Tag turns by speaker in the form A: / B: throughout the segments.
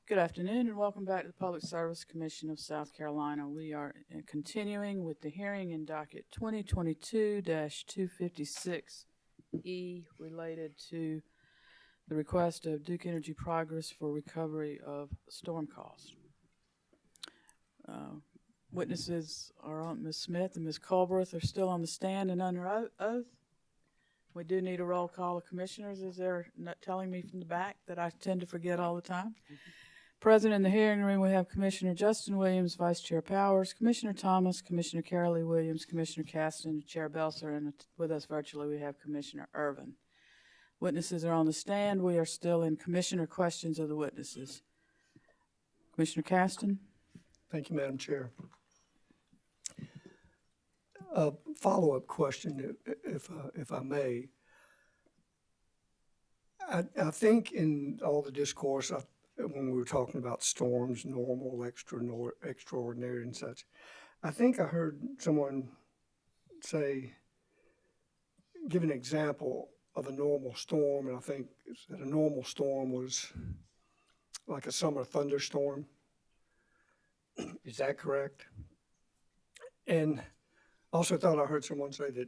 A: Good afternoon and welcome back to the Public Service Commission of South Carolina. We are continuing with the hearing in docket 2022-256E related to the request of Duke Energy Progress for recovery of storm costs. Witnesses are on. Ms. Smith and Ms. Culberth are still on the stand and under oath. We do need a roll call of commissioners. Is there not telling me from the back that I tend to forget all the time? Present in the hearing room, we have Commissioner Justin Williams, Vice Chair Powers, Commissioner Thomas, Commissioner Carolee Williams, Commissioner Caston, Chair Belser, and with us virtually we have Commissioner Irvin. Witnesses are on the stand. We are still in commissioner questions of the witnesses. Commissioner Caston.
B: Thank you, Madam Chair. A follow-up question, if I may. I think in all the discourse, when we were talking about storms, normal, extraordinary, and such, I think I heard someone say, give an example of a normal storm, and I think that a normal storm was like a summer thunderstorm. Is that correct? And also thought I heard someone say that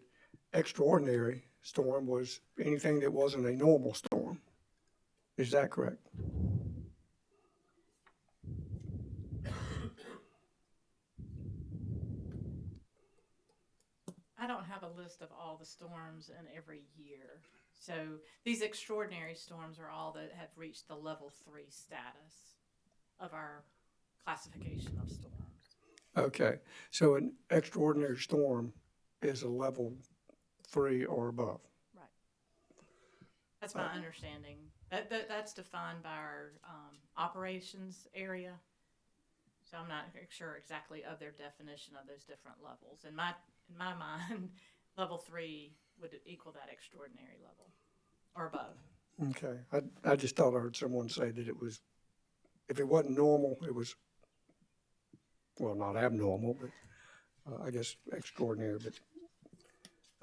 B: extraordinary storm was anything that wasn't a normal storm. Is that correct?
C: I don't have a list of all the storms in every year. So these extraordinary storms are all that have reached the level 3 status of our classification of storms.
B: Okay, so an extraordinary storm is a level 3 or above.
C: Right. That's my understanding. That's defined by our operations area. So I'm not sure exactly of their definition of those different levels. In my mind, level 3 would equal that extraordinary level or above.
B: Okay, I just thought I heard someone say that it was, if it wasn't normal, it was, well, not abnormal, but I guess extraordinary, but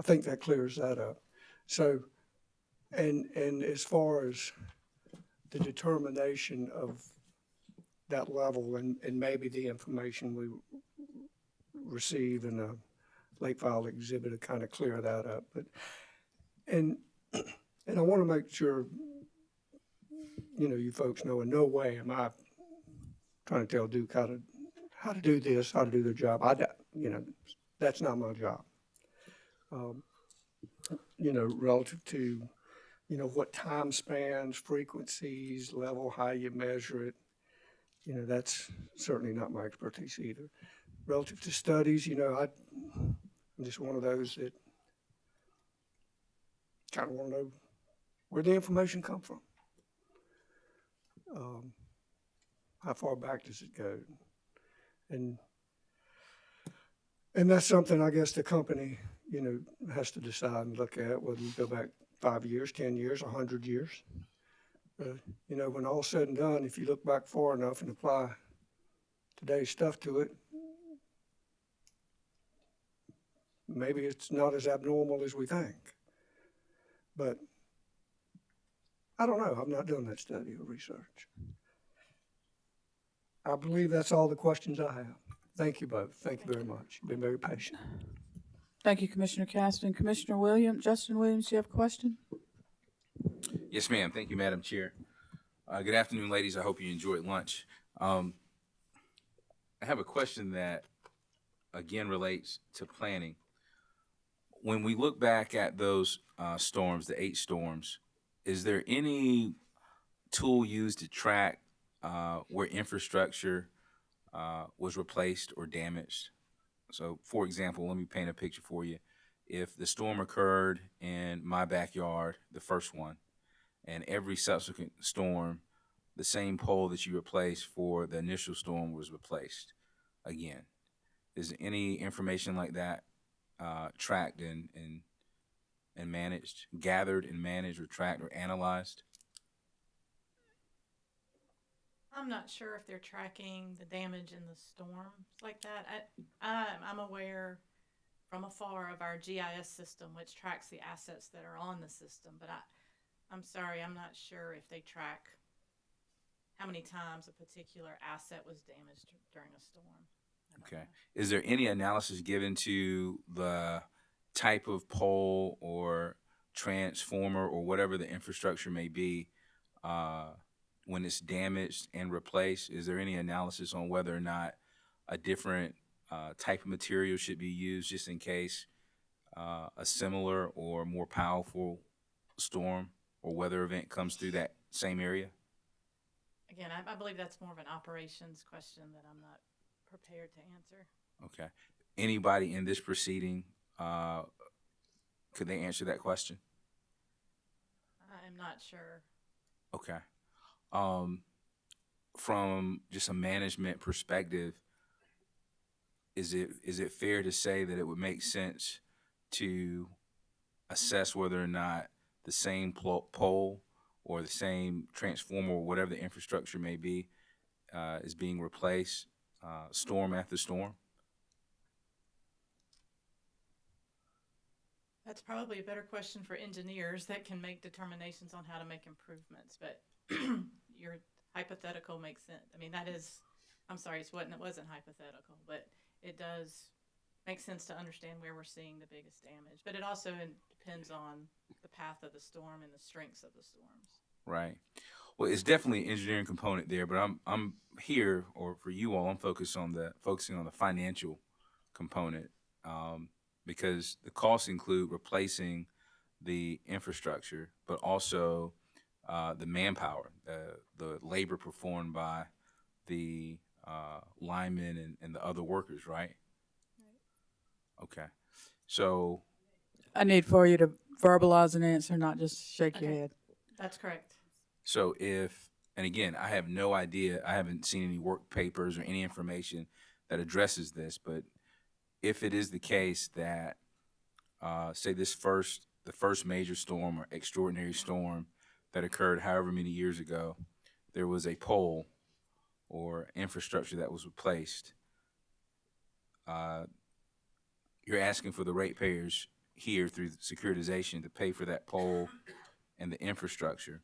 B: I think that clears that up. So, and as far as the determination of that level and maybe the information we receive in a late file exhibit to kind of clear that up. But and I want to make sure, you know, you folks know in no way am I trying to tell Duke how to do this, how to do their job. You know, that's not my job. You know, relative to, you know, what time spans, frequencies, level, how you measure it, you know, that's certainly not my expertise either. Relative to studies, you know, I'm just one of those that kind of want to know where the information come from. How far back does it go? And that's something I guess the company, you know, has to decide and look at, whether you go back 5 years, 10 years, 100 years. You know, when all's said and done, if you look back far enough and apply today's stuff to it, maybe it's not as abnormal as we think. But I don't know. I've not done that study or research. I believe that's all the questions I have. Thank you both. Thank you very much. You've been very patient.
A: Thank you, Commissioner Caston. Commissioner Williams, Justin Williams, you have a question?
D: Yes, ma'am. Thank you, Madam Chair. Good afternoon, ladies. I hope you enjoyed lunch. I have a question that, again, relates to planning. When we look back at those storms, the 8 storms, is there any tool used to track where infrastructure was replaced or damaged? So, for example, let me paint a picture for you. If the storm occurred in my backyard, the first one, and every subsequent storm, the same pole that you replaced for the initial storm was replaced again. Is there any information like that tracked and managed, gathered and managed or tracked or analyzed?
C: I'm not sure if they're tracking the damage in the storms like that. I'm aware from afar of our GIS system, which tracks the assets that are on the system, but I'm sorry, I'm not sure if they track how many times a particular asset was damaged during a storm. I don't
D: Okay.
C: know.
D: Is there any analysis given to the type of pole or transformer or whatever the infrastructure may be when it's damaged and replaced? Is there any analysis on whether or not a different type of material should be used just in case a similar or more powerful storm or weather event comes through that same area?
C: Again, I believe that's more of an operations question that I'm not prepared to answer.
D: Okay. Anybody in this proceeding, could they answer that question?
C: I'm not sure.
D: Okay. From just a management perspective, is it fair to say that it would make sense to assess whether or not the same pole or the same transformer or whatever the infrastructure may be is being replaced storm after storm?
C: That's probably a better question for engineers that can make determinations on how to make improvements, but your hypothetical makes sense. I mean, I'm sorry, it wasn't hypothetical, but it does make sense to understand where we're seeing the biggest damage. But it also depends on the path of the storm and the strengths of the storms.
D: Right. Well, it's definitely an engineering component there, but I'm here, or for you all, I'm focusing on the financial component, because the costs include replacing the infrastructure, but also the manpower, the labor performed by the linemen and the other workers, right? Okay. So
A: I need for you to verbalize an answer, not just shake your
C: Okay.
A: head.
C: That's correct.
D: So and again, I have no idea, I haven't seen any work papers or any information that addresses this, but if it is the case that, say the first major storm or extraordinary storm that occurred however many years ago, there was a pole or infrastructure that was replaced, you're asking for the ratepayers here through securitization to pay for that pole and the infrastructure,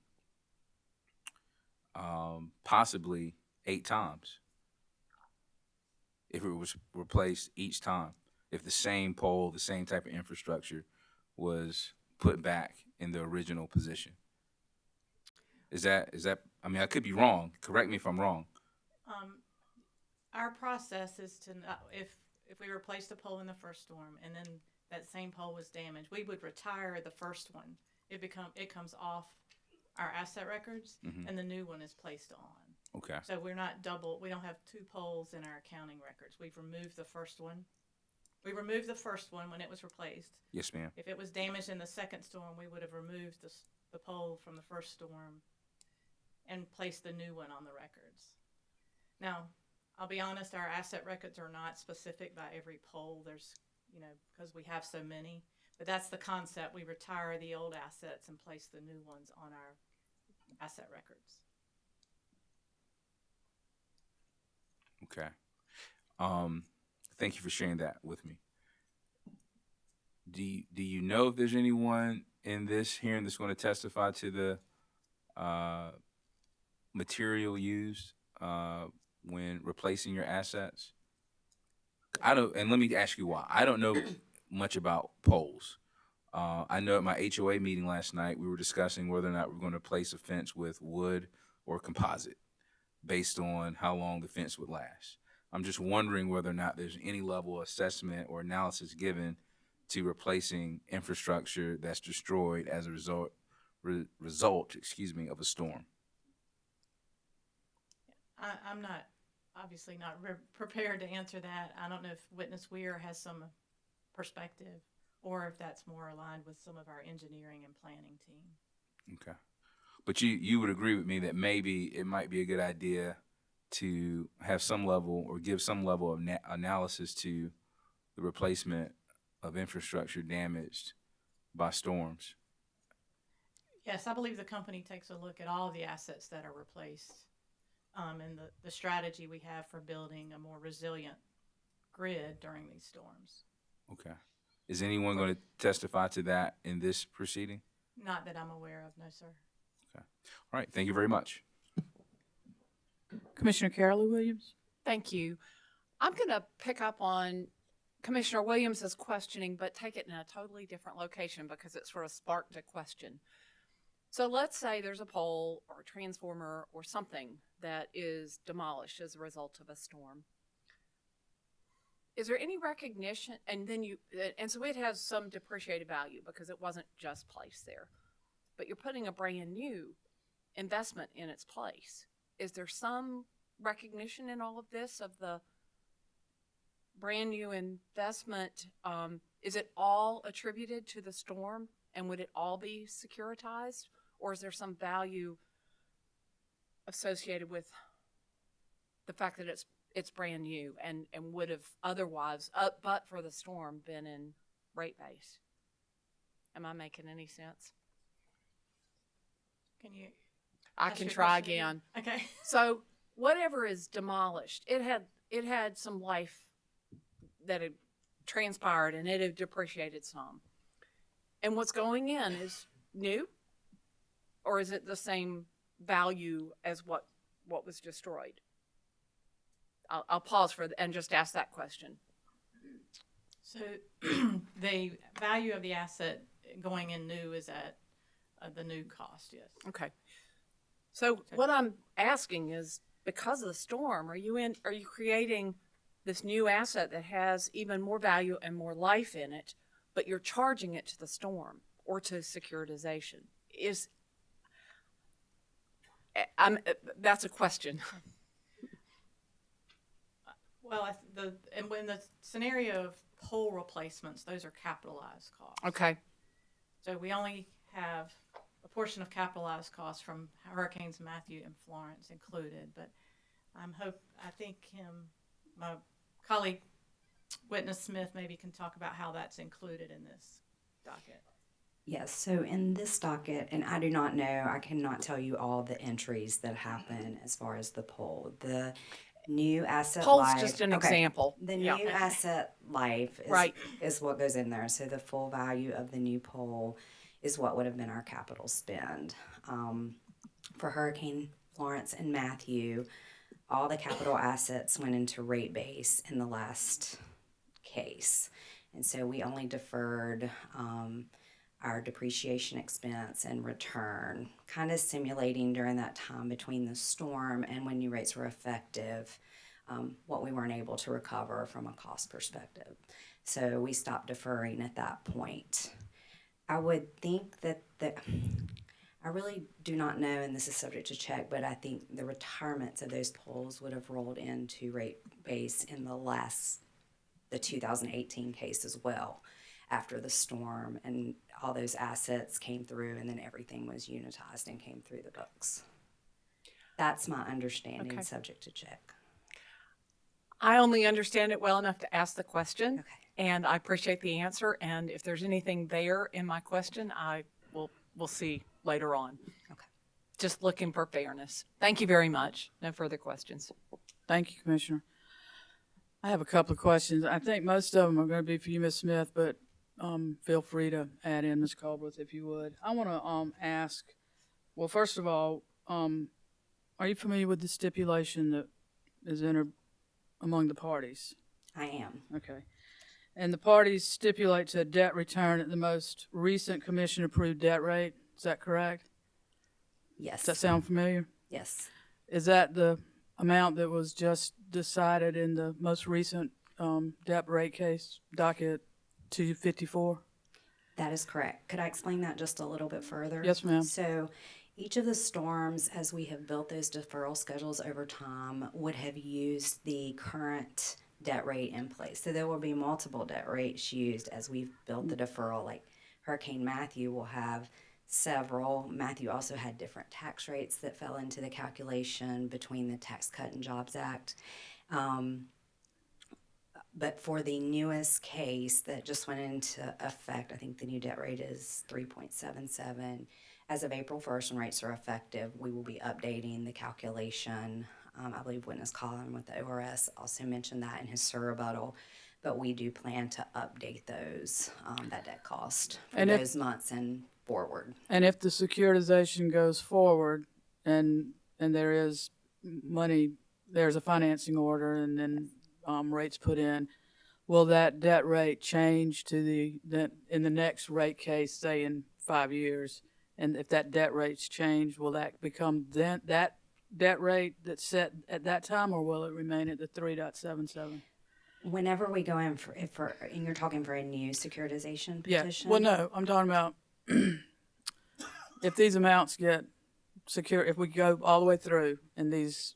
D: possibly 8 times if it was replaced each time, if the same pole, the same type of infrastructure was put back in the original position. Is that, I mean, I could be wrong. Correct me if I'm wrong.
C: Our process is to if we replaced a pole in the first storm and then that same pole was damaged, we would retire the first one. It comes off our asset records, and the new one is placed on.
D: Okay.
C: So we're not we don't have 2 poles in our accounting records. We've removed the first one. We removed the first one when it was replaced.
D: Yes, ma'am.
C: If it was damaged in the second storm, we would have removed the pole from the first storm and placed the new one on the records. Now, I'll be honest, our asset records are not specific by every pole. There's, because we have so many, but that's the concept. We retire the old assets and place the new ones on our asset records.
D: Okay. Thank you for sharing that with me. Do you know if there's anyone in this hearing that's going to testify to the material used when replacing your assets? I don't, and let me ask you why. I don't know much about poles. I know at my HOA meeting last night, we were discussing whether or not we're going to place a fence with wood or composite based on how long the fence would last. I'm just wondering whether or not there's any level of assessment or analysis given to replacing infrastructure that's destroyed as a result, of a storm.
C: I'm not, obviously not prepared to answer that. I don't know if Witness Weir has some perspective or if that's more aligned with some of our engineering and planning team.
D: Okay. But you would agree with me that maybe it might be a good idea to have some level or give some level of analysis to the replacement of infrastructure damaged by storms.
C: Yes, I believe the company takes a look at all of the assets that are replaced, and the strategy we have for building a more resilient grid during these storms.
D: Okay. Is anyone going to testify to that in this proceeding?
C: Not that I'm aware of, no, sir.
D: Okay. All right. Thank you very much.
A: Commissioner Carolyn Williams?
E: Thank you. I'm going to pick up on Commissioner Williams's questioning, but take it in a totally different location because it sort of sparked a question. So let's say there's a pole or a transformer or something that is demolished as a result of a storm. Is there any recognition? And so it has some depreciated value because it wasn't just placed there, but you're putting a brand new investment in its place. Is there some recognition in all of this of the brand new investment? Is it all attributed to the storm, and would it all be securitized, or is there some value associated with the fact that it's brand new and would have otherwise, but for the storm, been in rate base? Am I making any sense?
C: Can you?
E: I
C: ask
E: can
C: your
E: try
C: question
E: again.
C: Okay.
E: So whatever is demolished, it had some life that had transpired and it had depreciated some. And what's going in is new, or is it the same value as what was destroyed? I'll pause and just ask that question.
C: So the value of the asset going in new is at the new cost, yes.
E: Okay. So what I'm asking is, because of the storm, are you creating this new asset that has even more value and more life in it, but you're charging it to the storm or to securitization? That's a question.
C: Well, and when the scenario of pole replacements, those are capitalized costs.
E: Okay.
C: So we only have a portion of capitalized costs from Hurricanes Matthew and Florence included, but I think my colleague Witness Smith maybe can talk about how that's included in this docket.
F: Yes, so in this docket, and I do not know, I cannot tell you all the entries that happen as far as the poll. The new asset
E: Poll's
F: life.
E: just an
F: okay,
E: example.
F: The
E: Yeah.
F: new asset life
E: Right.
F: is what goes in there. So the full value of the new poll is what would have been our capital spend. For Hurricane Florence and Matthew, all the capital assets went into rate base in the last case. And so we only deferred our depreciation expense and return, kind of simulating during that time between the storm and when new rates were effective, what we weren't able to recover from a cost perspective. So we stopped deferring at that point. I would think that I really do not know, and this is subject to check, but I think the retirements of those polls would have rolled into rate base in the 2018 case as well, after the storm and all those assets came through, and then everything was unitized and came through the books. That's my understanding,
E: Okay.
F: subject to check. I
E: I only understand it well enough to ask the question,
F: Okay.
E: and I appreciate the answer. And if there's anything there in my question, we'll see later on.
F: Okay.
E: Just looking for fairness. Thank you very much. No further questions.
A: Thank you, Commissioner. I have a couple of questions. I think most of them are going to be for you, Ms. Smith, but feel free to add in, Ms. Culbreth, if you would. I want to ask, well, first of all, are you familiar with the stipulation that is entered among the parties?
F: I am.
A: Okay. And the parties stipulate to a debt return at the most recent commission-approved debt rate. Is that correct?
F: Yes.
A: Does that sound familiar?
F: Yes.
A: Is that the amount that was just decided in the most recent debt rate case, docket 254?
F: That is correct. Could I explain that just a little bit further?
A: Yes, ma'am.
F: So each of the storms, as we have built those deferral schedules over time, would have used the current debt rate in place. So there will be multiple debt rates used as we've built the deferral. Like Hurricane Matthew will have several. Matthew also had different tax rates that fell into the calculation between the Tax Cut and Jobs Act. But for the newest case that just went into effect, I think the new debt rate is 3.77. As of April 1st, when rates are effective, we will be updating the calculation. I believe Witness Collin with the ORS also mentioned that in his rebuttal. But we do plan to update those, that debt cost for
A: And if-
F: those months and forward.
A: And if the securitization goes forward and there is money, there's a financing order and then, rates put in, will that debt rate change to in the next rate case, say in 5 years? And if that debt rate's changed, will that become then that debt rate that's set at that time, or will it remain at the 3.77?
F: Whenever we go in and you're talking for a new securitization petition?
A: Yeah, well, no, I'm talking about if these amounts get secure, if we go all the way through and these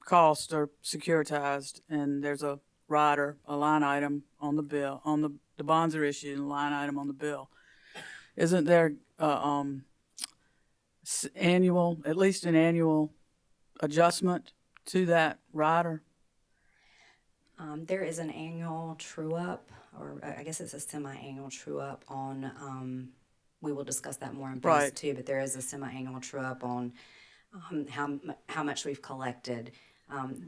A: costs are securitized and there's a rider, a line item on the bill, on the bonds are issued and a line item on the bill, isn't there annual, at least an annual adjustment to that rider?
F: There is an annual true-up, or I guess it's a semi-annual true-up on, we will discuss that more in phase
A: Right.
F: 2, but there is a semi-annual true-up on how much we've collected.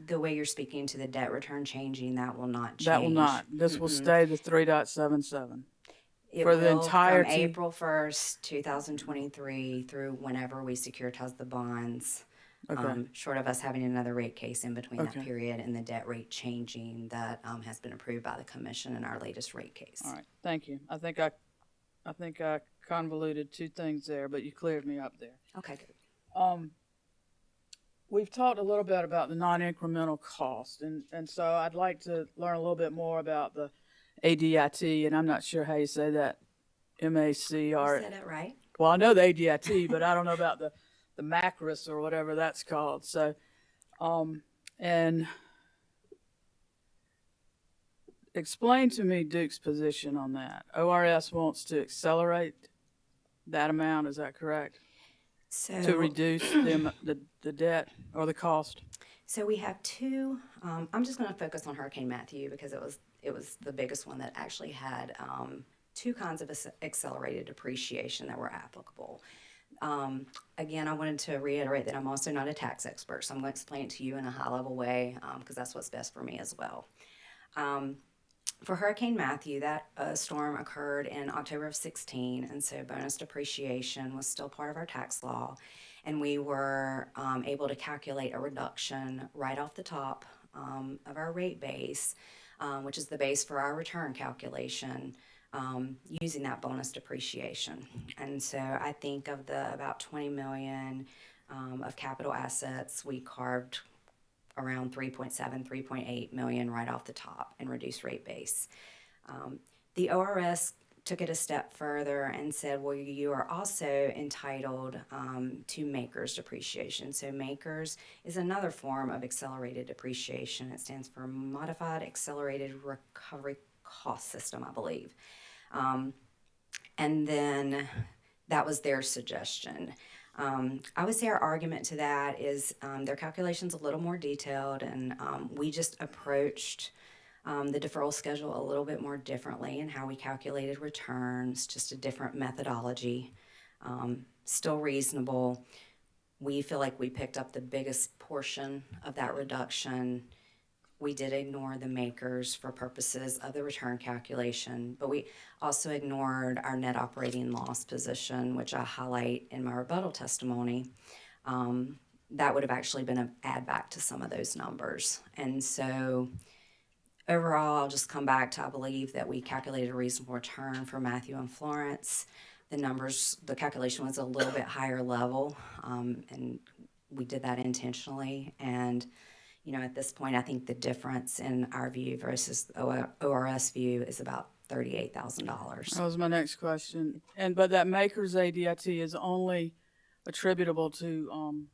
F: The way you're speaking to the debt return changing, that will not change.
A: That will not. This will stay the 3.77.
F: It
A: for the
F: will
A: entirety-
F: from April 1st, 2023 through whenever we securitize the bonds.
A: Okay.
F: Short of us having another rate case in between
A: Okay.
F: that period and the debt rate changing that has been approved by the commission in our latest rate case.
A: All right, thank you. I think I convoluted two things there, but you cleared me up there.
F: Okay, good.
A: We've talked a little bit about the non-incremental cost, and so I'd like to learn a little bit more about the ADIT, and I'm not sure how you say that,
F: You
A: MACR.
F: said it right.
A: Well, I know the ADIT, but I don't know about the MACRIS or whatever that's called. So, and explain to me Duke's position on that. ORS wants to accelerate that amount, is that correct?
F: So,
A: To reduce the debt or the cost?
F: so we have two. I'm just going to focus on Hurricane Matthew because it was the biggest one that actually had two kinds of accelerated depreciation that were applicable. Again, I wanted to reiterate that I'm also not a tax expert, so I'm going to explain it to you in a high-level way because that's what's best for me as well. For Hurricane Matthew, that storm occurred in October of 16, and so bonus depreciation was still part of our tax law, and we were able to calculate a reduction right off the top of our rate base, which is the base for our return calculation, using that bonus depreciation. And so I think of the about $20 million of capital assets, we carved around 3.8 million right off the top and reduced rate base. The ORS took it a step further and said, well, you are also entitled to MACRS depreciation. So MACRS is another form of accelerated depreciation. It stands for Modified Accelerated Recovery Cost System, I believe. And then that was their suggestion. I would say our argument to that is their calculation's a little more detailed, and we just approached the deferral schedule a little bit more differently in how we calculated returns, just a different methodology. Still reasonable. We feel like we picked up the biggest portion of that reduction. We did ignore the MACRS for purposes of the return calculation, but we also ignored our net operating loss position, which I highlight in my rebuttal testimony. That would have actually been an add back to some of those numbers. And so overall, I'll just come back to, I believe that we calculated a reasonable return for Matthew and Florence. The calculation was a little bit higher level, and we did that intentionally. And at this point, I think the difference in our view versus the ORS view is about $38,000.
A: That was my next question. But that MACRS ADIT is only attributable to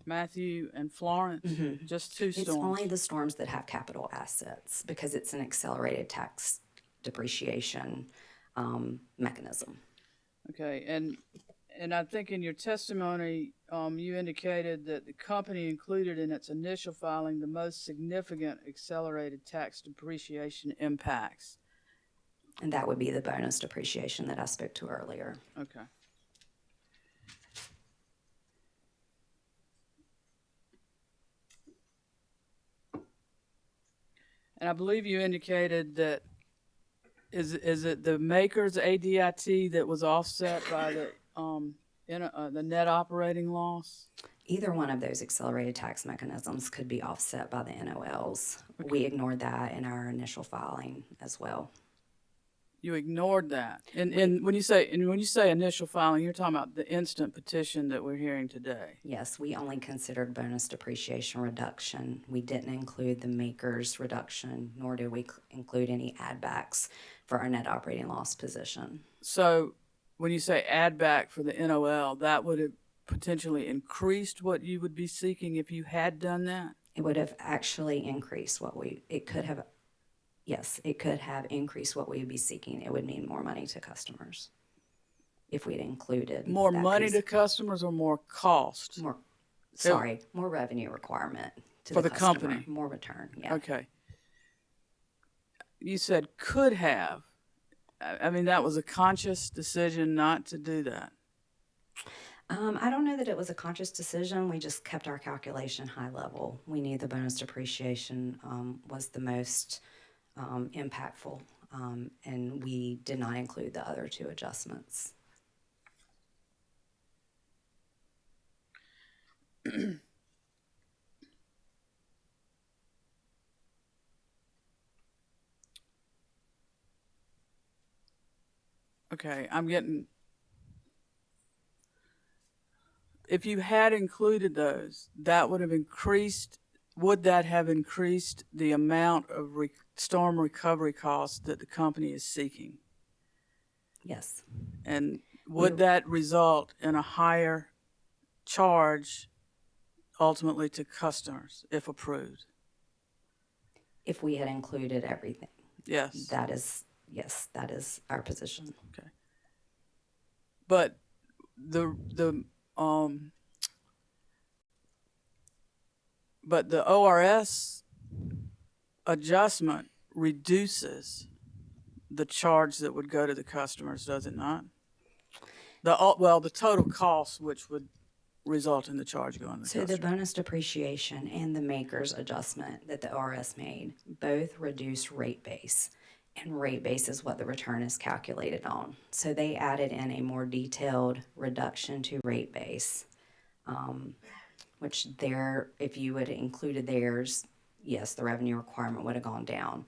A: Matthew and Florence, just two storms.
F: It's only the storms that have capital assets because it's an accelerated tax depreciation mechanism.
A: Okay, and I think in your testimony, you indicated that the company included in its initial filing the most significant accelerated tax depreciation impacts.
F: And that would be the bonus depreciation that I spoke to earlier.
A: Okay. And I believe you indicated that is it the MACRS ADIT that was offset by the the net operating loss?
F: Either one of those accelerated tax mechanisms could be offset by the NOLs. We ignored that in our initial filing as well.
A: You ignored that. And when you say initial filing, you're talking about the instant petition that we're hearing today.
F: Yes, we only considered bonus depreciation reduction. We didn't include the maker's reduction, nor did we include any add backs for our net operating loss position.
A: So when you say add back for the NOL, that would have potentially increased what you would be seeking if you had done that?
F: It would have actually increased it could have increased what we would be seeking. It would mean more money to customers if we'd included
A: More
F: that
A: money
F: piece.
A: to customers or more cost?
F: More revenue requirement to
A: For the
F: customer.
A: company.
F: More return, yeah.
A: Okay. You said could have. I mean, that was a conscious decision not to do that.
F: I don't know that it was a conscious decision. We just kept our calculation high level. We knew the bonus depreciation was the most impactful, and we did not include the other two adjustments.
A: Okay, if you had included those, would that have increased the amount of storm recovery costs that the company is seeking?
F: Yes.
A: And would that result in a higher charge ultimately to customers if approved?
F: If we had included everything.
A: Yes.
F: That is our position.
A: Okay. But the ORS adjustment reduces the charge that would go to the customers, does it not? The total cost, which would result in the charge going to the
F: So
A: customer.
F: the bonus depreciation and the maker's adjustment that the ORS made both reduce rate base, and rate base is what the return is calculated on. So they added in a more detailed reduction to rate base, which if you would have included theirs, yes, the revenue requirement would have gone down.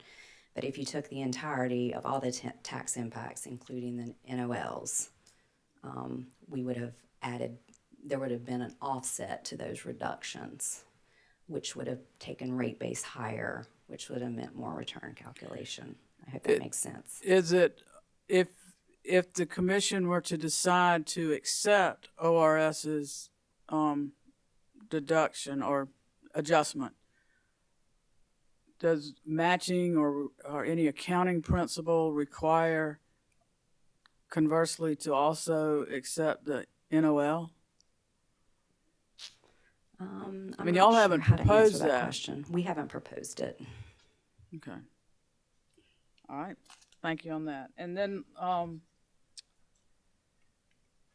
F: But if you took the entirety of all the tax impacts, including the NOLs, there would have been an offset to those reductions, which would have taken rate base higher, which would have meant more return calculation. I hope that makes sense.
A: Is it, if the commission were to decide to accept ORS's deduction or adjustment, does matching or any accounting principle require conversely to also accept the NOL? I mean, y'all haven't proposed that
F: question. We haven't proposed it.
A: Okay. All right. Thank you on that. And then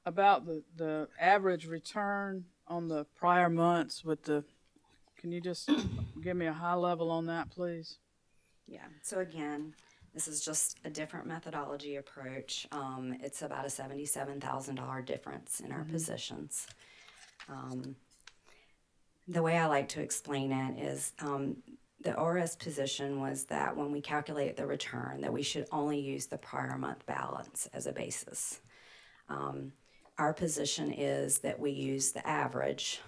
A: about the average return on the prior months can you just give me a high level on that, please?
F: Yeah. So again, this is just a different methodology approach. It's about a $77,000 difference in our positions. The way I like to explain it is the ORS position was that when we calculate the return, that we should only use the prior month balance as a basis. Our position is that we use the average,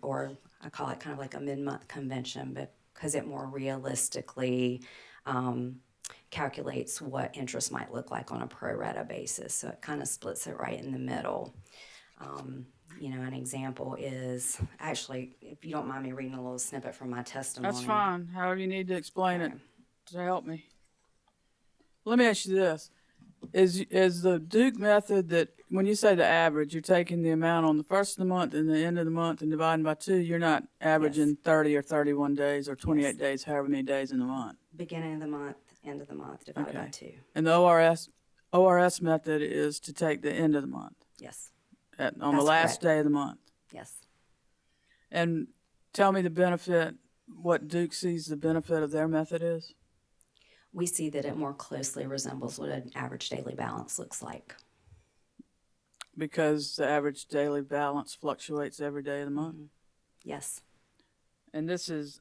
F: or I call it kind of like a mid-month convention, because it more realistically calculates what interest might look like on a pro rata basis. So it kind of splits it right in the middle. An example is, actually, if you don't mind me reading a little snippet from my testimony.
A: That's fine. However you need to explain it to help me. Let me ask you this. Is the Duke method that when you say the average, you're taking the amount on the first of the month and the end of the month and dividing by 2, you're not averaging 30 or 31 days or 28 days, however many days in the month?
F: Beginning of the month, end of the month, divided by 2.
A: And the ORS method is to take the end of the month?
F: Yes.
A: On the last day of the month?
F: Yes.
A: And tell me the benefit, what Duke sees the benefit of their method is?
F: We see that it more closely resembles what an average daily balance looks like.
A: because the average daily balance fluctuates every day of the month.
F: Yes.
A: And this is,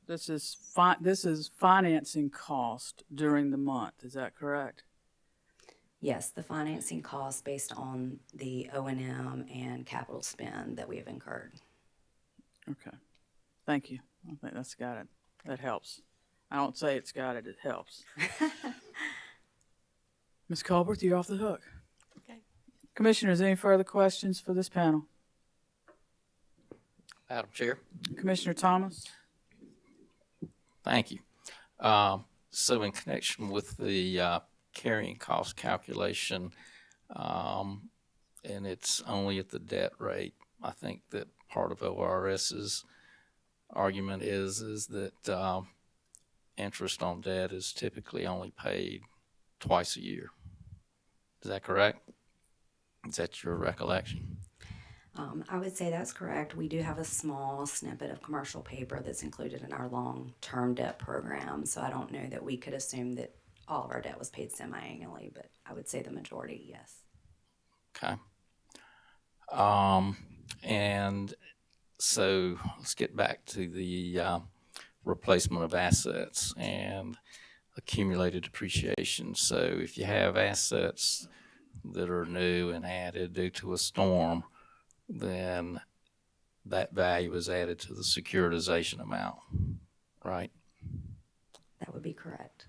A: this is financing cost during the month, is that correct?
F: Yes, the financing costs based on the O&M and capital spend that we have incurred.
A: Okay, thank you. I think that's got it. That helps. I don't say it's got it, it helps. Ms. Colbert, you're off the hook.
C: Okay.
A: Commissioners, any further questions for this panel?
G: Madam Chair,
A: Commissioner Thomas?
G: thank you. So in connection with the carrying cost calculation, and it's only at the debt rate, I think that part of ORS's argument is that interest on debt is typically only paid twice a year. Is that correct? Is that your recollection?
F: I would say that's correct. We do have a small snippet of commercial paper that's included in our long-term debt program, so I don't know that we could assume that all of our debt was paid semi-annually, but I would say the majority, yes.
G: Okay. And so let's get back to the replacement of assets and accumulated depreciation. So if you have assets that are new and added due to a storm, then that value is added to the securitization amount, right?
F: That would be correct.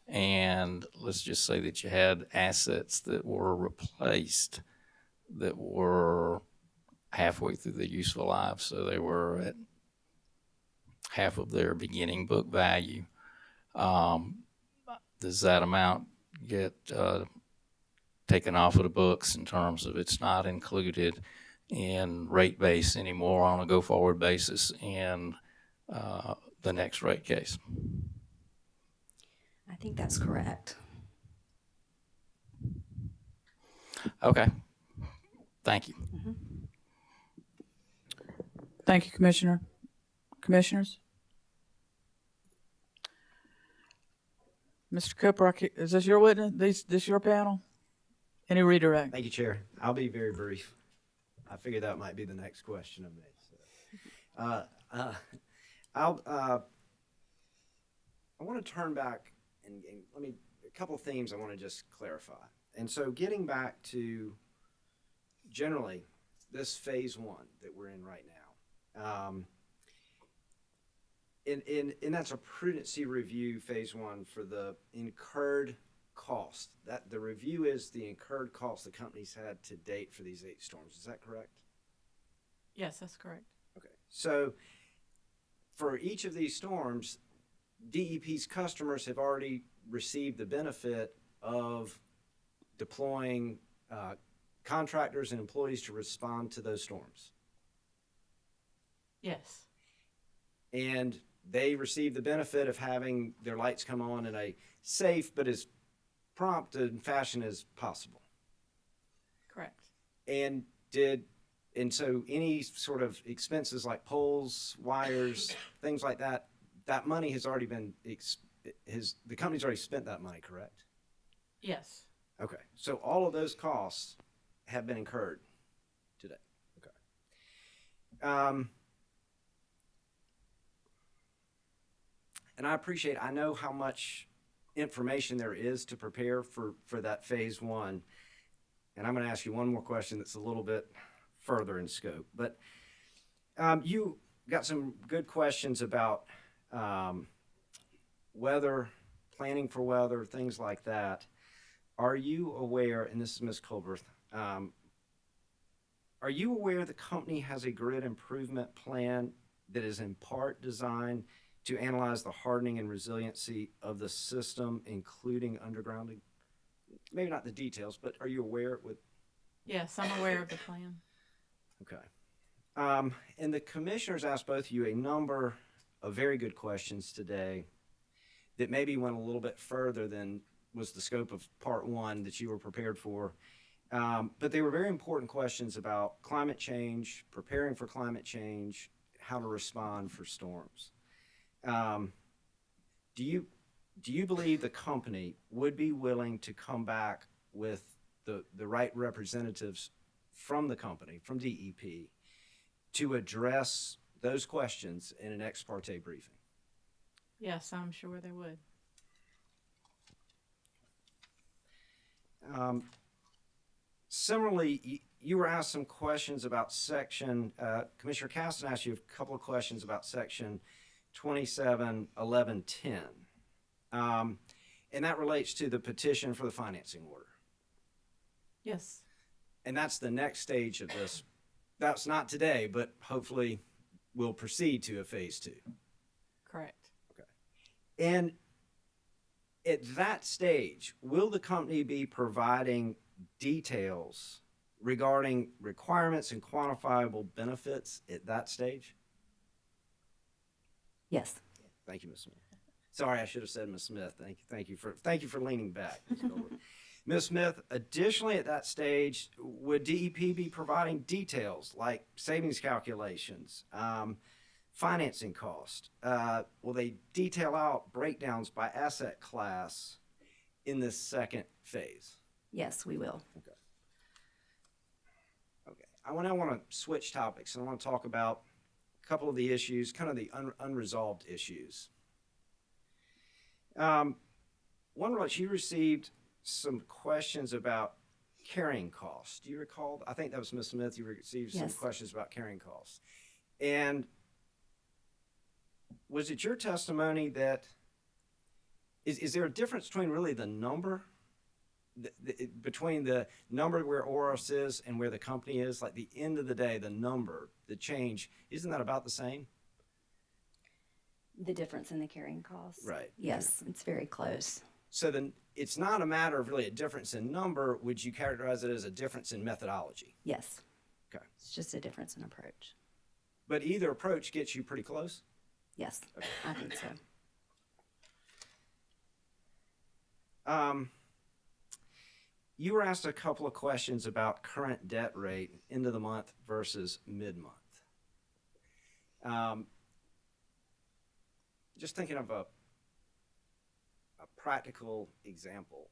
G: And let's just say that you had assets that were replaced that were halfway through their useful life, so they were at half of their beginning book value. Does that amount get taken off of the books in terms of it's not included in rate base anymore on a go-forward basis in the next rate case?
F: I think that's correct.
G: Okay. Thank you.
A: Thank you, Commissioner. Commissioners? Mr. Cooper, is this your witness? This your panel? Any redirect?
H: Thank you, Chair. I'll be very brief. I figured that might be the next question of me. So, I want to turn back and a couple of themes I want to just clarify. And so getting back to generally this phase one that we're in right now. And that's a prudency review phase one for the incurred cost. That the review is the incurred cost the company's had to date for these 8 storms. Is that correct?
C: Yes, that's correct.
H: Okay. So for each of these storms, DEP's customers have already received the benefit of deploying contractors and employees to respond to those storms.
C: Yes.
H: And they receive the benefit of having their lights come on in a safe but as prompt and fashion as possible.
C: Correct.
H: And so any sort of expenses like poles, wires, things like that, that money has already been, the company's already spent that money, correct?
C: Yes.
H: Okay. So all of those costs have been incurred today. Okay. And I know how much information there is to prepare for that phase one. And I'm going to ask you one more question that's a little bit further in scope. But you got some good questions about weather, planning for weather, things like that. Are you aware, and this is Ms. Colbert, are you aware the company has a grid improvement plan that is in part designed to analyze the hardening and resiliency of the system, including undergrounding? Maybe not the details, but are you aware with?
C: Yes, I'm aware of the plan.
H: Okay. And the commissioners asked both of you a number of very good questions today that maybe went a little bit further than was the scope of part one that you were prepared for. But they were very important questions about climate change, preparing for climate change, how to respond for storms. Do do you believe the company would be willing to come back with the right representatives from the company, from DEP, to address those questions in an ex parte briefing?
C: Yes, I'm sure they would.
H: Similarly, you were asked some questions about section, Commissioner Caston asked you a couple of questions about section 271110. And that relates to the petition for the financing order.
C: Yes.
H: And that's the next stage of this. That's not today, but hopefully we'll proceed to a phase 2.
C: Correct.
H: And at that stage, will the company be providing details regarding requirements and quantifiable benefits at that stage?
F: Yes.
H: Thank you, Ms. Smith. Sorry, I should have said Ms. Smith. Thank you for leaning back, Ms. Goldberg. Ms. Smith, additionally at that stage, would DEP be providing details like savings calculations, financing cost? Will they detail out breakdowns by asset class in this second phase?
F: Yes, we will.
H: Okay. I now want to switch topics, and I want to talk about a couple of the issues, kind of the unresolved issues. One was you received some questions about carrying costs. Do you recall? I think that was Ms. Smith. You received some
F: Yes.
H: questions about carrying costs. And was it your testimony that, is there a difference between really the number, between the number where ORS is and where the company is? Like the end of the day, the number, the change, isn't that about the same?
F: The difference in the carrying costs?
H: Right.
F: Yes, it's very close.
H: So then it's not a matter of really a difference in number. Would you characterize it as a difference in methodology?
F: Yes.
H: Okay.
F: It's just a difference in approach.
H: But either approach gets you pretty close?
F: Yes, I think so.
H: You were asked a couple of questions about current debt rate end of the month versus mid-month. Just thinking of a practical example,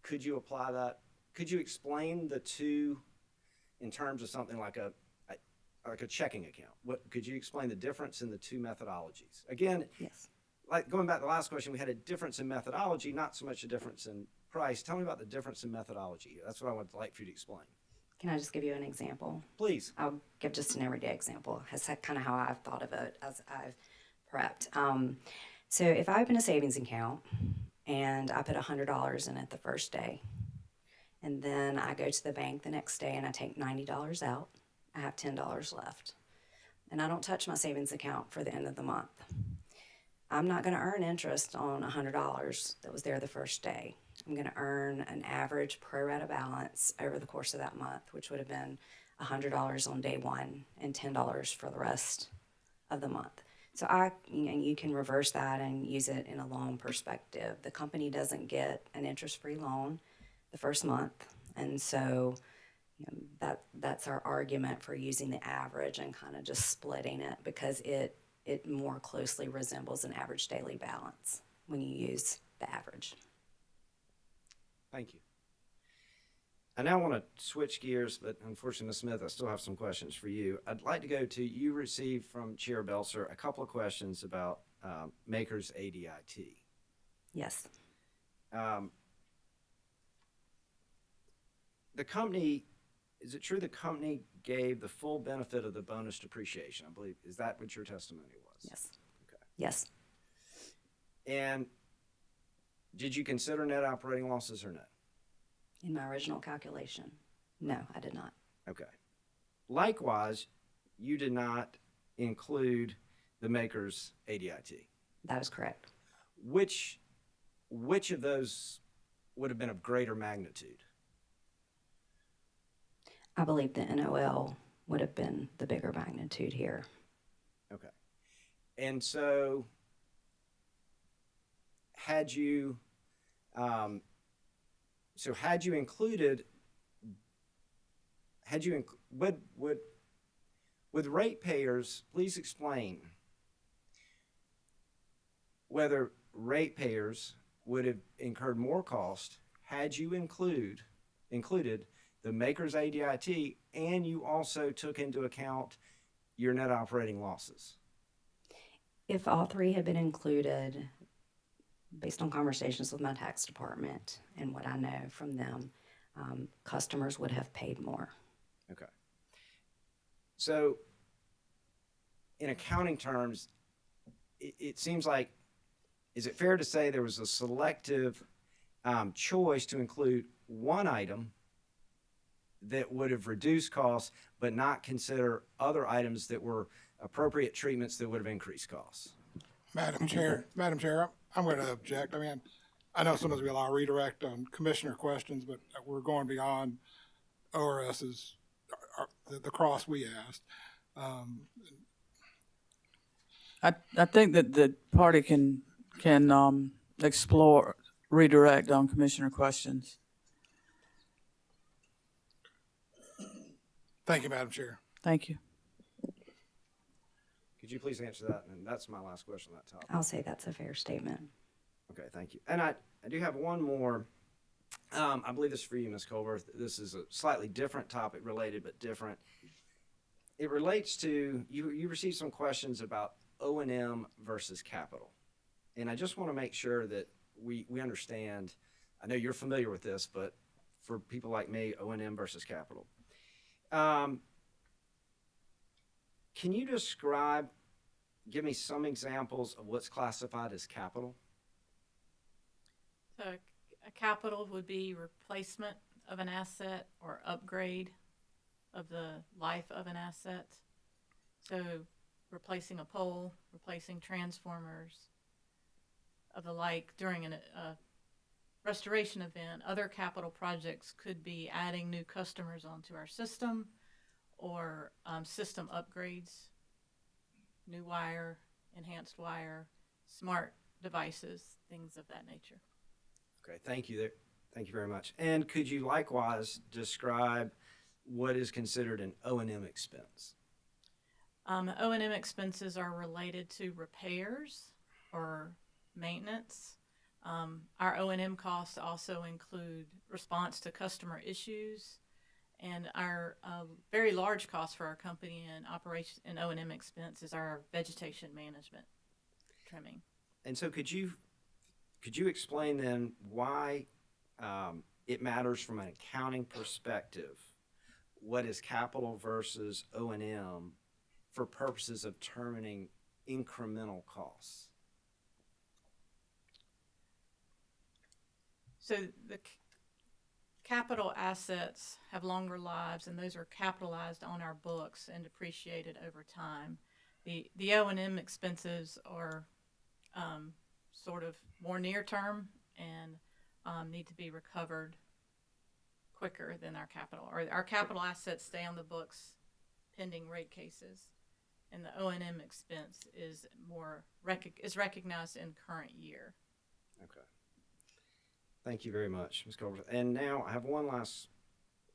H: could you apply that? Could you explain the two in terms of something like a checking account? Could you explain the difference in the two methodologies? Again,
F: Yes.
H: like going back to the last question, we had a difference in methodology, not so much a difference in price. Tell me about the difference in methodology. That's what I would like for you to explain.
F: Can I just give you an example?
H: Please.
F: I'll give just an everyday example. That's kind of how I've thought of it as I've prepped. So if I open a savings account and I put $100 in it the first day, and then I go to the bank the next day and I take $90 out, I have $10 left. And I don't touch my savings account for the end of the month. I'm not going to earn interest on $100 that was there the first day. I'm going to earn an average pro rata balance over the course of that month, which would have been $100 on day one and $10 for the rest of the month. So you can reverse that and use it in a loan perspective. The company doesn't get an interest-free loan the first month, and so that's our argument for using the average and kind of just splitting it, because it more closely resembles an average daily balance when you use the average.
H: Thank you. I now want to switch gears, but unfortunately, Ms. Smith, I still have some questions for you. I'd like to go to, you received from Chair Belser a couple of questions about Maker's ADIT.
F: Yes.
H: The company, is it true the company gave the full benefit of the bonus depreciation? I believe, is that what your testimony was?
F: Yes.
H: Okay.
F: Yes.
H: And did you consider net operating losses or no?
F: In my original calculation, no, I did not.
H: Okay. Likewise, you did not include the Maker's ADIT.
F: That is correct.
H: Which of those would have been of greater magnitude?
F: I believe the NOL would have been the bigger magnitude here.
H: Okay. And so had you included, would ratepayers please explain whether ratepayers would have incurred more cost had you included the maker's ADIT and you also took into account your net operating losses.
F: If all three had been included, based on conversations with my tax department and what I know from them, customers would have paid more.
H: Okay. So, in accounting terms, it seems like, is it fair to say there was a selective choice to include one item that would have reduced costs, but not consider other items that were appropriate treatments that would have increased costs?
I: Madam Chair, I'm going to object. I mean, I know sometimes we allow redirect on commissioner questions, but we're going beyond ORS's, the cross we asked.
A: I think that the party can explore redirect on commissioner questions.
I: Thank you, Madam Chair.
A: Thank you.
H: Could you please answer that? And that's my last question on that topic.
F: I'll say that's a fair statement.
H: Okay, thank you. And I do have one more. I believe this is for you, Ms. Colbert. This is a slightly different topic, related but different. It relates to, you received some questions about O&M versus capital. And I just want to make sure that we understand, I know you're familiar with this, but for people like me, O&M versus capital. Can you give me some examples of what's classified as capital?
C: So a capital would be replacement of an asset or upgrade of the life of an asset. So replacing a pole, replacing transformers of the like during a restoration event. Other capital projects could be adding new customers onto our system or system upgrades, new wire, enhanced wire, smart devices, things of that nature.
H: Okay, thank you there. Thank you very much. And could you likewise describe what is considered an O&M expense?
C: O&M expenses are related to repairs or maintenance. Our O&M costs also include response to customer issues, and our very large cost for our company in operation and O&M expense is our vegetation management trimming.
H: And so could you explain then why it matters from an accounting perspective, what is capital versus O&M for purposes of determining incremental costs?
C: So the capital assets have longer lives, and those are capitalized on our books and depreciated over time. The O&M expenses are sort of more near term and need to be recovered quicker than our capital. Or our capital assets stay on the books pending rate cases, and the O&M expense is recognized in current year.
H: Okay. Thank you very much, Ms. Colbert. And now I have one last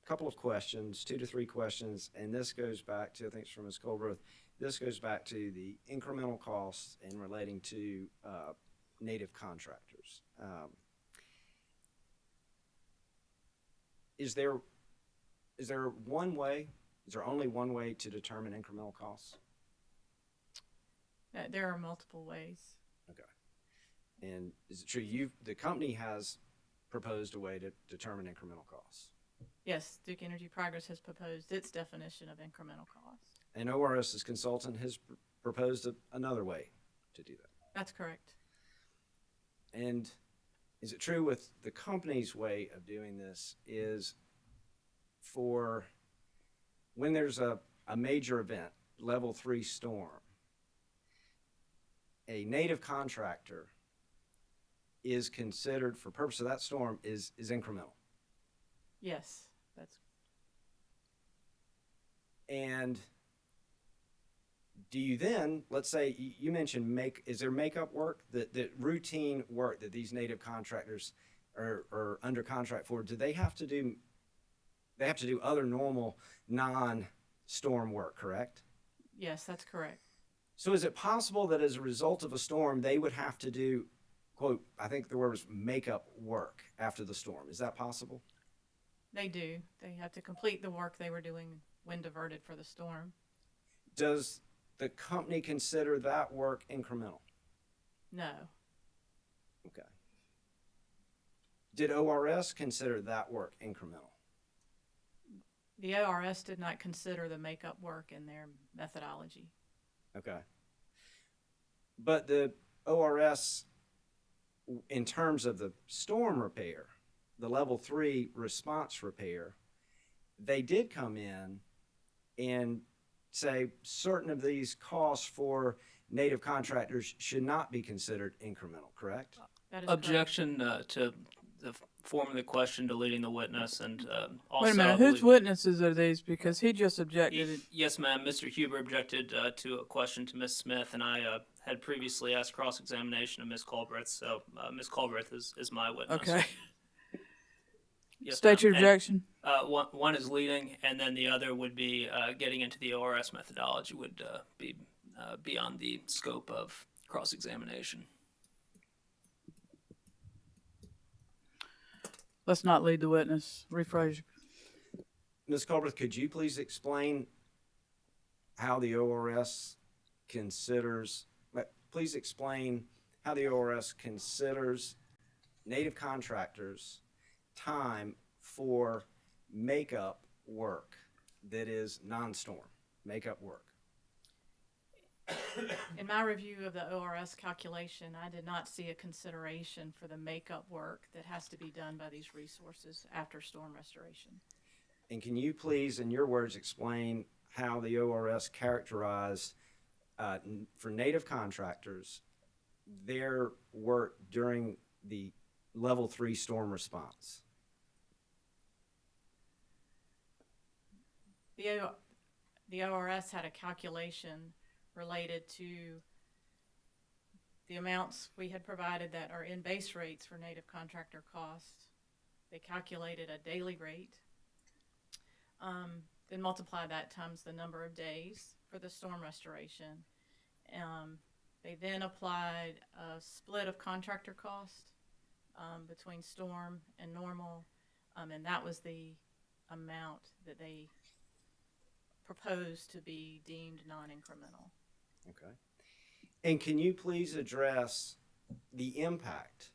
H: couple of questions, 2 to 3 questions, and this goes back to, I think it's from Ms. Colbert, this goes back to the incremental costs in relating to native contractors. Is there only one way to determine incremental costs?
C: There are multiple ways.
H: Okay. And is it true the company has proposed a way to determine incremental costs?
C: Yes, Duke Energy Progress has proposed its definition of incremental cost.
H: And ORS's consultant has proposed another way to do that.
C: That's correct.
H: And is it true with the company's way of doing this is for when there's a major event, level 3 storm, a native contractor is considered, for purpose of that storm, is incremental?
C: Yes, that's.
H: And do you then, let's say you mentioned is there makeup work, that routine work that these native contractors are under contract for, do they have to do other normal non-storm work, correct?
C: Yes, that's correct.
H: So is it possible that as a result of a storm, they would have to do quote, I think the word was makeup work after the storm. Is that possible?
C: They do. They have to complete the work they were doing when diverted for the storm.
H: Does the company consider that work incremental?
C: No.
H: Okay. Did ORS consider that work incremental?
C: The ORS did not consider the makeup work in their methodology.
H: Okay. But the ORS, in terms of the storm repair, the level 3 response repair, they did come in and say certain of these costs for native contractors should not be considered incremental, correct?
C: That is
J: Objection to the form of the question, deleting the witness, and also.
A: Wait a minute,
J: I
A: whose
J: believe-
A: witnesses are these? Because he just objected.
J: Yes, ma'am. Mr. Huber objected to a question to Ms. Smith, and I had previously asked cross-examination of Ms. Culbreth, so Ms. Culbreth is my witness.
A: Okay.
J: Yes,
A: State your
J: ma'am. And,
A: objection.
J: one is leading, and then the other would be getting into the ORS methodology would be beyond the scope of cross-examination.
A: Let's not lead the witness. Rephrase.
H: Ms. Culbreth, could you please explain how the ORS considers, please explain how the ORS considers native contractors' time for makeup work that is non-storm, makeup work?
C: In my review of the ORS calculation, I did not see a consideration for the makeup work that has to be done by these resources after storm restoration.
H: And can you please, in your words, explain how the ORS characterized for native contractors their work during the level 3 storm response?
C: The ORS had a calculation related to the amounts we had provided that are in base rates for native contractor costs. They calculated a daily rate, then multiply that times the number of days for the storm restoration. They then applied a split of contractor cost between storm and normal, and that was the amount that they proposed to be deemed non-incremental.
H: Okay. And can you please address the impact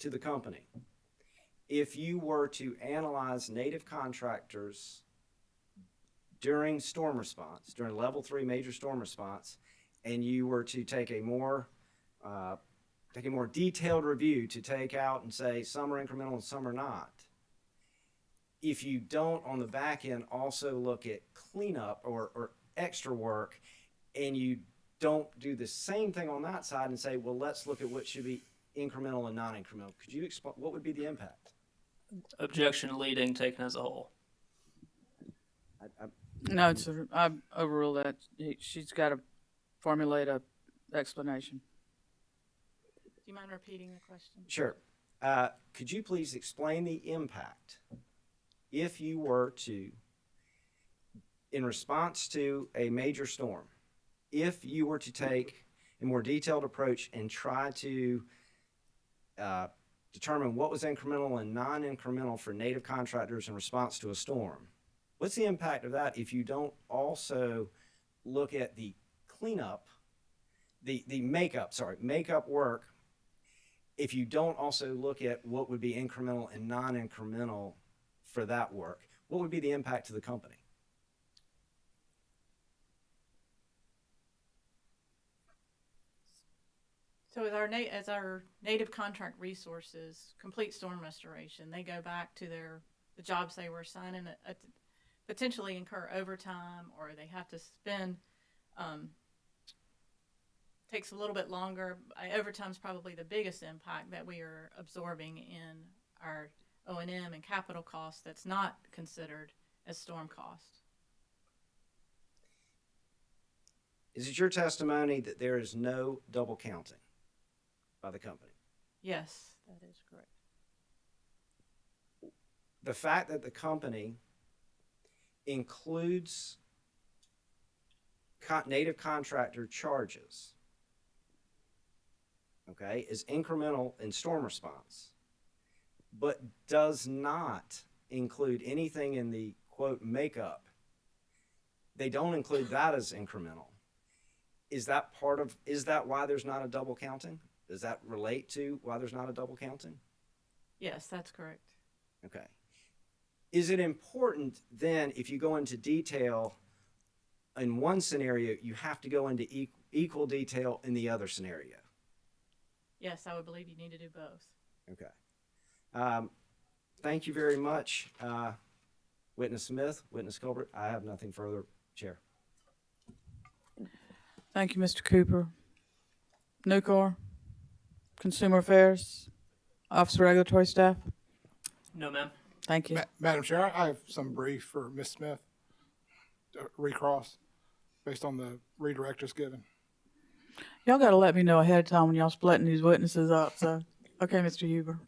H: to the company if you were to analyze native contractors during storm response, during level 3 major storm response, and you were to take a more detailed review to take out and say some are incremental and some are not? If you don't on the back end also look at cleanup or extra work, and you don't do the same thing on that side and say, well, let's look at what should be incremental and non-incremental. Could you explain what would be the impact?
J: Objection leading taken as a whole.
A: No, I overrule that. She's got to formulate a explanation.
C: Do you mind repeating the question?
H: Sure. Could you please explain the impact if you were to, in response to a major storm, if you were to take a more detailed approach and try to determine what was incremental and non-incremental for native contractors in response to a storm, what's the impact of that if you don't also look at the cleanup, the makeup work, if you don't also look at what would be incremental and non-incremental for that work? What would be the impact to the company?
C: So as our native contract resources complete storm restoration, they go back to the jobs they were assigned and potentially incur overtime, or they have to spend, takes a little bit longer. Overtime is probably the biggest impact that we are absorbing in our O&M and capital costs that's not considered as storm cost.
H: Is it your testimony that there is no double counting by the company?
C: Yes, that is correct.
H: The fact that the company includes native contractor charges okay, is incremental in storm response, but does not include anything in the quote makeup. They don't include that as incremental. Is that why there's not a double counting? Does that relate to why there's not a double counting?
C: Yes, that's correct.
H: Okay. Is it important then, if you go into detail in one scenario, you have to go into equal detail in the other scenario?
C: Yes, I would believe you need to do both.
H: Okay. Thank you very much, Witness Smith, Witness Colbert. I have nothing further, Chair.
A: Thank you, Mr. Cooper. Nucor, Consumer Affairs, Office of Regulatory Staff.
J: No, ma'am.
A: Thank you.
I: Madam Chair, I have some brief for Ms. Smith, recross, based on the redirectives given.
A: Y'all got to let me know ahead of time when y'all splitting these witnesses up. So, okay, Mr. Huber.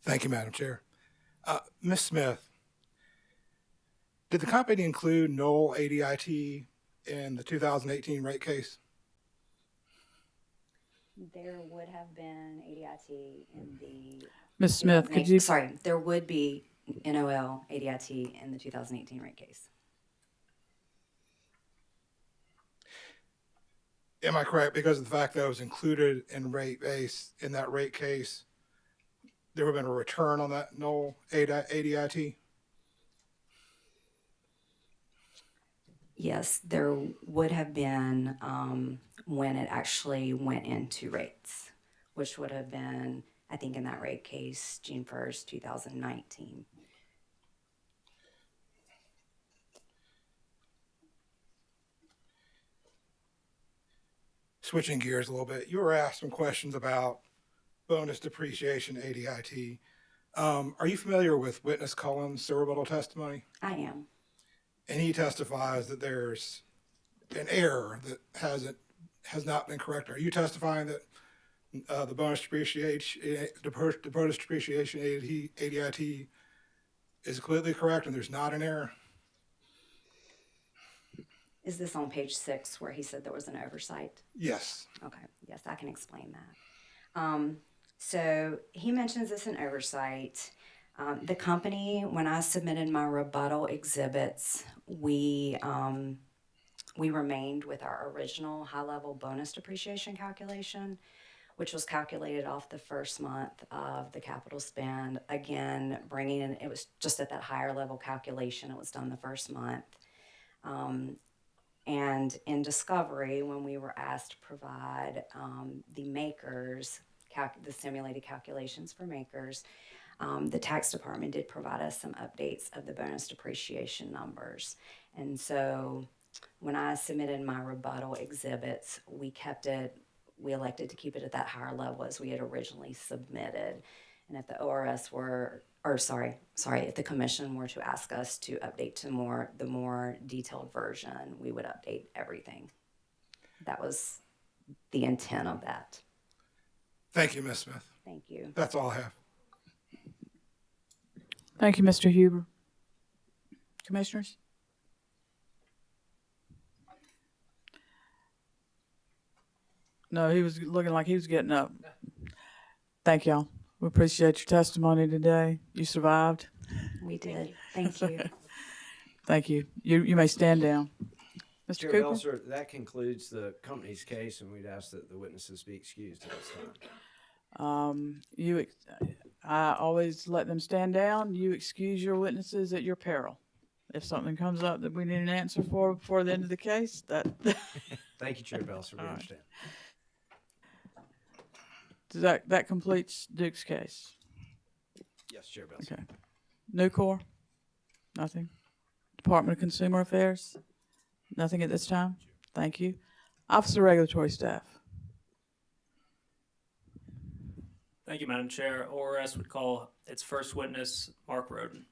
I: Thank you, Madam Chair. Ms. Smith, did the company include Knoll ADIT in the 2018 rate case?
F: There would have been ADIT in the.
A: Ms. Smith, could you?
F: Sorry, there would be NOL ADIT in the 2018 rate case.
I: Am I correct? Because of the fact that it was included in rate base in that rate case, there would have been a return on that Knoll ADIT?
F: Yes, there would have been when it actually went into rates, which would have been, I think, in that rate case, June 1st, 2019.
I: Switching gears a little bit, you were asked some questions about bonus depreciation ADIT. Are you familiar with Witness Cullen's rebuttal testimony?
F: I am.
I: And he testifies that there's an error that has not been corrected. Are you testifying that the bonus depreciation ADIT is completely correct and there's not an error?
F: Is this on page 6 where he said there was an oversight?
I: Yes.
F: Okay, yes, I can explain that. So he mentions this in oversight. The company, when I submitted my rebuttal exhibits, we remained with our original high-level bonus depreciation calculation, which was calculated off the first month of the capital spend. Again, bringing in, it was just at that higher level calculation. It was done the first month. And in discovery, when we were asked to provide the makers, the simulated calculations for makers, the tax department did provide us some updates of the bonus depreciation numbers. And so when I submitted my rebuttal exhibits, we elected to keep it at that higher level as we had originally submitted. And if the if the commission were to ask us to update to the more detailed version, we would update everything. That was the intent of that.
I: Thank you, Ms. Smith.
F: Thank you.
I: That's all I have.
A: Thank you, Mr. Huber. Commissioners? No, he was looking like he was getting up. Thank y'all. We appreciate your testimony today. You survived.
F: We did. Thank you.
A: Thank you. You may stand down. Mr.
H: Chair
A: Cooper?
H: Belser, that concludes the company's case, and we'd ask that the witnesses be excused at this time.
A: I always let them stand down. You excuse your witnesses at your peril. If something comes up that we need an answer for before the end of the case, that.
H: Thank you, Chair Belser. We understand.
A: That completes Duke's case.
H: Yes, Chair Belser.
A: Okay. Nucor? Nothing. Department of Consumer Affairs? Nothing at this time? Thank you. Office of Regulatory Staff?
J: Thank you, Madam Chair. ORS would call its first witness, Mark Roden.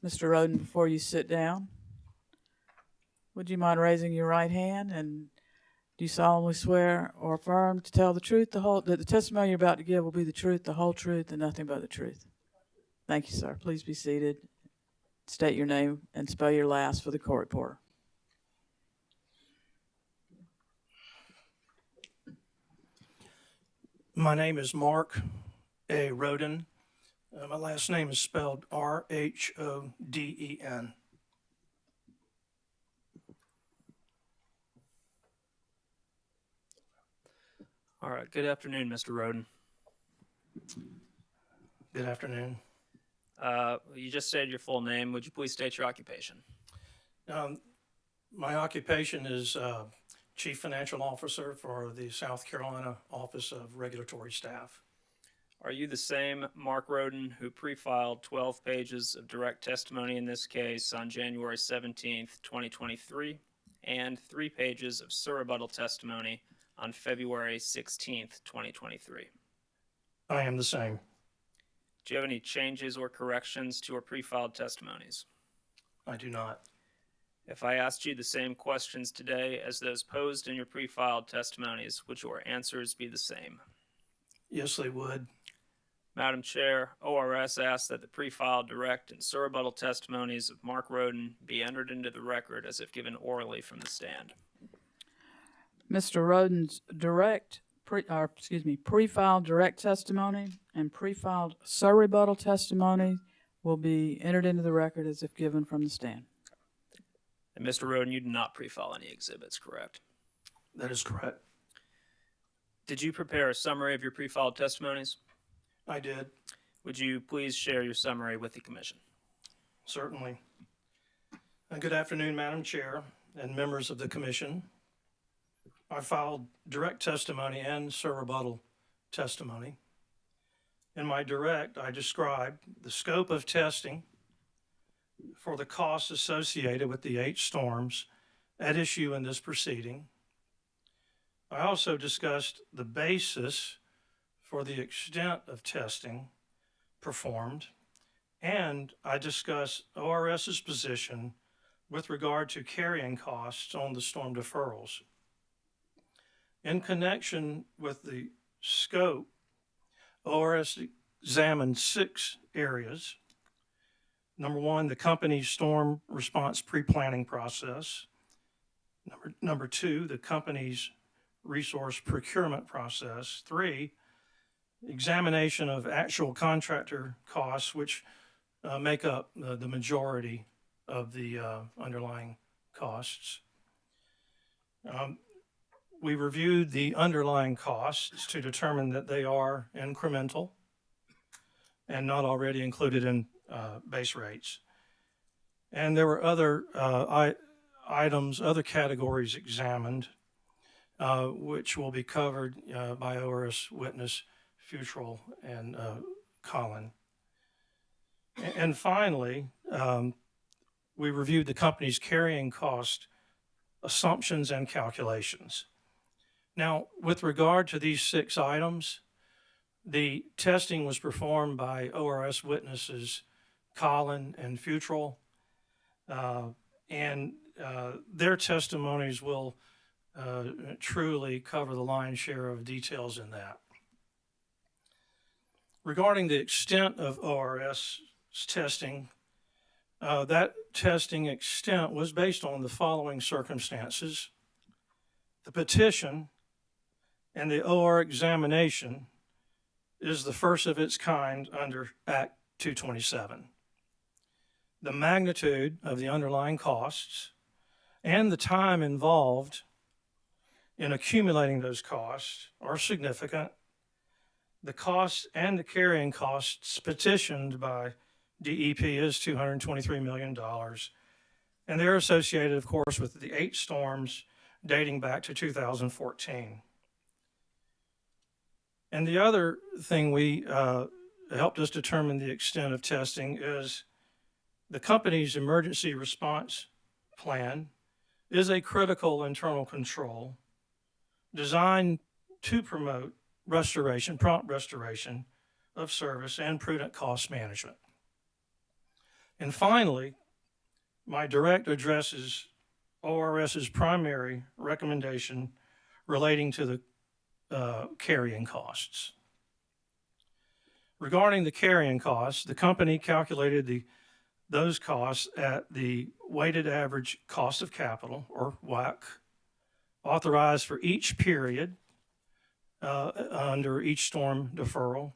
A: Mr. Roden, before you sit down, would you mind raising your right hand, and do you solemnly swear or affirm to tell the truth, that the testimony you're about to give will be the truth, the whole truth, and nothing but the truth? Thank you, sir. Please be seated. State your name and spell your last for the court reporter.
K: My name is Mark A. Roden. My last name is spelled R-H-O-D-E-N.
J: All right. Good afternoon, Mr. Roden.
K: Good afternoon.
J: You just stated your full name. Would you please state your occupation?
K: My occupation is Chief Financial Officer for the South Carolina Office of Regulatory Staff.
J: Are you the same Mark Roden who pre-filed 12 pages of direct testimony in this case on January 17th, 2023, and 3 pages of surrebuttal testimony on February 16th, 2023?
K: I am the same.
J: Do you have any changes or corrections to your pre-filed testimonies?
K: I do not.
J: If I asked you the same questions today as those posed in your pre-filed testimonies, would your answers be the same?
K: Yes, they would.
J: Madam Chair, ORS asks that the pre-filed direct and surrebuttal testimonies of Mark Roden be entered into the record as if given orally from the stand.
A: Mr. Roden's pre-filed direct testimony and pre-filed surrebuttal testimony will be entered into the record as if given from the stand.
J: And Mr. Roden, you did not pre-file any exhibits, correct?
K: That is correct.
J: Did you prepare a summary of your pre-filed testimonies?
K: I did.
J: Would you please share your summary with the Commission?
K: Certainly. Good afternoon, Madam Chair and members of the Commission. I filed direct testimony and surrebuttal testimony. In my direct, I described the scope of testing for the costs associated with the 8 storms at issue in this proceeding. I also discussed the basis for the extent of testing performed, and I discussed ORS's position with regard to carrying costs on the storm deferrals. In connection with the scope, ORS examined 6 areas. Number 1, the company's storm response pre-planning process. Number 2, the company's resource procurement process. 3, examination of actual contractor costs, which make up the majority of the underlying costs. We reviewed the underlying costs to determine that they are incremental and not already included in base rates. And there were other items, other categories examined, which will be covered by ORS witness Futrell and Colin. And finally, we reviewed the company's carrying cost assumptions and calculations. Now, with regard to these 6 items, the testing was performed by ORS witnesses Colin and Futrell, and their testimonies will truly cover the lion's share of details in that. Regarding the extent of ORS testing, that testing extent was based on the following circumstances. The petition and the OR examination is the first of its kind under Act 227. The magnitude of the underlying costs and the time involved in accumulating those costs are significant. The costs and the carrying costs petitioned by DEP is $223 million. And they're associated, of course, with the 8 storms dating back to 2014. And the other thing we helped us determine the extent of testing is The company's emergency response plan is a critical internal control designed to promote restoration, prompt restoration of service and prudent cost management. And finally, my direct addresses ORS's primary recommendation relating to the carrying costs. Regarding the carrying costs, the company calculated those costs at the weighted average cost of capital, or WACC, authorized for each period under each storm deferral.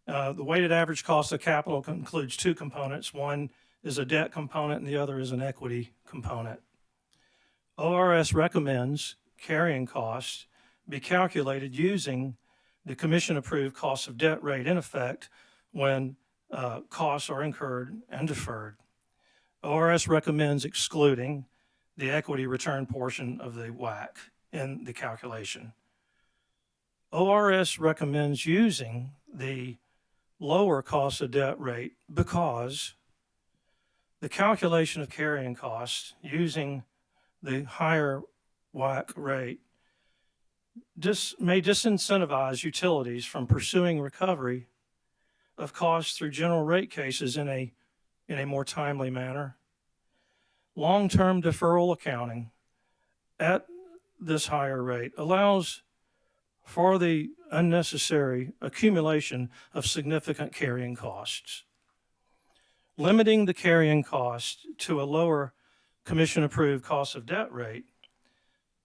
K: The weighted average cost of capital includes two components. One is a debt component and the other is an equity component. ORS recommends carrying costs be calculated using the commission-approved cost of debt rate in effect when costs are incurred and deferred. ORS recommends excluding the equity return portion of the WACC in the calculation. ORS recommends using the lower cost of debt rate because the calculation of carrying costs using the higher WACC rate may disincentivize utilities from pursuing recovery of costs through general rate cases in a more timely manner. Long-term deferral accounting at this higher rate allows for the unnecessary accumulation of significant carrying costs. Limiting the carrying cost to a lower commission-approved cost of debt rate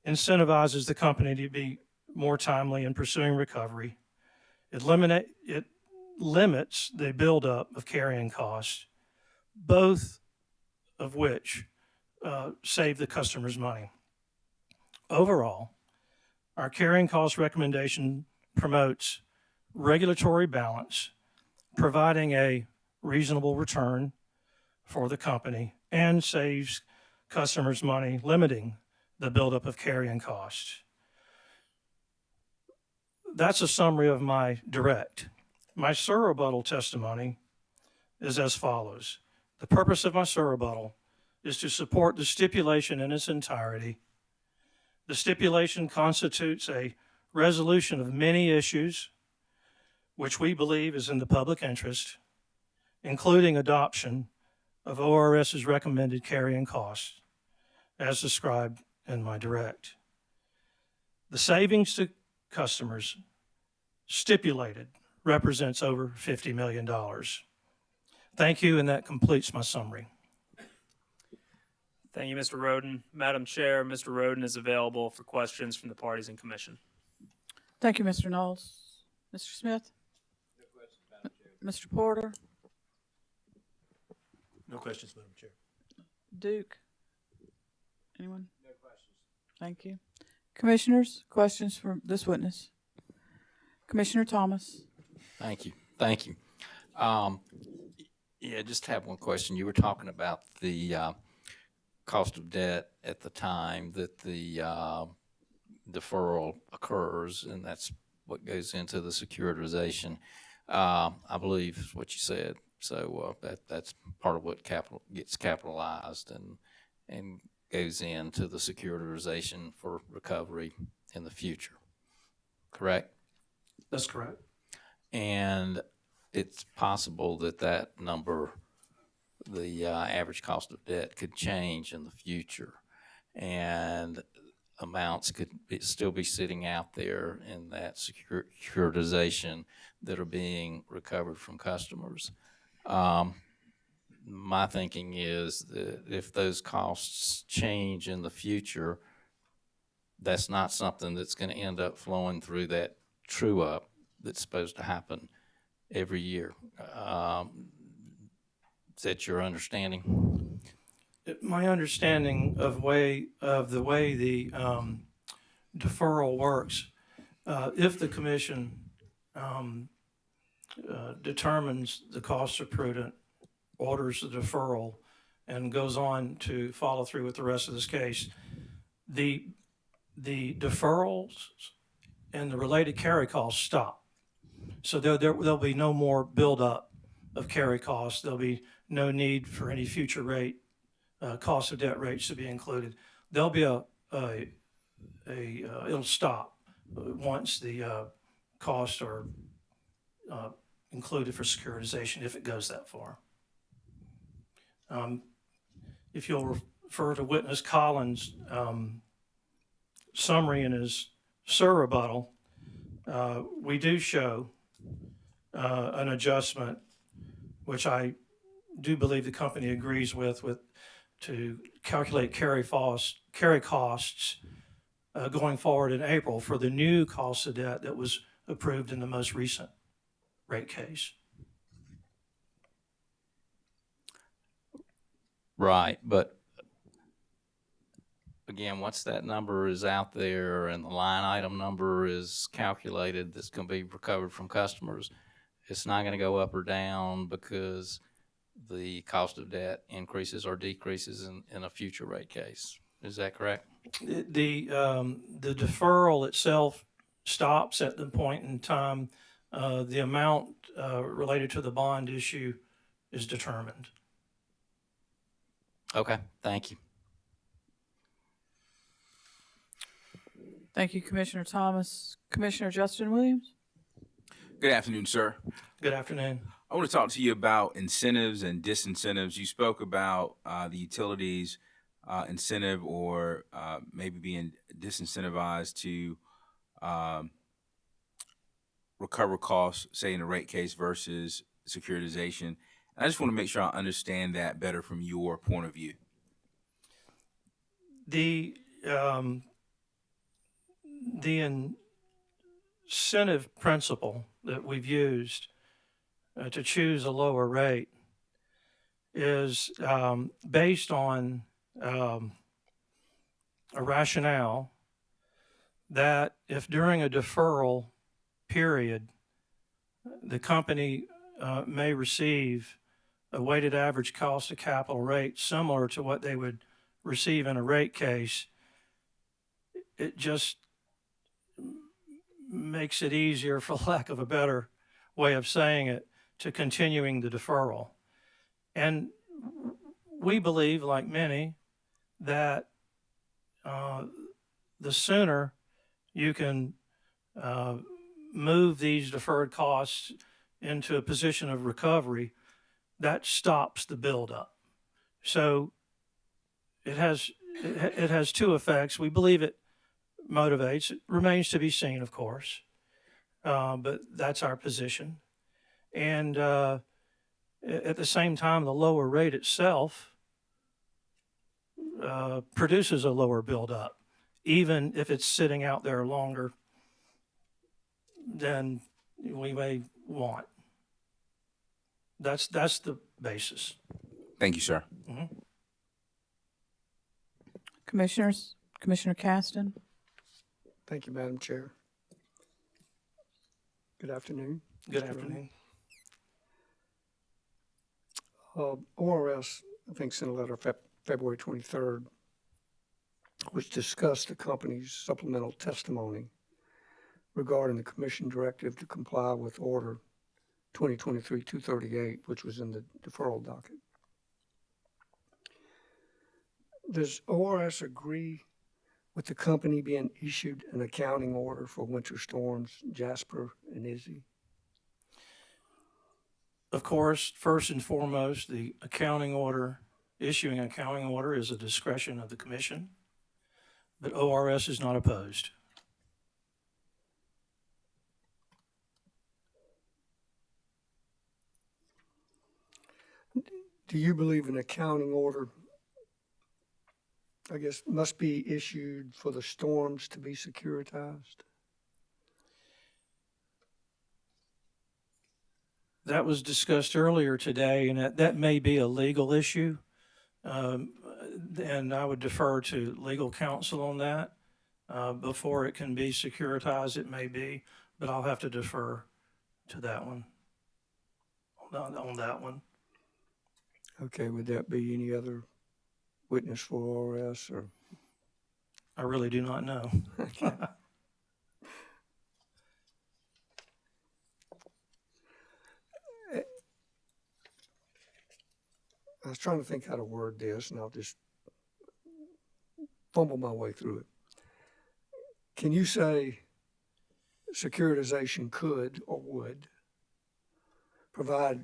K: incentivizes the company to be more timely in pursuing recovery. It limits the buildup of carrying costs, both of which save the customer's money. Overall, our carrying cost recommendation promotes regulatory balance, providing a reasonable return for the company, and saves customers money, limiting the buildup of carrying costs. That's a summary of my direct. My surrebuttal testimony is as follows. The purpose of my surrebuttal is to support the stipulation in its entirety. The stipulation constitutes a resolution of many issues, which we believe is in the public interest, including adoption of ORS's recommended carrying costs, as described in my direct. The savings to customers stipulated represents over $50 million. Thank you, and that completes my summary.
J: Thank you, Mr. Roden. Madam Chair, Mr. Roden is available for questions from the parties in commission.
A: Thank you, Mr. Knowles. Mr. Smith?
L: No questions, Madam Chair.
A: Mr. Porter?
L: No questions, Madam Chair.
A: Duke? Anyone?
L: No questions.
A: Thank you. Commissioners, questions from this witness? Commissioner Thomas?
G: Thank you. Thank you. Yeah, just have one question. You were talking about the cost of debt at the time that the deferral occurs, and that's what goes into the securitization. I believe is what you said. So that's part of what gets capitalized and goes into the securitization for recovery in the future. Correct?
K: That's correct.
G: And it's possible that number, the average cost of debt, could change in the future, and amounts could still be sitting out there in that securitization that are being recovered from customers. My thinking is that if those costs change in the future, that's not something that's going to end up flowing through that true up that's supposed to happen every year. Is that your understanding?
K: My understanding of the way the deferral works, if the commission determines the costs are prudent, orders the deferral, and goes on to follow through with the rest of this case, the deferrals and the related carry costs stop. So there'll be no more buildup of carry costs. There'll be no need for any future rate, cost of debt rates to be included. There'll be it'll stop once the costs are included for securitization, if it goes that far. If you'll refer to Witness Collins' summary in his SIR rebuttal, we do show an adjustment, which I do believe the company agrees with to calculate carry costs going forward in April for the new cost of debt that was approved in the most recent rate case.
G: Right, but again, once that number is out there and the line item number is calculated that's going to be recovered from customers, it's not going to go up or down because the cost of debt increases or decreases in a future rate case. Is that correct?
K: The deferral itself stops at the point in time the amount related to the bond issue is determined.
G: Okay, thank you.
A: Thank you, Commissioner Thomas. Commissioner Justin Williams?
D: Good afternoon, sir.
K: Good afternoon.
D: I want to talk to you about incentives and disincentives. You spoke about the utilities incentive or maybe being disincentivized to recover costs, say in a rate case versus securitization. And I just want to make sure I understand that better from your point of view.
K: The incentive principle that we've used to choose a lower rate is based on a rationale that if during a deferral period the company may receive a weighted average cost of capital rate similar to what they would receive in a rate case, it just makes it easier, for lack of a better way of saying it, to continuing the deferral. And we believe, like many, that the sooner you can move these deferred costs into a position of recovery, that stops the buildup. So it has two effects. We believe it motivates. It remains to be seen, of course, but that's our position. And at the same time, the lower rate itself produces a lower buildup, even if it's sitting out there longer than we may want. That's the basis.
D: Thank you, sir.
K: Mm-hmm.
A: Commissioners, Commissioner Caston?
B: Thank you, Madam Chair. Good afternoon.
K: Good afternoon.
B: ORS, I think, sent a letter February 23rd, which discussed the company's supplemental testimony regarding the commission directive to comply with Order 2023-238, which was in the deferral docket. Does ORS agree with the company being issued an accounting order for winter storms Jasper and Izzy?
K: Of course, first and foremost, the issuing an accounting order is a discretion of the commission, but ORS is not opposed.
B: Do you believe an accounting order, I guess, must be issued for the storms to be securitized?
K: That was discussed earlier today, and that may be a legal issue. And I would defer to legal counsel on that. Before it can be securitized, it may be, but I'll have to defer to that one, on that one.
B: Okay, would that be any other witness for ORS, or?
K: I really do not know.
B: Okay. I was trying to think how to word this, and I'll just fumble my way through it. Can you say securitization could or would provide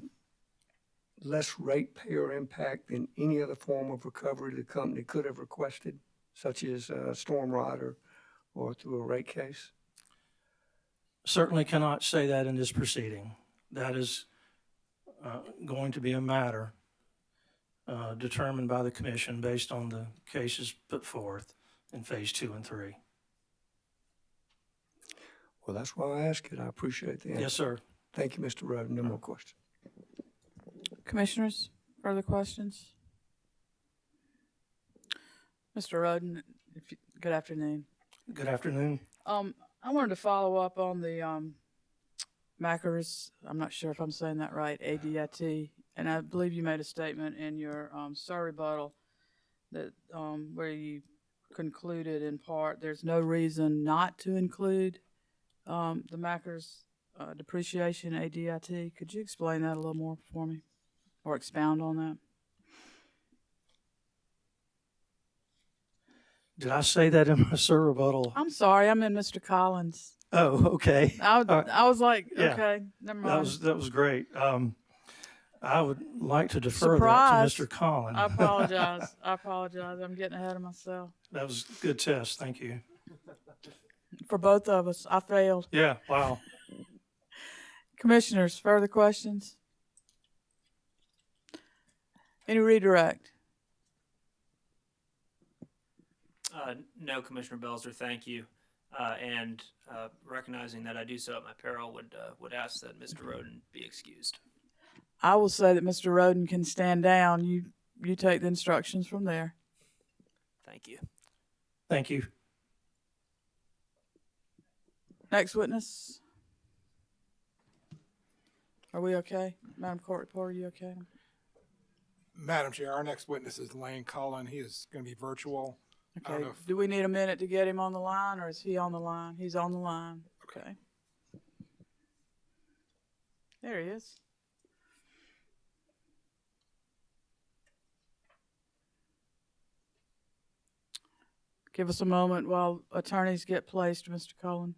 B: less ratepayer impact than any other form of recovery the company could have requested, such as a storm rider or through a rate case?
K: Certainly cannot say that in this proceeding. That is going to be a matter determined by the commission based on the cases put forth in phase 2 and 3.
B: Well, that's why I asked it. I appreciate the answer.
K: Yes, sir.
B: Thank you, Mr. Roden. No more questions.
A: Commissioners, further questions? Mr. Roden, good afternoon.
K: Good afternoon.
A: I wanted to follow up on the Mackers, I'm not sure if I'm saying that right, ADIT, and I believe you made a statement in your SIR rebuttal that where you concluded in part there's no reason not to include the Mackers depreciation ADIT. Could you explain that a little more for me or expound on that?
K: Did I say that in my SIR rebuttal?
A: I'm sorry, I'm in Mr. Collins.
K: Oh, okay.
A: I was like,
K: Yeah.
A: okay, never mind.
K: That was great. I would like to defer
A: Surprise.
K: that to Mr. Collin.
A: I apologize. I apologize. I'm getting ahead of myself.
K: That was a good test. Thank you.
A: For both of us, I failed.
K: Yeah, wow.
A: Commissioners, further questions? Any redirect?
J: No, Commissioner Belzer, thank you. And recognizing that I do so at my peril, would ask that Mr. Roden be excused.
A: I will say that Mr. Roden can stand down. You take the instructions from there.
J: Thank you.
K: Thank you.
A: Next witness. Are we okay? Madam Court Reporter, you okay?
I: Madam Chair, our next witness is Lane Cullen. He is going to be virtual. I don't
A: Okay.
I: know if-
A: Do we need a minute to get him on the line, or is he on the line? He's on the line. Okay. There he is. Give us a moment while attorneys get placed, Mr. Cullen.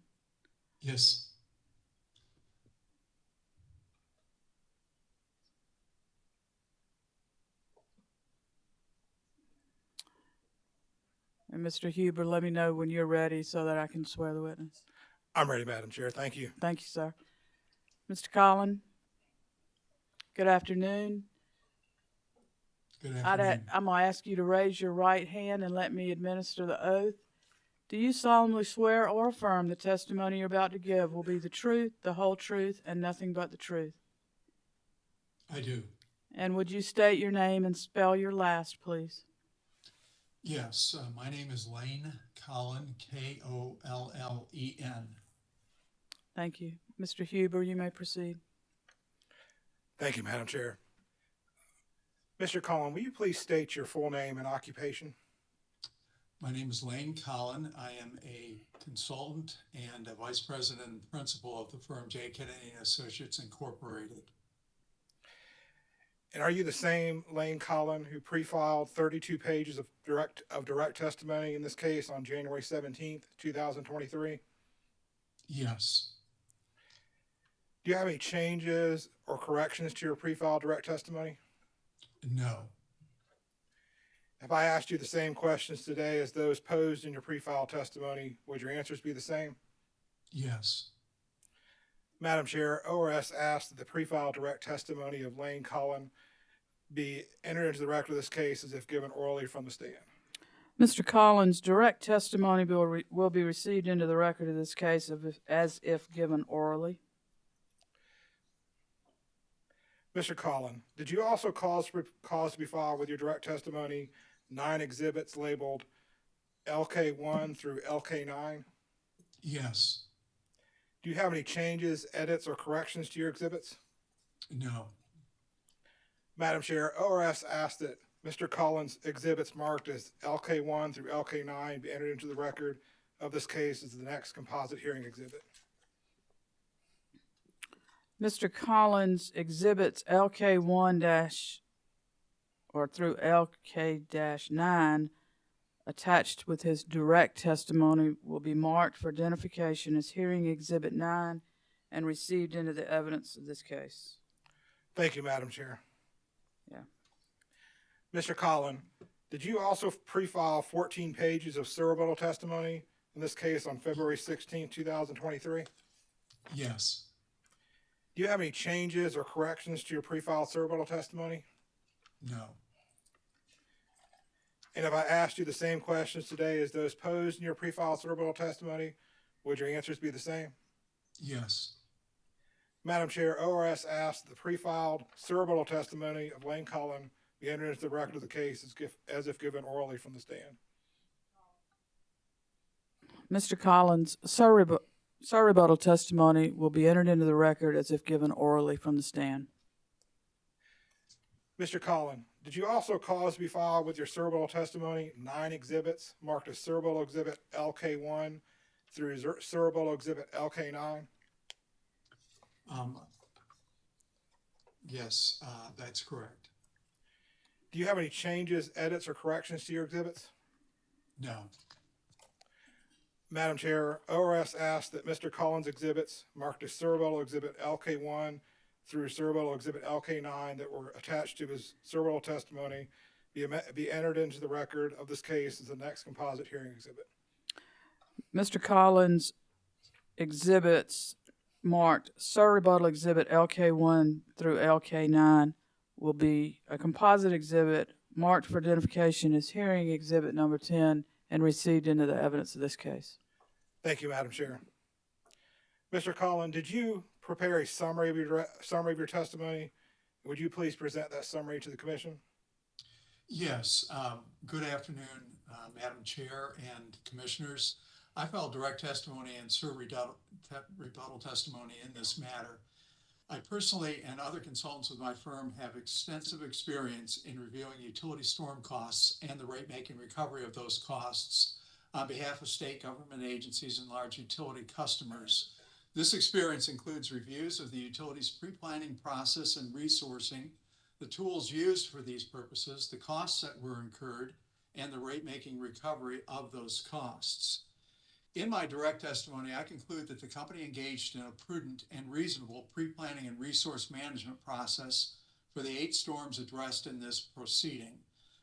M: Yes.
A: And Mr. Huber, let me know when you're ready so that I can swear the witness.
I: I'm ready, Madam Chair. Thank you.
A: Thank you, sir. Mr. Collin, good afternoon.
M: Good afternoon.
A: I'm going to ask you to raise your right hand and let me administer the oath. Do you solemnly swear or affirm the testimony you're about to give will be the truth, the whole truth, and nothing but the truth?
M: I do.
A: And would you state your name and spell your last, please?
M: Yes, my name is Lane Cullen, K-O-L-L-E-N.
A: Thank you. Mr. Huber, you may proceed.
I: Thank you, Madam Chair. Mr. Cullen, will you please state your full name and occupation?
M: My name is Lane Cullen. I am a consultant and a vice president and principal of the firm J. Kennedy & Associates Incorporated.
I: And are you the same Lane Cullen who pre-filed 32 pages of direct testimony in this case on January 17th, 2023?
M: Yes.
I: Do you have any changes or corrections to your pre-filed direct testimony?
M: No.
I: If I asked you the same questions today as those posed in your pre-filed testimony, would your answers be the same?
M: Yes.
I: Madam Chair, ORS asked that the pre-filed direct testimony of Lane Cullen be entered into the record of this case as if given orally from the stand.
A: Mr. Collins, direct testimony will be received into the record of this case as if given orally.
I: Mr. Cullen, did you also cause to be filed with your direct testimony 9 exhibits labeled LK1 through LK9?
M: Yes.
I: Do you have any changes, edits, or corrections to your exhibits?
M: No.
I: Madam Chair, ORS asked that Mr. Collins' exhibits marked as LK1 through LK9 be entered into the record of this case as the next composite hearing exhibit.
A: Mr. Collins exhibits LK1- or through LK-9 attached with his direct testimony will be marked for identification as hearing Exhibit 9 and received into the evidence of this case.
I: Thank you, Madam Chair.
A: Yeah.
I: Mr. Collin, did you also pre-file 14 pages of surrebuttal testimony in this case on February 16, 2023?
M: Yes.
I: Do you have any changes or corrections to your pre-filed surrebuttal testimony?
M: No.
I: And if I asked you the same questions today as those posed in your pre-filed surrebuttal testimony, would your answers be the same?
M: Yes.
I: Madam Chair, ORS asked the pre-filed surrebuttal testimony of Lane Cullen be entered into the record of the case as if given orally from the stand.
A: Mr. Collins, surrebuttal testimony will be entered into the record as if given orally from the stand.
I: Mr. Collin, did you also cause to be filed with your surrebuttal testimony 9 exhibits marked as surrebuttal exhibit LK1 through surrebuttal exhibit LK9?
M: Yes, that's correct.
I: Do you have any changes, edits, or corrections to your exhibits?
M: No.
I: Madam Chair, ORS asked that Mr. Collins' exhibits marked as surrebuttal exhibit LK1 through surrebuttal exhibit LK9 that were attached to his surrebuttal testimony be entered into the record of this case as the next composite hearing exhibit.
A: Mr. Collins' exhibits marked surrebuttal exhibit LK1 through LK9 will be a composite exhibit marked for identification as hearing exhibit number 10 and received into the evidence of this case.
I: Thank you, Madam Chair. Mr. Collin, did you prepare a summary of your testimony? Would you please present that summary to the Commission?
M: Yes. Good afternoon, Madam Chair and Commissioners. I filed direct testimony and rebuttal testimony in this matter. I personally and other consultants with my firm have extensive experience in reviewing utility storm costs and the rate-making recovery of those costs on behalf of state government agencies and large utility customers. This experience includes reviews of the utility's pre-planning process and resourcing, the tools used for these purposes, the costs that were incurred, and the rate-making recovery of those costs. In my direct testimony, I conclude that the company engaged in a prudent and reasonable pre-planning and resource management process for the 8 storms addressed in this proceeding.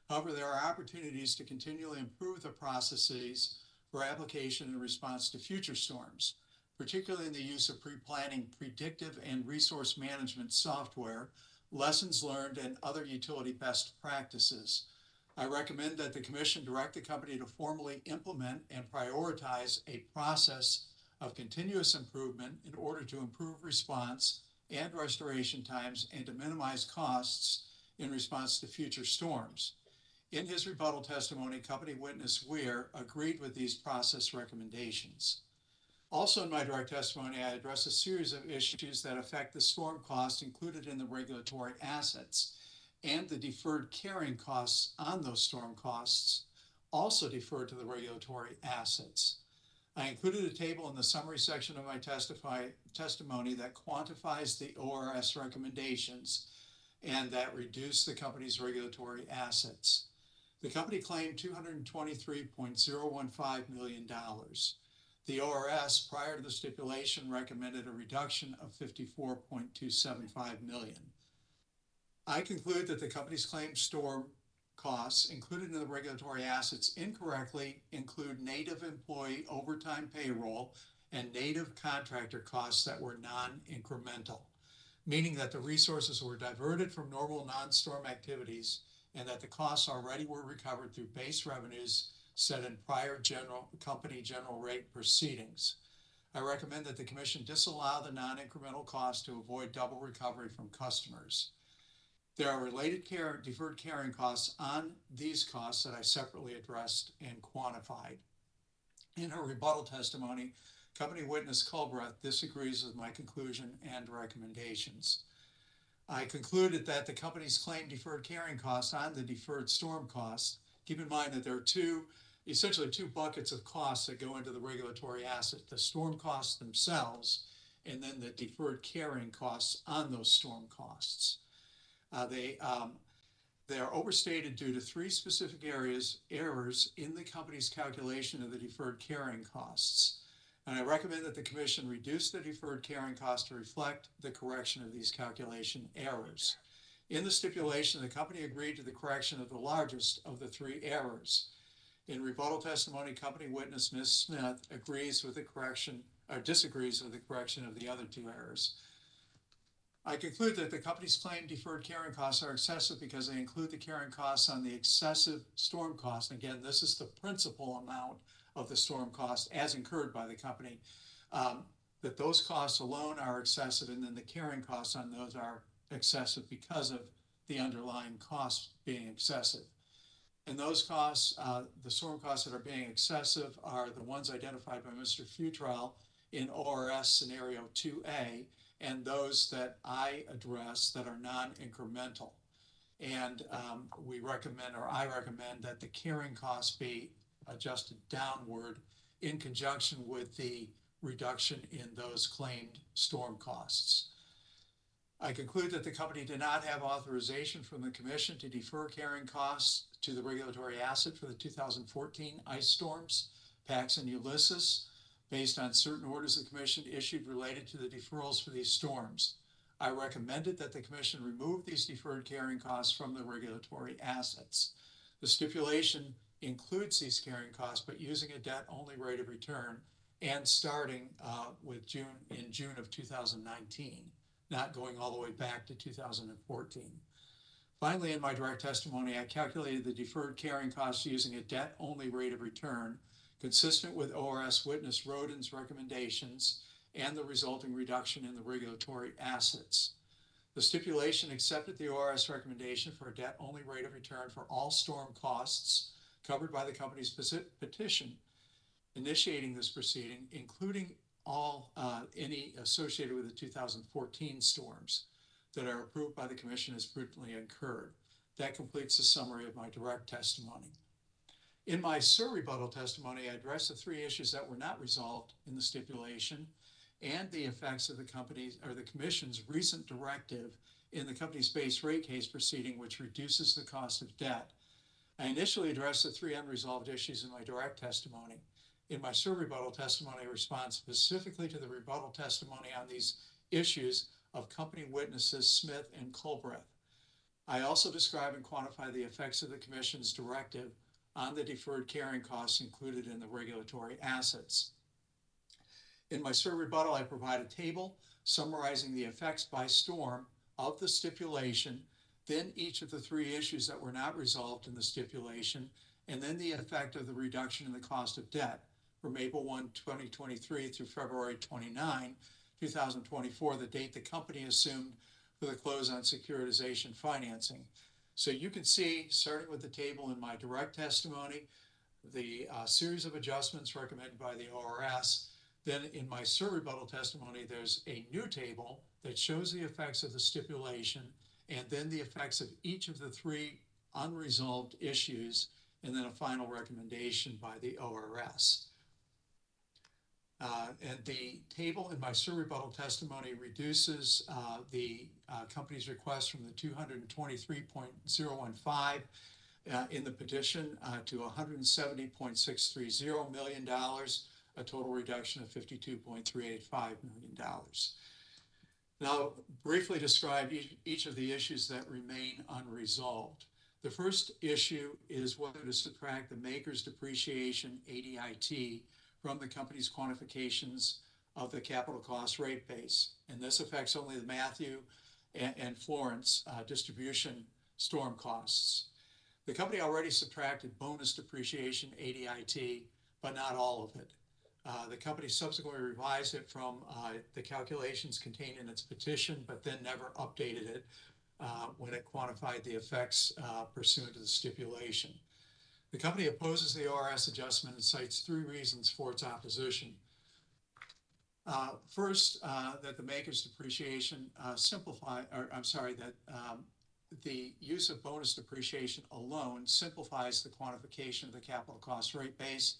M: However, there are opportunities to continually improve the processes for application in response to future storms, particularly in the use of pre-planning, predictive, and resource management software, lessons learned, and other utility best practices. I recommend that the Commission direct the company to formally implement and prioritize a process of continuous improvement in order to improve response and restoration times and to minimize costs in response to future storms. In his rebuttal testimony, company witness Weir agreed with these process recommendations. Also in my direct testimony, I address a series of issues that affect the storm costs included in the regulatory assets and the deferred carrying costs on those storm costs, also deferred to the regulatory assets. I included a table in the summary section of my testimony that quantifies the ORS recommendations and that reduce the company's regulatory assets. The company claimed $223.015 million. The ORS, prior to the stipulation, recommended a reduction of $54.275 million. I conclude that the company's claimed storm costs included in the regulatory assets incorrectly include native employee overtime payroll and native contractor costs that were non-incremental, meaning that the resources were diverted from normal non-storm activities and that the costs already were recovered through base revenues set in prior company general rate proceedings. I recommend that the Commission disallow the non-incremental costs to avoid double recovery from customers. There are related deferred carrying costs on these costs that I separately addressed and quantified. In her rebuttal testimony, company witness Culbreth disagrees with my conclusion and recommendations. I concluded that the company's claimed deferred carrying costs on the deferred storm costs, keep in mind that there are essentially two buckets of costs that go into the regulatory asset, the storm costs themselves, and then the deferred carrying costs on those storm costs. They are overstated due to three specific errors in the company's calculation of the deferred carrying costs. And I recommend that the commission reduce the deferred carrying cost to reflect the correction of these calculation errors. In the stipulation, the company agreed to the correction of the largest of the three errors. In rebuttal testimony, company witness Ms. Smith agrees with the correction or disagrees with the correction of the other two errors. I conclude that the company's claimed deferred carrying costs are excessive because they include the carrying costs on the excessive storm cost. And again, this is the principal amount of the storm cost as incurred by the company. That those costs alone are excessive, and then the carrying costs on those are excessive because of the underlying costs being excessive. And those costs, the storm costs that are being excessive are the ones identified by Mr. Futrell in ORS scenario 2A, and those that I address that are non-incremental. And we recommend, or I recommend, that the carrying costs be adjusted downward in conjunction with the reduction in those claimed storm costs. I conclude that the company did not have authorization from the commission to defer carrying costs to the regulatory asset for the 2014 ice storms, Pax and Ulysses, based on certain orders the commission issued related to the deferrals for these storms. I recommended that the commission remove these deferred carrying costs from the regulatory assets. The stipulation includes these carrying costs, but using a debt-only rate of return and starting in June of 2019, not going all the way back to 2014. Finally, in my direct testimony, I calculated the deferred carrying costs using a debt-only rate of return consistent with ORS witness Roden's recommendations and the resulting reduction in the regulatory assets. The stipulation accepted the ORS recommendation for a debt-only rate of return for all storm costs covered by the company's petition initiating this proceeding, including all any associated with the 2014 storms that are approved by the commission as prudently incurred. That completes the summary of my direct testimony. In my surrebuttal testimony, I addressed the three issues that were not resolved in the stipulation and the effects of the company's or the commission's recent directive in the company's base rate case proceeding, which reduces the cost of debt. I initially addressed the three unresolved issues in my direct testimony. In my surrebuttal testimony, I respond specifically to the rebuttal testimony on these issues of company witnesses Smith and Culbreth. I also describe and quantify the effects of the commission's directive on the deferred carrying costs included in the regulatory assets. In my surrebuttal, I provide a table summarizing the effects by storm of the stipulation, then each of the three issues that were not resolved in the stipulation, and then the effect of the reduction in the cost of debt from April 1, 2023 through February 29, 2024, the date the company assumed for the close on securitization financing. So you can see, starting with the table in my direct testimony, the series of adjustments recommended by the ORS. Then in my surrebuttal testimony, there's a new table that shows the effects of the stipulation and then the effects of each of the three unresolved issues, and then a final recommendation by the ORS. And the table in my surrebuttal testimony reduces the company's request from the $223.015 in the petition to $170.630 million, a total reduction of $52.385 million. Now, briefly describe each of the issues that remain unresolved. The first issue is whether to subtract the maker's depreciation ADIT from the company's quantifications of the capital cost rate base. And this affects only the Matthew and Florence distribution storm costs. The company already subtracted bonus depreciation ADIT, but not all of it. The company subsequently revised it from the calculations contained in its petition, but then never updated it when it quantified the effects pursuant to the stipulation. The company opposes the ORS adjustment and cites three reasons for its opposition. First, that the maker's depreciation the use of bonus depreciation alone simplifies the quantification of the capital cost rate base.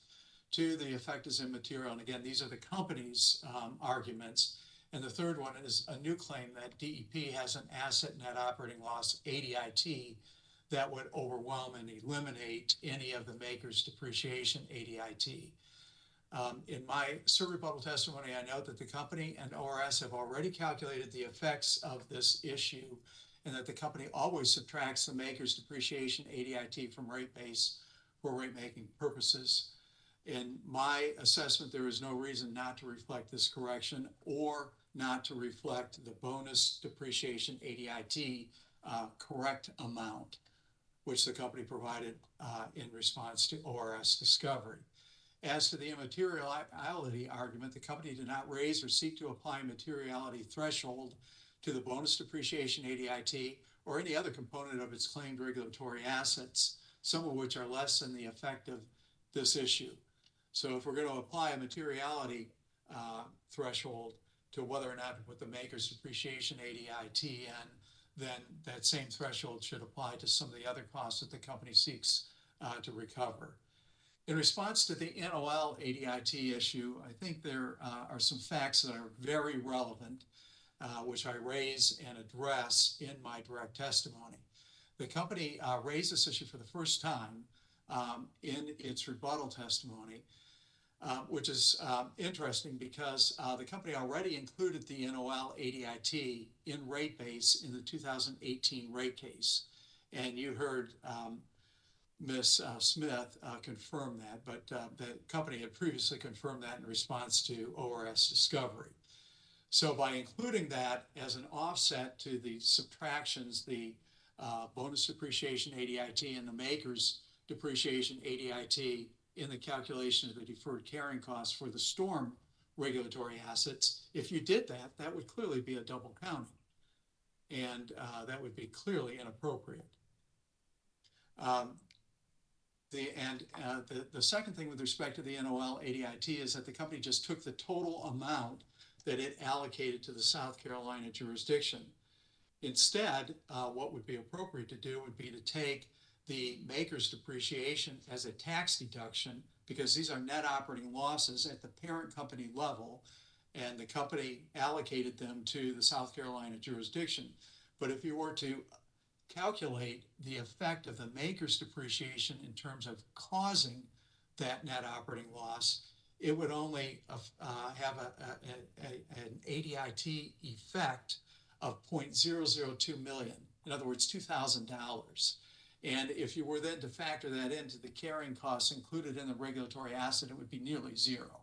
M: Two, the effect is immaterial. And again, these are the company's arguments. And the third one is a new claim that DEP has an asset net operating loss, ADIT, that would overwhelm and eliminate any of the maker's depreciation ADIT. In my SIR rebuttal testimony, I note that the company and ORS have already calculated the effects of this issue, and that the company always subtracts the maker's depreciation ADIT from rate base for rate making purposes. In my assessment, there is no reason not to reflect this correction or not to reflect the bonus depreciation ADIT correct amount, which the company provided in response to ORS discovery. As to the immateriality argument, the company did not raise or seek to apply a materiality threshold to the bonus depreciation ADIT or any other component of its claimed regulatory assets, some of which are less than the effect of this issue. So if we're going to apply a materiality threshold to whether or not to put the maker's depreciation ADIT in, then that same threshold should apply to some of the other costs that the company seeks to recover. In response to the NOL ADIT issue, I think there are some facts that are very relevant, which I raise and address in my direct testimony. The company raised this issue for the first time in its rebuttal testimony, which is interesting because the company already included the NOL ADIT in rate base in the 2018 rate case. And you heard Ms. Smith confirm that, but the company had previously confirmed that in response to ORS discovery. So by including that as an offset to the subtractions, the bonus depreciation ADIT and the maker's depreciation ADIT in the calculation of the deferred carrying costs for the storm regulatory assets, if you did that, that would clearly be a double counting. And that would be clearly inappropriate. The second thing with respect to the NOL ADIT is that the company just took the total amount that it allocated to the South Carolina jurisdiction. Instead, what would be appropriate to do would be to take the maker's depreciation as a tax deduction, because these are net operating losses at the parent company level, and the company allocated them to the South Carolina jurisdiction. But if you were to calculate the effect of the maker's depreciation in terms of causing that net operating loss, it would only have an ADIT effect of $0.002 million. In other words, $2,000. And if you were then to factor that into the carrying costs included in the regulatory asset, it would be nearly zero.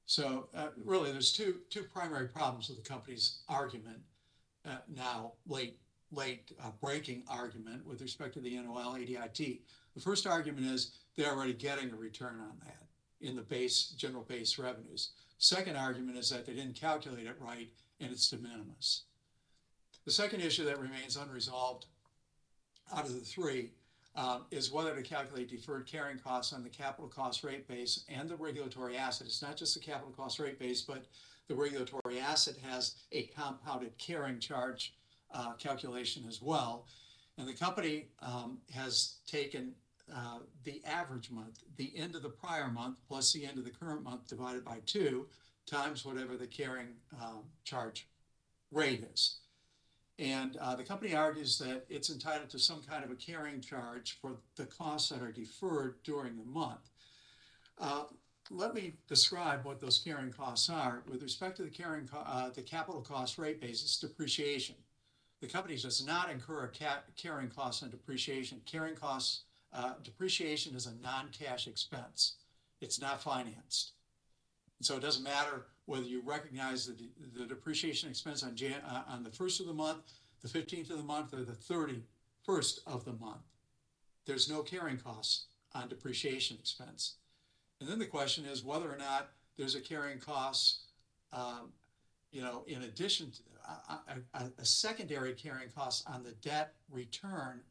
M: So really, there's two primary problems with the company's argument, now late breaking argument with respect to the NOL ADIT. The first argument is they're already getting a return on that in the general base revenues. Second argument is that they didn't calculate it right and it's de minimis. The second issue that remains unresolved out of the three is whether to calculate deferred carrying costs on the capital cost rate base and the regulatory asset. It's not just the capital cost rate base, but the regulatory asset has a compounded carrying charge calculation as well. And the company has taken the average month, the end of the prior month plus the end of the current month divided by 2 times whatever the carrying charge rate is. And the company argues that it's entitled to some kind of a carrying charge for the costs that are deferred during the month. Let me describe what those carrying costs are. With respect to the capital cost rate basis depreciation, the company does not incur a carrying cost on depreciation. Carrying costs, depreciation is a non-cash expense. It's not financed. And so it doesn't matter whether you recognize the depreciation expense on the 1st of the month, the 15th of the month, or the 31st of the month. There's no carrying costs on depreciation expense. And then the question is whether or not there's a carrying cost, in addition to a secondary carrying cost on the debt return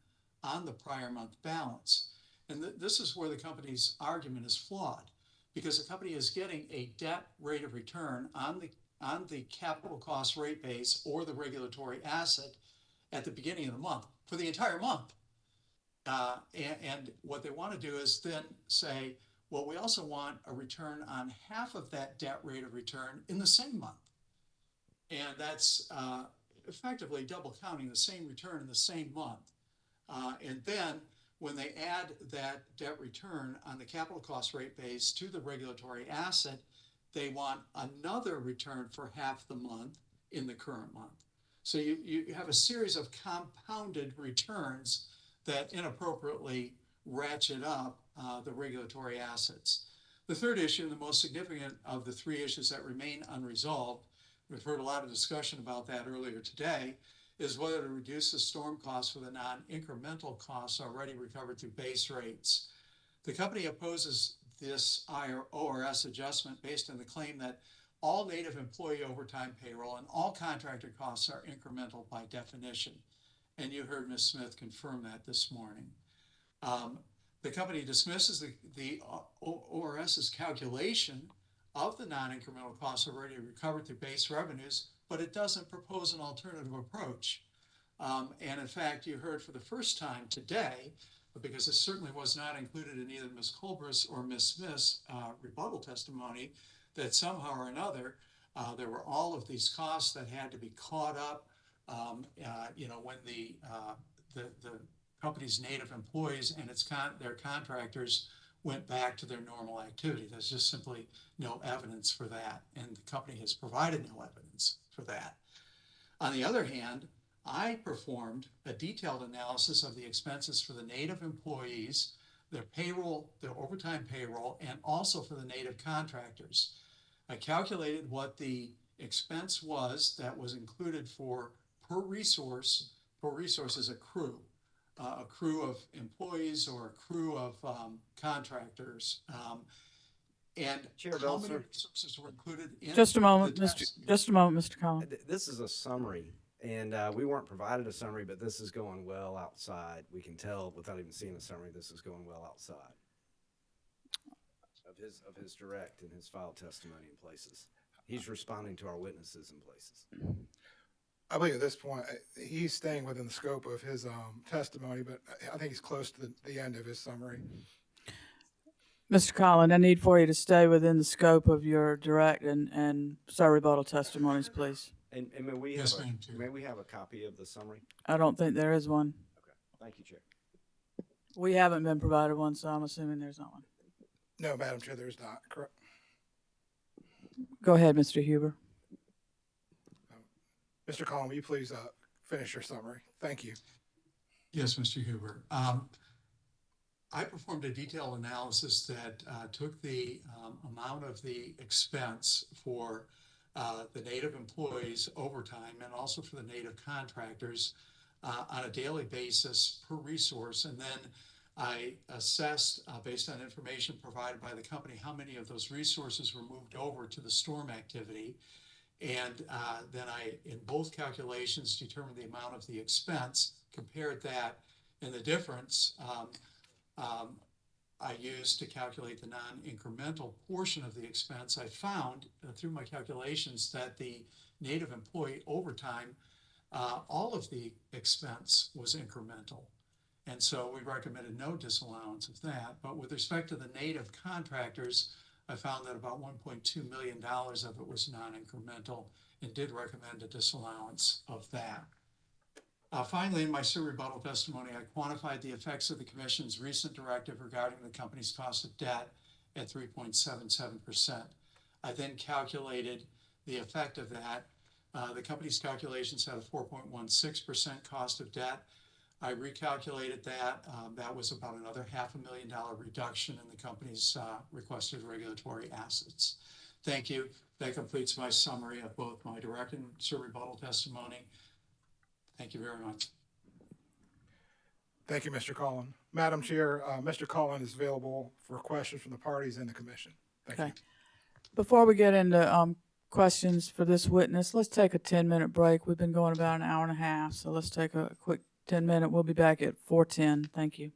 M: on the prior month balance. And this is where the company's argument is flawed, because the company is getting a debt rate of return on the capital cost rate base or the regulatory asset at the beginning of the month for the entire month. And what they want to do is then say, well, we also want a return on half of that debt rate of return in the same month. And that's effectively double counting the same return in the same month. And then when they add that debt return on the capital cost rate base to the regulatory asset, they want another return for half the month in the current month. So you have a series of compounded returns that inappropriately ratchet up the regulatory assets. The third issue, and the most significant of the three issues that remain unresolved, we've heard a lot of discussion about that earlier today, is whether to reduce the storm costs for the non-incremental costs already recovered through base rates. The company opposes this ORS adjustment based on the claim that all native employee overtime payroll and all contractor costs are incremental by definition. And you heard Ms. Smith confirm that this morning. The company dismisses the ORS's calculation of the non-incremental costs already recovered through base revenues, but it doesn't propose an alternative approach. And in fact, you heard for the first time today, because it certainly was not included in either Ms. Colbreth's or Ms. Smith's rebuttal testimony, that somehow or another, there were all of these costs that had to be caught up, when the company's native employees and their contractors went back to their normal activity. There's just simply no evidence for that, and the company has provided no evidence for that. On the other hand, I performed a detailed analysis of the expenses for the native employees, their payroll, their overtime payroll, and also for the native contractors. I calculated what the expense was that was included for per resource is a crew of employees or a crew of contractors. And
H: Chair
M: how
H: Belzer.
M: many resources were included in
A: Just a moment,
M: the test?
A: just a moment, Mr. Collins.
H: This is a summary, and we weren't provided a summary, but this is going well outside. We can tell without even seeing a summary, this is going well outside of his direct and his filed testimony in places. He's responding to our witnesses in places.
I: I believe at this point, he's staying within the scope of his testimony, but I think he's close to the end of his summary.
A: Mr. Collins, I need for you to stay within the scope of your direct and rebuttal testimonies, please.
H: And may we have
M: Yes, ma'am, Chair.
H: may we have a copy of the summary?
A: I don't think there is one.
H: Okay, thank you, Chair.
A: We haven't been provided one, so I'm assuming there's not one.
I: No, Madam Chair, there's not. Correct.
A: Go ahead, Mr. Huber.
I: Mr. Collins, will you please finish your summary? Thank you.
M: Yes, Mr. Huber. I performed a detailed analysis that took the amount of the expense for the native employees overtime and also for the native contractors on a daily basis per resource. And then I assessed, based on information provided by the company, how many of those resources were moved over to the storm activity. And then I, in both calculations, determined the amount of the expense, compared that, and the difference I used to calculate the non-incremental portion of the expense. I found through my calculations that the native employee overtime, all of the expense was incremental. And so we recommended no disallowance of that. But with respect to the native contractors, I found that about $1.2 million of it was non-incremental and did recommend a disallowance of that. Finally, in my rebuttal testimony, I quantified the effects of the Commission's recent directive regarding the company's cost of debt at 3.77%. I then calculated the effect of that. The company's calculations had a 4.16% cost of debt. I recalculated that. That was about another $500,000 reduction in the company's requested regulatory assets. Thank you. That completes my summary of both my direct and rebuttal testimony. Thank you very much.
I: Thank you, Mr. Collins. Madam Chair, Mr. Collins is available for questions from the parties and the commission. Thank you.
A: Before we get into questions for this witness, let's take a 10-minute break. We've been going about an hour and a half, so let's take a quick 10-minute. We'll be back at 4:10. Thank you.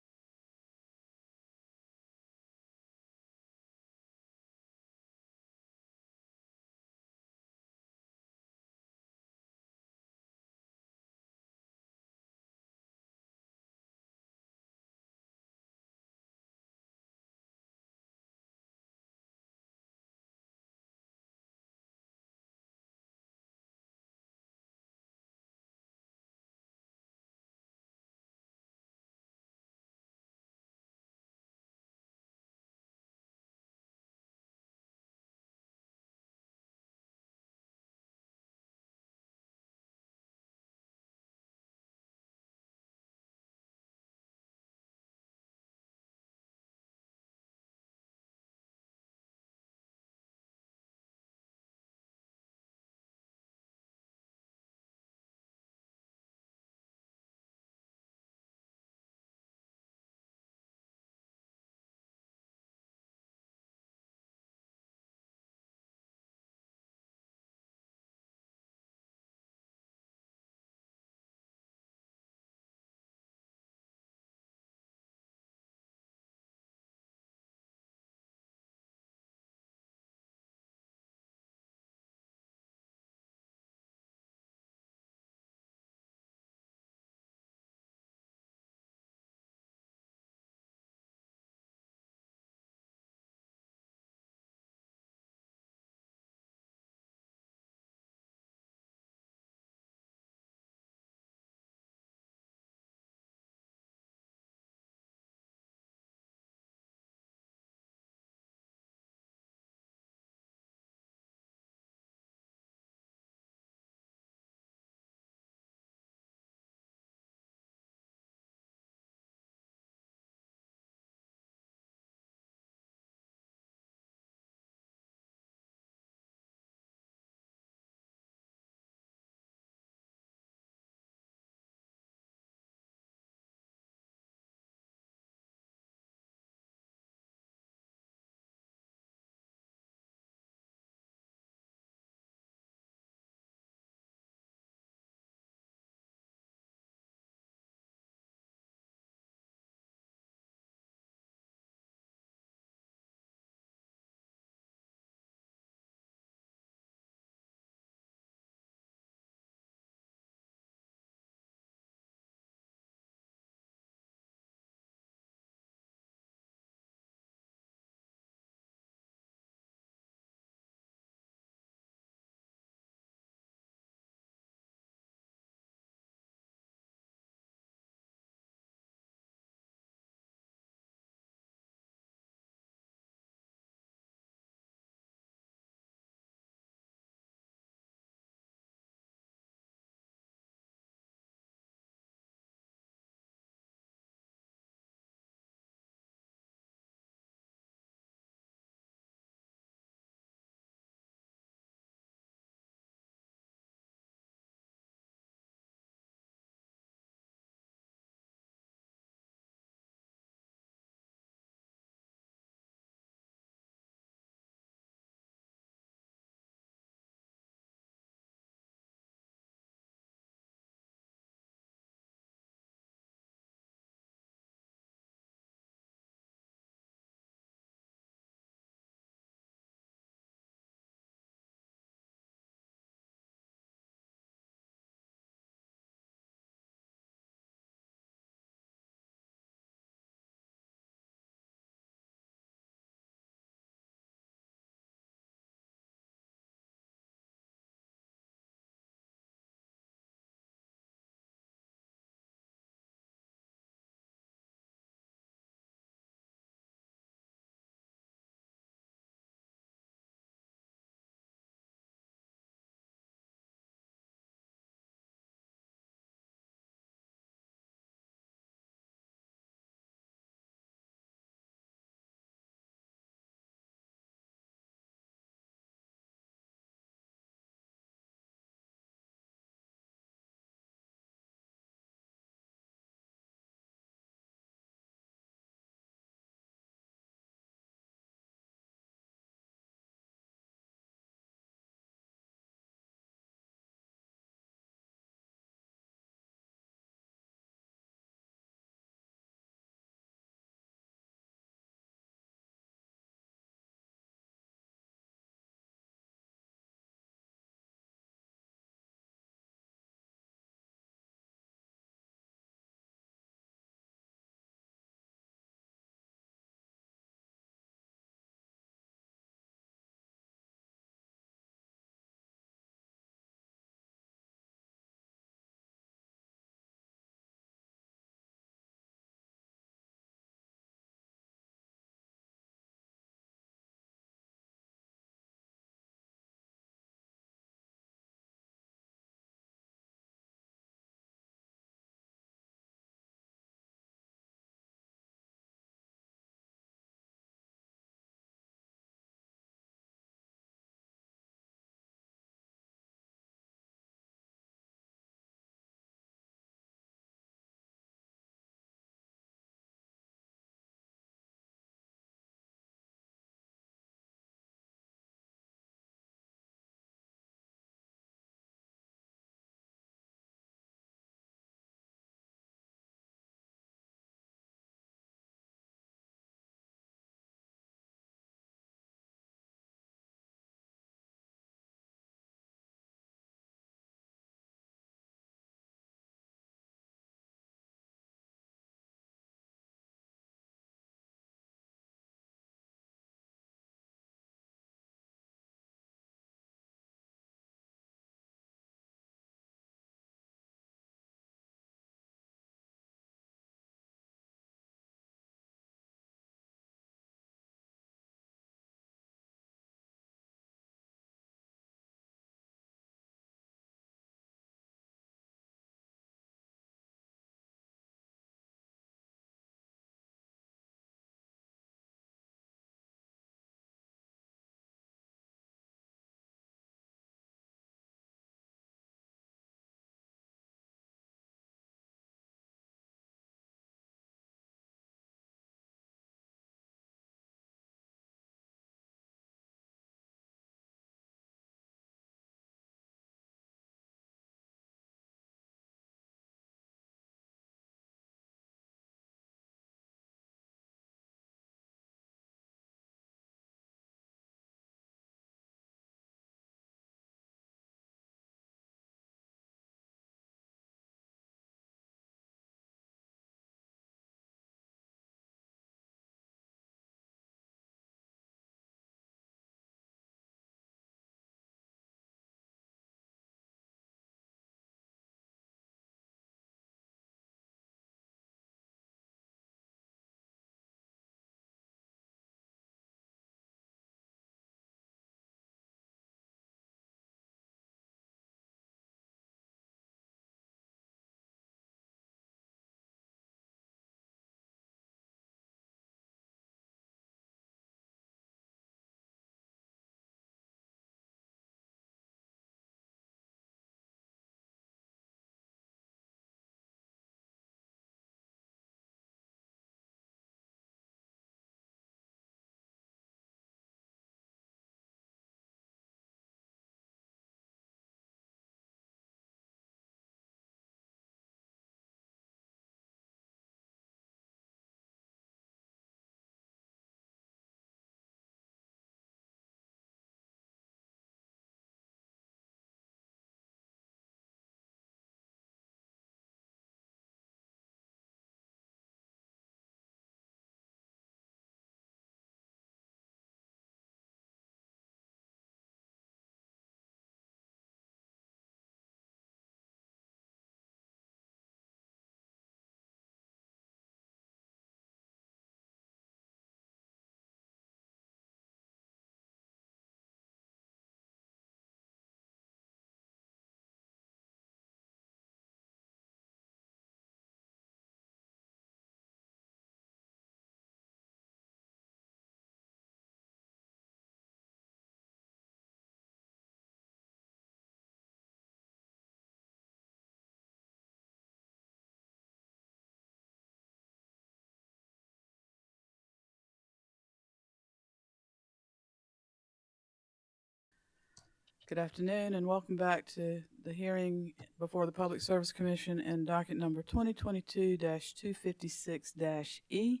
A: Good afternoon and welcome back to the hearing before the Public Service Commission and docket number 2022-256-E.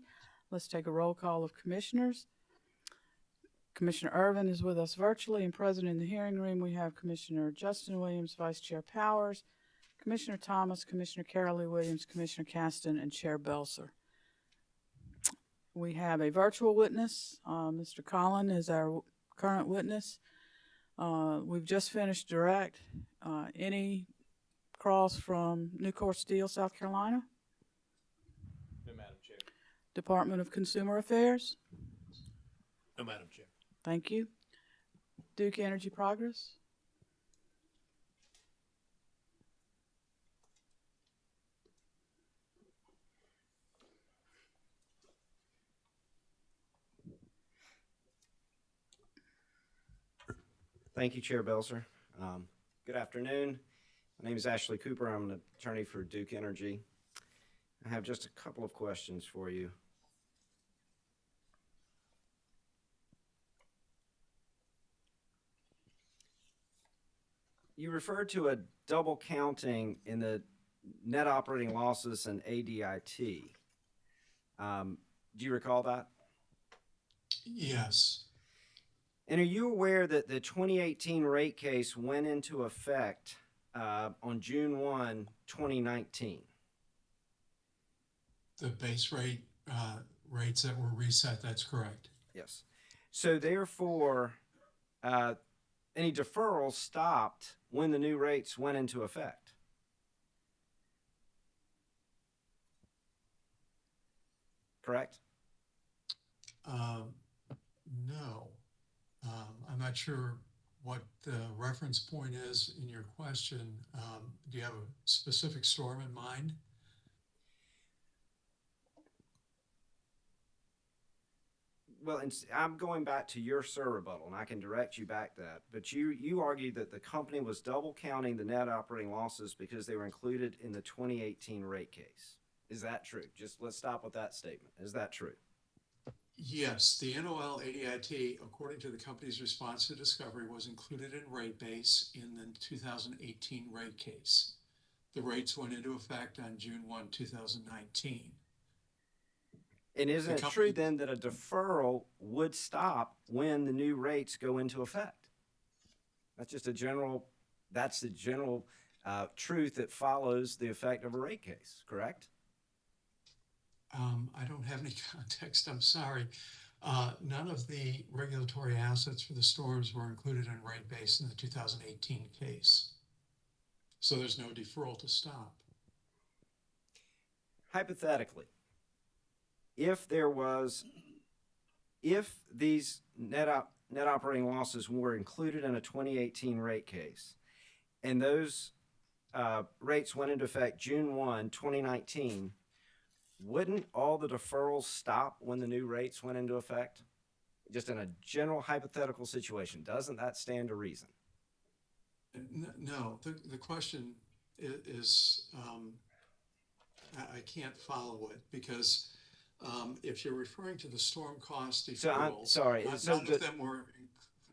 A: Let's take a roll call of commissioners. Commissioner Irvin is with us virtually, and present in the hearing room we have Commissioner Justin Williams, Vice Chair Powers, Commissioner Thomas, Commissioner Carol Lee Williams, Commissioner Caston, and Chair Belser. We have a virtual witness. Mr. Collin is our current witness. We've just finished direct. Any cross from Nucor Steel, South Carolina?
L: No, Madam Chair.
A: Department of Consumer Affairs?
L: No, Madam Chair.
A: Thank you. Duke Energy Progress?
H: Thank you, Chair Belser. Good afternoon. My name is Ashley Cooper. I'm an attorney for Duke Energy. I have just a couple of questions for you. You referred to a double counting in the net operating losses and ADIT. Do you recall that?
M: Yes.
H: And are you aware that the 2018 rate case went into effect on June 1, 2019?
M: The base rate, rates that were reset, that's correct.
H: Yes. So therefore, any deferrals stopped when the new rates went into effect. Correct?
M: No. I'm not sure what the reference point is in your question. Do you have a specific storm in mind?
H: Well, I'm going back to your SIR rebuttal, and I can direct you back to that. But you argued that the company was double counting the net operating losses because they were included in the 2018 rate case. Is that true? Just let's stop with that statement. Is that true?
M: Yes, the NOL ADIT, according to the company's response to discovery, was included in rate base in the 2018 rate case. The rates went into effect on June 1, 2019.
H: And isn't it true then that a deferral would stop when the new rates go into effect? That's just the general truth that follows the effect of a rate case, correct?
M: I don't have any context, I'm sorry. None of the regulatory assets for the storms were included in rate base in the 2018 case. So there's no deferral to stop.
H: Hypothetically, if these net operating losses were included in a 2018 rate case, and those rates went into effect June 1, 2019, wouldn't all the deferrals stop when the new rates went into effect? Just in a general hypothetical situation, doesn't that stand to reason?
M: No, the question is I can't follow it because if you're referring to the storm cost deferrals,
H: So I'm sorry.
M: none of them were.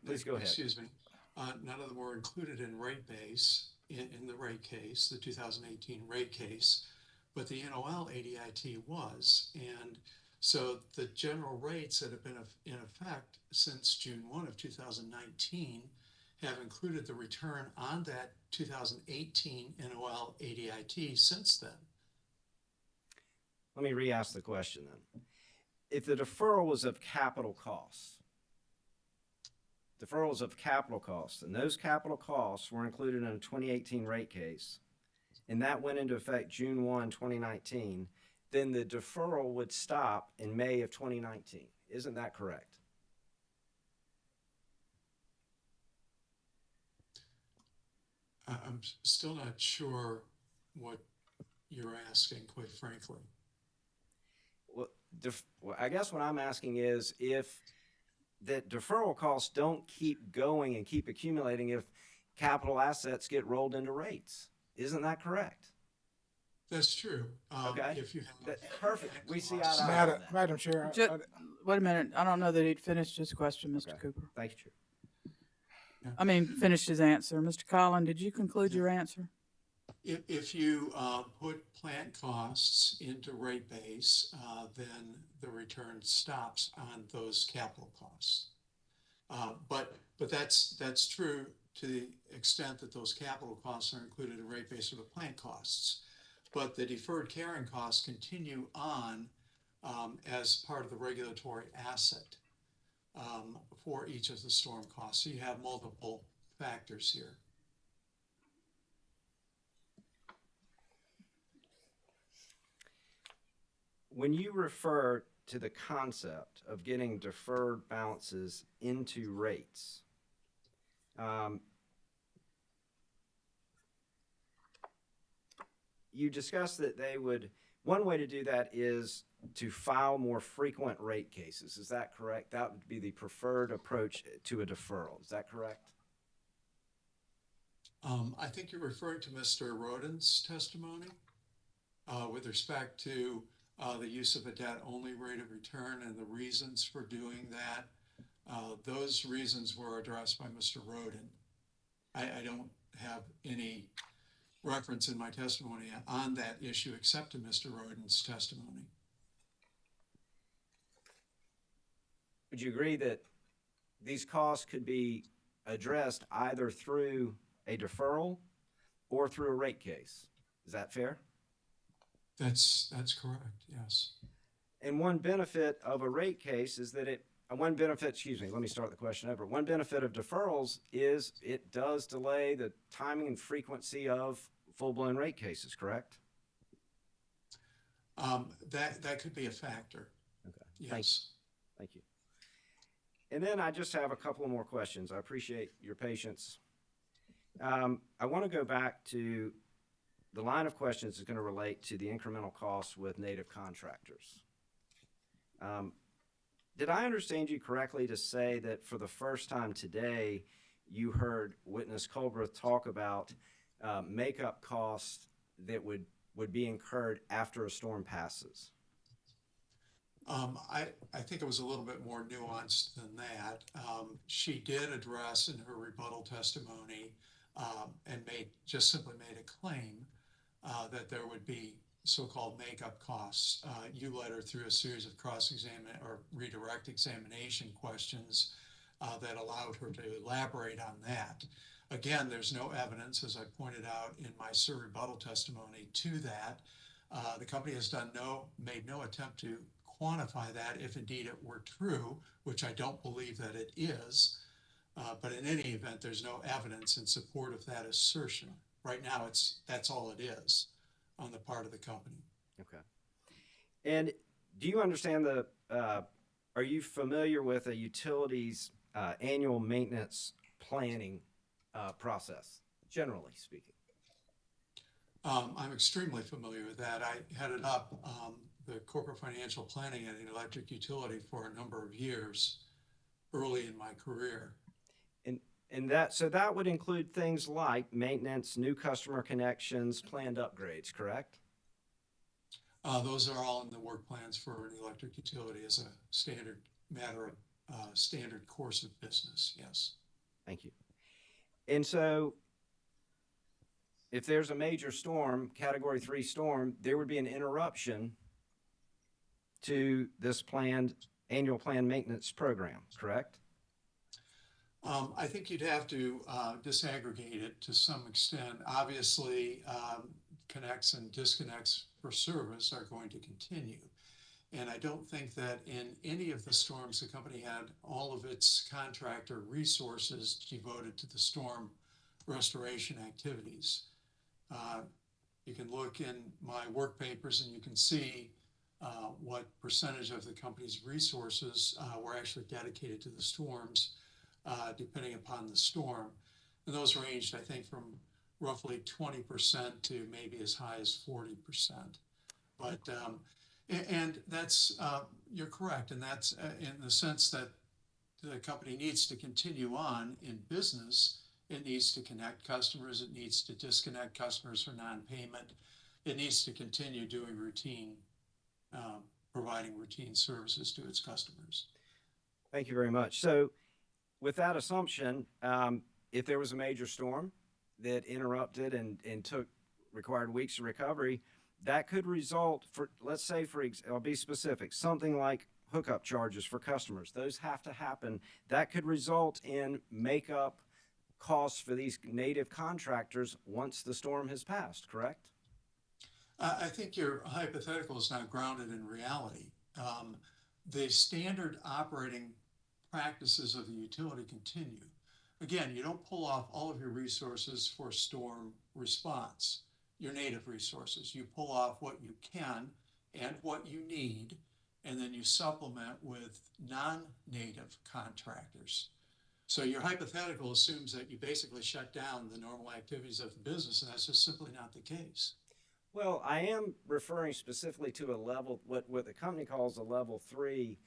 H: Please go ahead.
M: Excuse me. None of them were included in rate base in the rate case, the 2018 rate case, but the NOL ADIT was, and so the general rates that have been in effect since June 1 of 2019 have included the return on that 2018 NOL ADIT since then.
H: Let me re-ask the question then. If the deferral was of capital costs, and those capital costs were included in a 2018 rate case, and that went into effect June 1, 2019, then the deferral would stop in May of 2019. Isn't that correct?
M: I'm still not sure what you're asking, quite frankly.
H: Well, I guess what I'm asking is if the deferral costs don't keep going and keep accumulating if capital assets get rolled into rates. Isn't that correct?
M: That's true.
H: Okay.
M: If you have
H: Perfect. We see eye to eye on that.
I: Madam Chair,
A: Wait a minute. I don't know that he'd finished his question, Mr.
H: Okay.
A: Cooper.
H: Thank you, Chair.
A: I mean, finished his answer. Mr. Collin, did you conclude your answer?
M: If you put plant costs into rate base, then the return stops on those capital costs. But that's true to the extent that those capital costs are included in rate base or the plant costs. But the deferred carrying costs continue on as part of the regulatory asset for each of the storm costs. So you have multiple factors here.
H: When you refer to the concept of getting deferred balances into rates, you discussed that one way to do that is to file more frequent rate cases. Is that correct? That would be the preferred approach to a deferral. Is that correct?
M: I think you're referring to Mr. Roden's testimony with respect to the use of a debt-only rate of return and the reasons for doing that. Those reasons were addressed by Mr. Roden. I don't have any reference in my testimony on that issue except to Mr. Roden's testimony.
H: Would you agree that these costs could be addressed either through a deferral or through a rate case? Is that fair?
M: That's correct, yes.
H: And one benefit of a rate case is that one benefit of deferrals is it does delay the timing and frequency of full-blown rate cases, correct?
M: That could be a factor.
H: Okay.
M: Yes.
H: Thank you. And then I just have a couple more questions. I appreciate your patience. I want to go back to the line of questions is going to relate to the incremental costs with native contractors. Did I understand you correctly to say that for the first time today, you heard witness Colbreth talk about makeup costs that would be incurred after a storm passes?
M: I think it was a little bit more nuanced than that. She did address in her rebuttal testimony and simply made a claim that there would be so-called makeup costs. You led her through a series of cross-examine or redirect examination questions that allowed her to elaborate on that. Again, there's no evidence, as I pointed out in my rebuttal testimony, to that. The company has made no attempt to quantify that if indeed it were true, which I don't believe that it is. But in any event, there's no evidence in support of that assertion. Right now, that's all it is on the part of the company.
H: Okay. And do you understand are you familiar with a utility's annual maintenance planning process, generally speaking?
M: I'm extremely familiar with that. I headed up the corporate financial planning at an electric utility for a number of years early in my career.
H: So that would include things like maintenance, new customer connections, planned upgrades, correct?
M: Those are all in the work plans for an electric utility as a standard matter of standard course of business, yes.
H: Thank you. And so if there's a major storm, Category 3 storm, there would be an interruption to this annual planned maintenance program, correct?
M: I think you'd have to disaggregate it to some extent. Obviously, connects and disconnects for service are going to continue. And I don't think that in any of the storms, the company had all of its contractor resources devoted to the storm restoration activities. You can look in my work papers and you can see what percentage of the company's resources were actually dedicated to the storms, depending upon the storm. And those ranged, I think, from roughly 20% to maybe as high as 40%. But, and that's, you're correct, and that's in the sense that the company needs to continue on in business. It needs to connect customers. It needs to disconnect customers for non-payment. It needs to continue doing providing routine services to its customers.
H: Thank you very much. So with that assumption, if there was a major storm that interrupted and required weeks of recovery, that could result for, let's say, I'll be specific, something like hookup charges for customers. Those have to happen. That could result in makeup costs for these native contractors once the storm has passed, correct?
M: I think your hypothetical is not grounded in reality. The standard operating practices of the utility continue. Again, you don't pull off all of your resources for storm response, your native resources. You pull off what you can and what you need, and then you supplement with non-native contractors. So your hypothetical assumes that you basically shut down the normal activities of the business, and that's just simply not the case.
H: Well, I am referring specifically to a level, what the company calls a level 3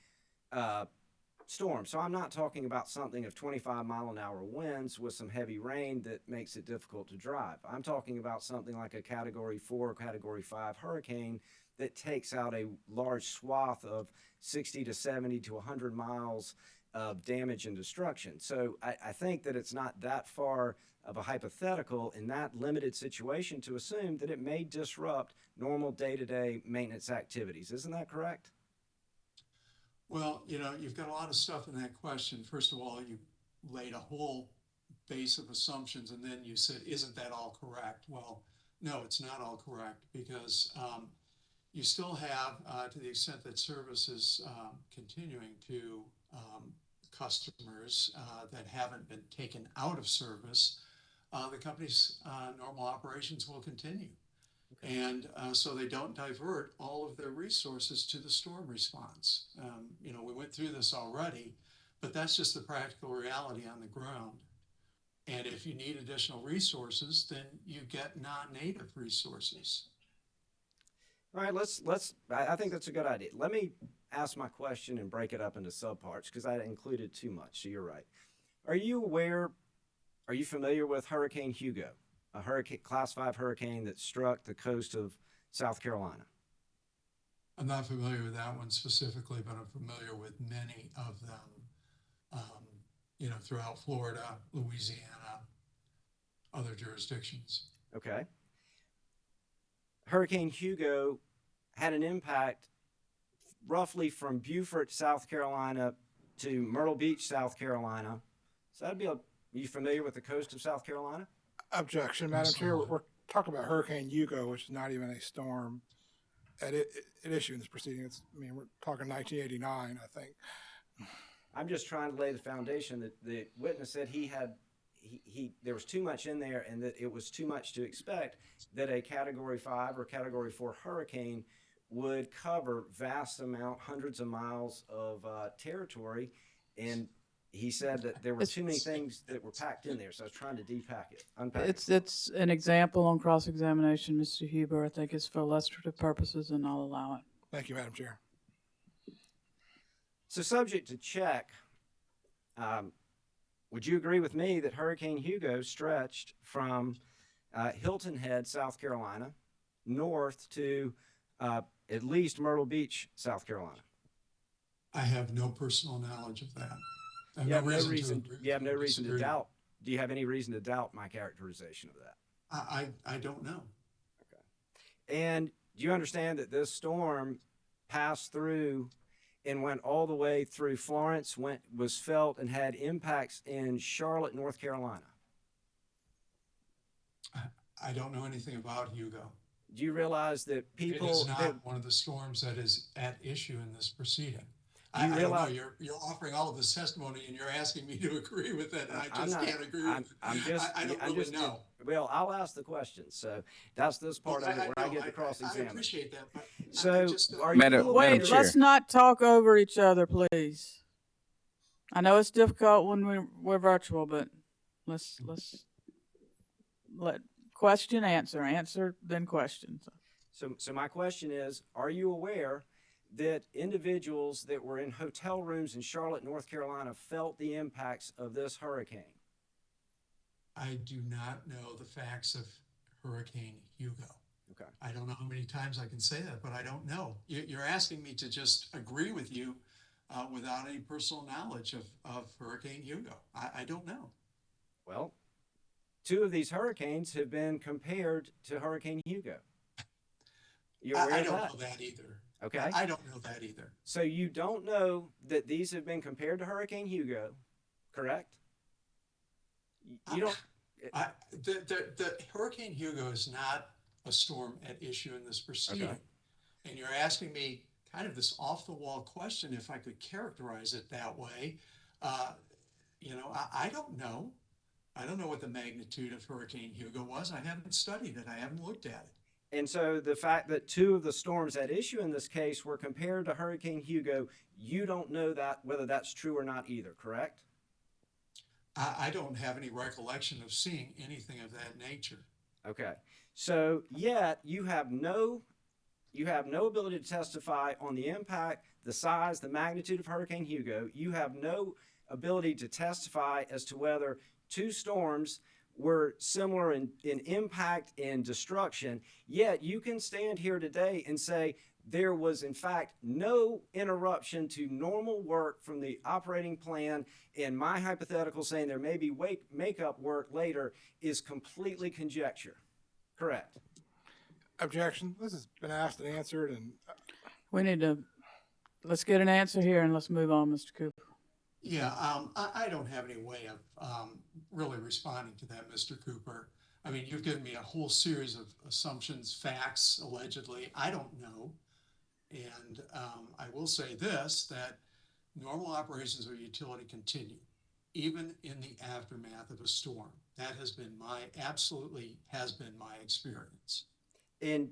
H: storm. So I'm not talking about something of 25-mile-an-hour winds with some heavy rain that makes it difficult to drive. I'm talking about something like a Category 4 or Category 5 hurricane that takes out a large swath of 60 to 70 to 100 miles of damage and destruction. So I think that it's not that far of a hypothetical in that limited situation to assume that it may disrupt normal day-to-day maintenance activities. Isn't that correct?
M: Well, you know, you've got a lot of stuff in that question. First of all, you laid a whole base of assumptions, and then you said, isn't that all correct? Well, no, it's not all correct, because you still have, to the extent that service is continuing to customers that haven't been taken out of service, the company's normal operations will continue. Okay. And so they don't divert all of their resources to the storm response. You know, we went through this already, but that's just the practical reality on the ground. And if you need additional resources, then you get non-native resources.
H: All right, I think that's a good idea. Let me ask my question and break it up into subparts, because I included too much, so you're right. Are you familiar with Hurricane Hugo, a Class 5 hurricane that struck the coast of South Carolina?
M: I'm not familiar with that one specifically, but I'm familiar with many of them, you know, throughout Florida, Louisiana, other jurisdictions. Okay.
H: Hurricane Hugo had an impact roughly from Beaufort, South Carolina to Myrtle Beach, South Carolina. So are you familiar with the coast of South Carolina?
I: Objection, Madam Chair. We're talking about Hurricane Hugo, which is not even a storm at issue in this proceeding. We're talking 1989, I think.
H: I'm just trying to lay the foundation that the witness said there was too much in there, and that it was too much to expect that a Category 5 or Category 4 hurricane would cover hundreds of miles of territory. And he said that there were too many things that were packed in there, so I was trying to unpack it.
A: It's an example on cross-examination, Mr. Huber. I think it's for illustrative purposes, and I'll allow it.
I: Thank you, Madam Chair.
H: So subject to check, would you agree with me that Hurricane Hugo stretched from Hilton Head, South Carolina, north to at least Myrtle Beach, South Carolina?
M: I have no personal knowledge of that.
H: You have no reason to doubt. Do you have any reason to doubt my characterization of that?
M: I don't know.
H: Okay. And do you understand that this storm passed through and went all the way through Florence, was felt and had impacts in Charlotte, North Carolina?
M: I don't know anything about Hugo.
H: Do you realize that people...
M: It is not one of the storms that is at issue in this proceeding. I don't know. You're offering all of this testimony, and you're asking me to agree with it, and I just can't agree with it. I don't really know.
H: Well, I'll ask the question. So that's this part of it where I get to cross-examine.
M: I appreciate that. But
H: so,
A: wait, let's not talk over each other, please. I know it's difficult when we're virtual, but let's let question, answer, then question.
H: So my question is, are you aware that individuals that were in hotel rooms in Charlotte, North Carolina felt the impacts of this hurricane?
M: I do not know the facts of Hurricane Hugo.
H: Okay.
M: I don't know how many times I can say that, but I don't know. You're asking me to just agree with you without any personal knowledge of Hurricane Hugo. I don't know.
H: Well, two of these hurricanes have been compared to Hurricane Hugo. You're aware
M: I
H: of
M: don't
H: that?
M: know that either.
H: Okay.
M: I don't know that either.
H: So you don't know that these have been compared to Hurricane Hugo, correct? You don't.
M: The Hurricane Hugo is not a storm at issue in this proceeding.
H: Okay.
M: And you're asking me kind of this off-the-wall question, if I could characterize it that way. I don't know. I don't know what the magnitude of Hurricane Hugo was. I haven't studied it. I haven't looked at it.
H: And so the fact that two of the storms at issue in this case were compared to Hurricane Hugo, you don't know that whether that's true or not either, correct?
M: I don't have any recollection of seeing anything of that nature.
H: Okay. So yet you have no ability to testify on the impact, the size, the magnitude of Hurricane Hugo. You have no ability to testify as to whether two storms were similar in impact and destruction, yet you can stand here today and say there was in fact no interruption to normal work from the operating plan, and my hypothetical saying there may be makeup work later is completely conjecture. Correct.
I: Objection. This has been asked and answered, and
A: We need to, let's get an answer here and let's move on, Mr. Cooper.
M: Yeah, I don't have any way of really responding to that, Mr. Cooper. I mean, you've given me a whole series of assumptions, facts, allegedly. I don't know. And I will say this, that normal operations of a utility continue, even in the aftermath of a storm. That has been absolutely has been my experience.
H: In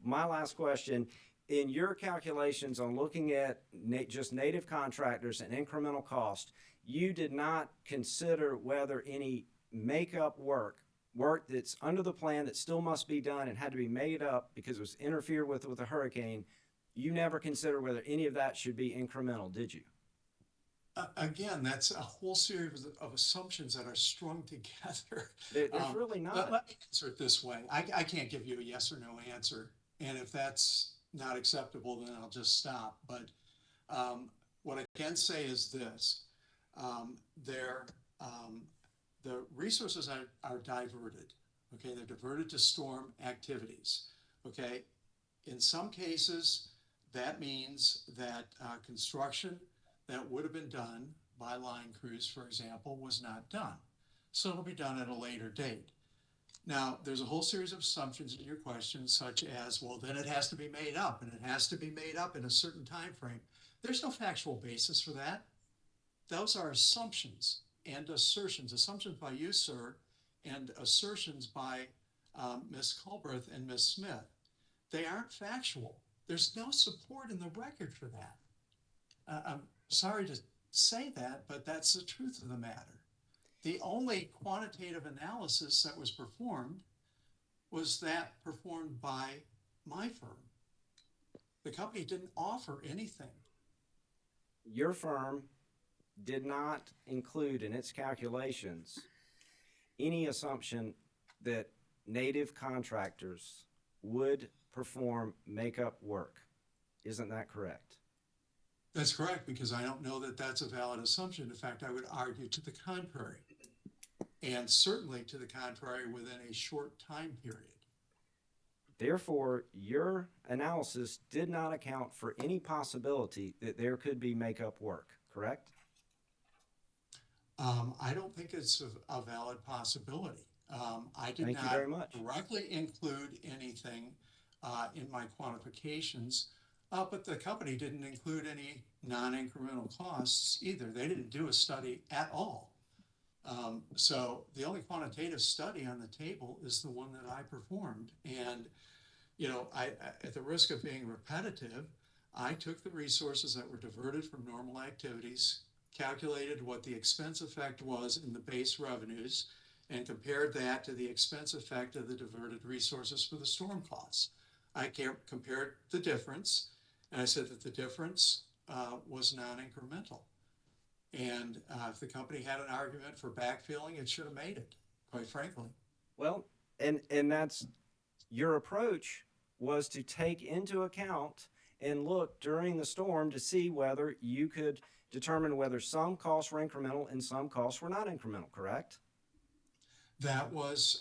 H: my last question, in your calculations on looking at just native contractors and incremental cost, you did not consider whether any makeup work that's under the plan that still must be done and had to be made up because it was interfered with a hurricane, you never considered whether any of that should be incremental, did you?
M: Again, that's a whole series of assumptions that are strung together.
H: There's really not.
M: Let me answer it this way. I can't give you a yes or no answer. And if that's not acceptable, then I'll just stop. But what I can say is this. The resources are diverted. Okay, they're diverted to storm activities. Okay, in some cases, that means that construction that would have been done by line crews, for example, was not done. So it'll be done at a later date. Now, there's a whole series of assumptions in your question, such as, well, then it has to be made up, and it has to be made up in a certain time frame. There's no factual basis for that. Those are assumptions and assertions, assumptions by you, sir, and assertions by Ms. Culberth and Ms. Smith. They aren't factual. There's no support in the record for that. I'm sorry to say that, but that's the truth of the matter. The only quantitative analysis that was performed was that performed by my firm. The company didn't offer anything.
H: Your firm did not include in its calculations any assumption that native contractors would perform makeup work. Isn't that correct?
M: That's correct, because I don't know that that's a valid assumption. In fact, I would argue to the contrary, and certainly to the contrary within a short time period.
H: Therefore, your analysis did not account for any possibility that there could be makeup work, correct?
M: I don't think it's a valid possibility. I did
H: Thank you
M: not
H: very much.
M: directly include anything in my quantifications, but the company didn't include any non-incremental costs either. They didn't do a study at all. So the only quantitative study on the table is the one that I performed. And, you know, at the risk of being repetitive, I took the resources that were diverted from normal activities, calculated what the expense effect was in the base revenues, and compared that to the expense effect of the diverted resources for the storm costs. I compared the difference, and I said that the difference was non-incremental. And if the company had an argument for backfilling, it should have made it, quite frankly.
H: Well, and that's your approach was to take into account and look during the storm to see whether you could determine whether some costs were incremental and some costs were not incremental, correct?
M: That was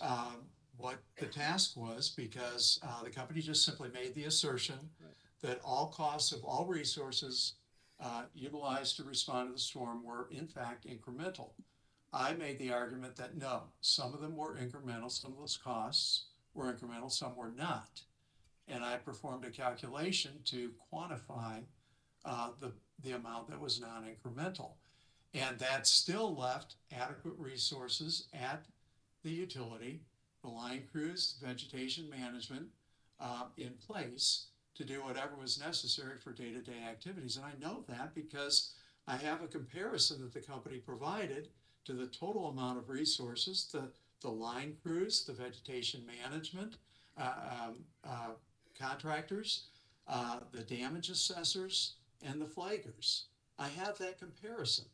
M: what the task was, because the company just simply made the assertion that all costs of all resources utilized to respond to the storm were in fact incremental. I made the argument that no, some of them were incremental, some of those costs were incremental, some were not. And I performed a calculation to quantify the amount that was non-incremental. And that still left adequate resources at the utility, the line crews, vegetation management in place to do whatever was necessary for day-to-day activities. And I know that because I have a comparison that the company provided to the total amount of resources, the line crews, the vegetation management, contractors, the damage assessors, and the flaggers. I have that comparison.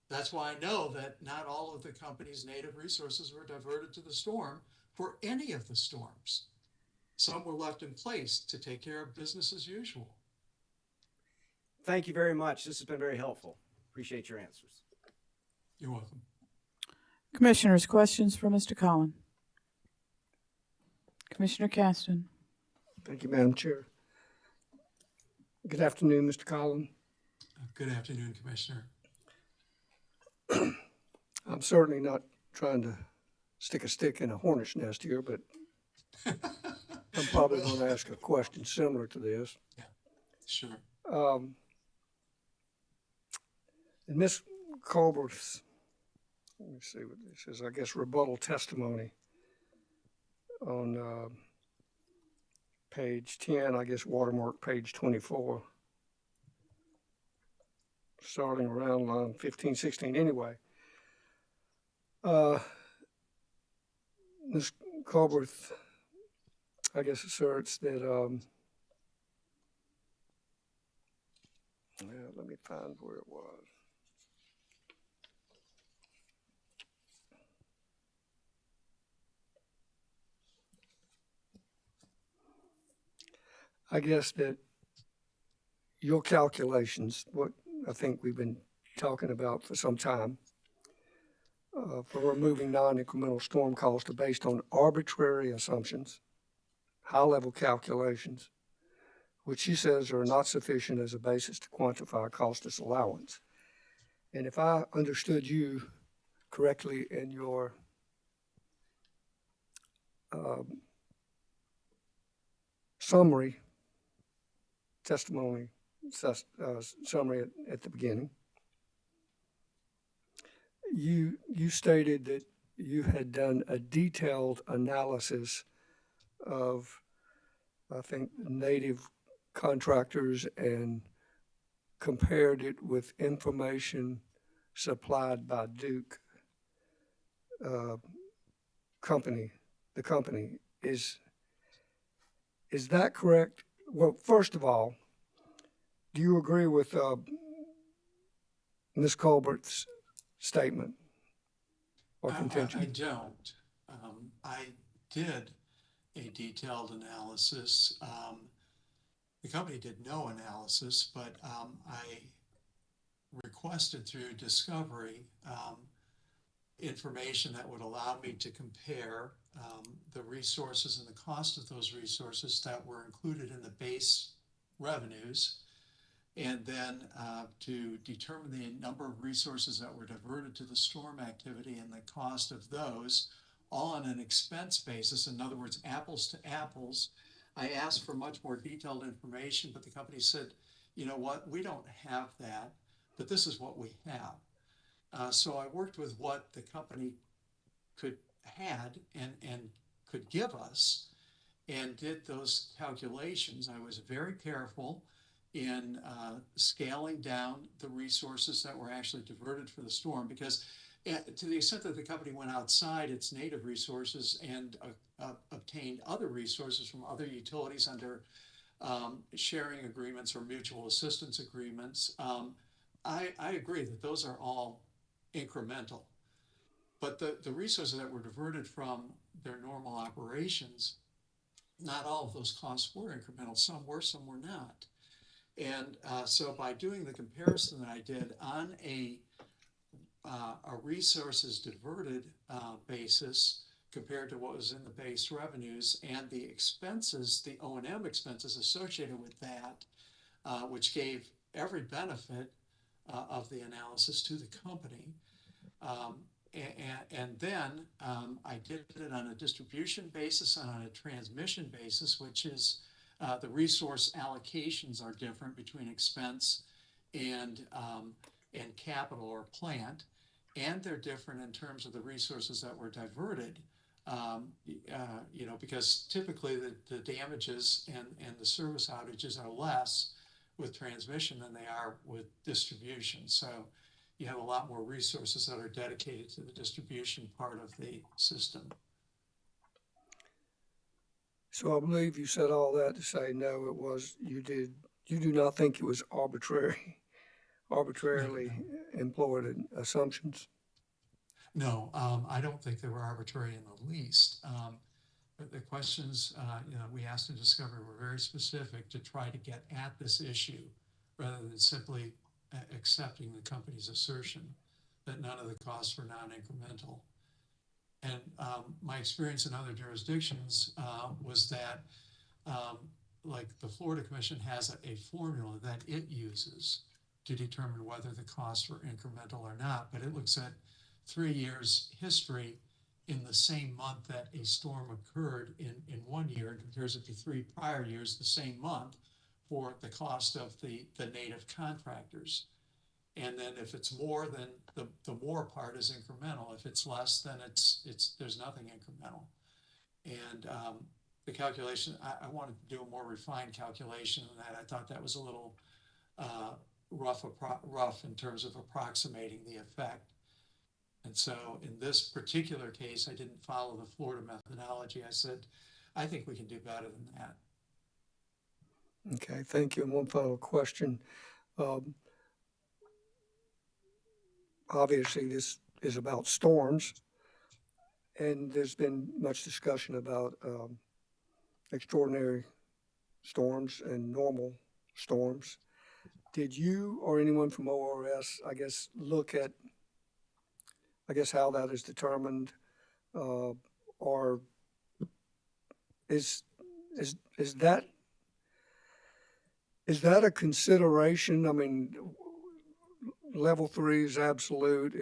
M: That's why I know that not all of the company's native resources were diverted to the storm for any of the storms. Some were left in place to take care of business as usual.
H: Thank you very much. This has been very helpful. Appreciate your answers.
M: You're welcome.
A: Commissioners, questions for Mr. Collin? Commissioner Caston.
B: Thank you, Madam Chair. Good afternoon, Mr. Collin.
M: Good afternoon, Commissioner.
B: I'm certainly not trying to stick a stick in a hornet's nest here, but I'm probably going to ask a question similar to this.
M: Yeah, sure.
B: In Ms. Colbert's, let me see what this is, I guess rebuttal testimony on page 10, I guess watermark page 24, starting around line 15, 16 anyway. Ms. Colbert, I guess, asserts that, let me find where it was. I guess that your calculations, what I think we've been talking about for some time, for removing non-incremental storm costs are based on arbitrary assumptions, high-level calculations, which she says are not sufficient as a basis to quantify cost disallowance. And if I understood you correctly in your summary, testimony summary at the beginning, you stated that you had done a detailed analysis of, I think, native contractors and compared it with information supplied by Duke company. The company is that correct? Well, first of all, do you agree with Ms. Colbert's statement or contention?
M: I don't. I did a detailed analysis. The company did no analysis, but I requested through discovery information that would allow me to compare the resources and the cost of those resources that were included in the base revenues, and then to determine the number of resources that were diverted to the storm activity and the cost of those, all on an expense basis. In other words, apples to apples. I asked for much more detailed information, but the company said, you know what, we don't have that, but this is what we have. So I worked with what the company had and could give us and did those calculations. I was very careful in scaling down the resources that were actually diverted for the storm, because to the extent that the company went outside its native resources and obtained other resources from other utilities under sharing agreements or mutual assistance agreements, I agree that those are all incremental. But the resources that were diverted from their normal operations, not all of those costs were incremental. Some were, some were not. And so by doing the comparison that I did on a resources diverted basis, compared to what was in the base revenues, and the expenses, the O&M expenses associated with that, which gave every benefit of the analysis to the company. And then I did it on a distribution basis and on a transmission basis, which is the resource allocations are different between expense and capital or plant, and they're different in terms of the resources that were diverted. You know, because typically the damages and the service outages are less with transmission than they are with distribution. So you have a lot more resources that are dedicated to the distribution part of the system.
B: So I believe you said all that to say, no, it was, you do not think it was arbitrarily employed assumptions?
M: No, I don't think they were arbitrary in the least. But the questions, you know, we asked in discovery were very specific to try to get at this issue rather than simply accepting the company's assertion that none of the costs were non-incremental. And my experience in other jurisdictions was that, like the Florida Commission has a formula that it uses to determine whether the costs were incremental or not, but it looks at 3 years history in the same month that a storm occurred in 1 year, and compares it to 3 prior years the same month for the cost of the native contractors. And then if it's more, then the more part is incremental. If it's less, then there's nothing incremental. And the calculation, I wanted to do a more refined calculation than that. I thought that was a little rough in terms of approximating the effect. And so in this particular case, I didn't follow the Florida methodology. I said, I think we can do better than that.
B: Okay, thank you. And one final question. Obviously, this is about storms, and there's been much discussion about extraordinary storms and normal storms. Did you or anyone from ORS, I guess, look at, how that is determined, or is that a consideration? I mean, level 3 is absolute.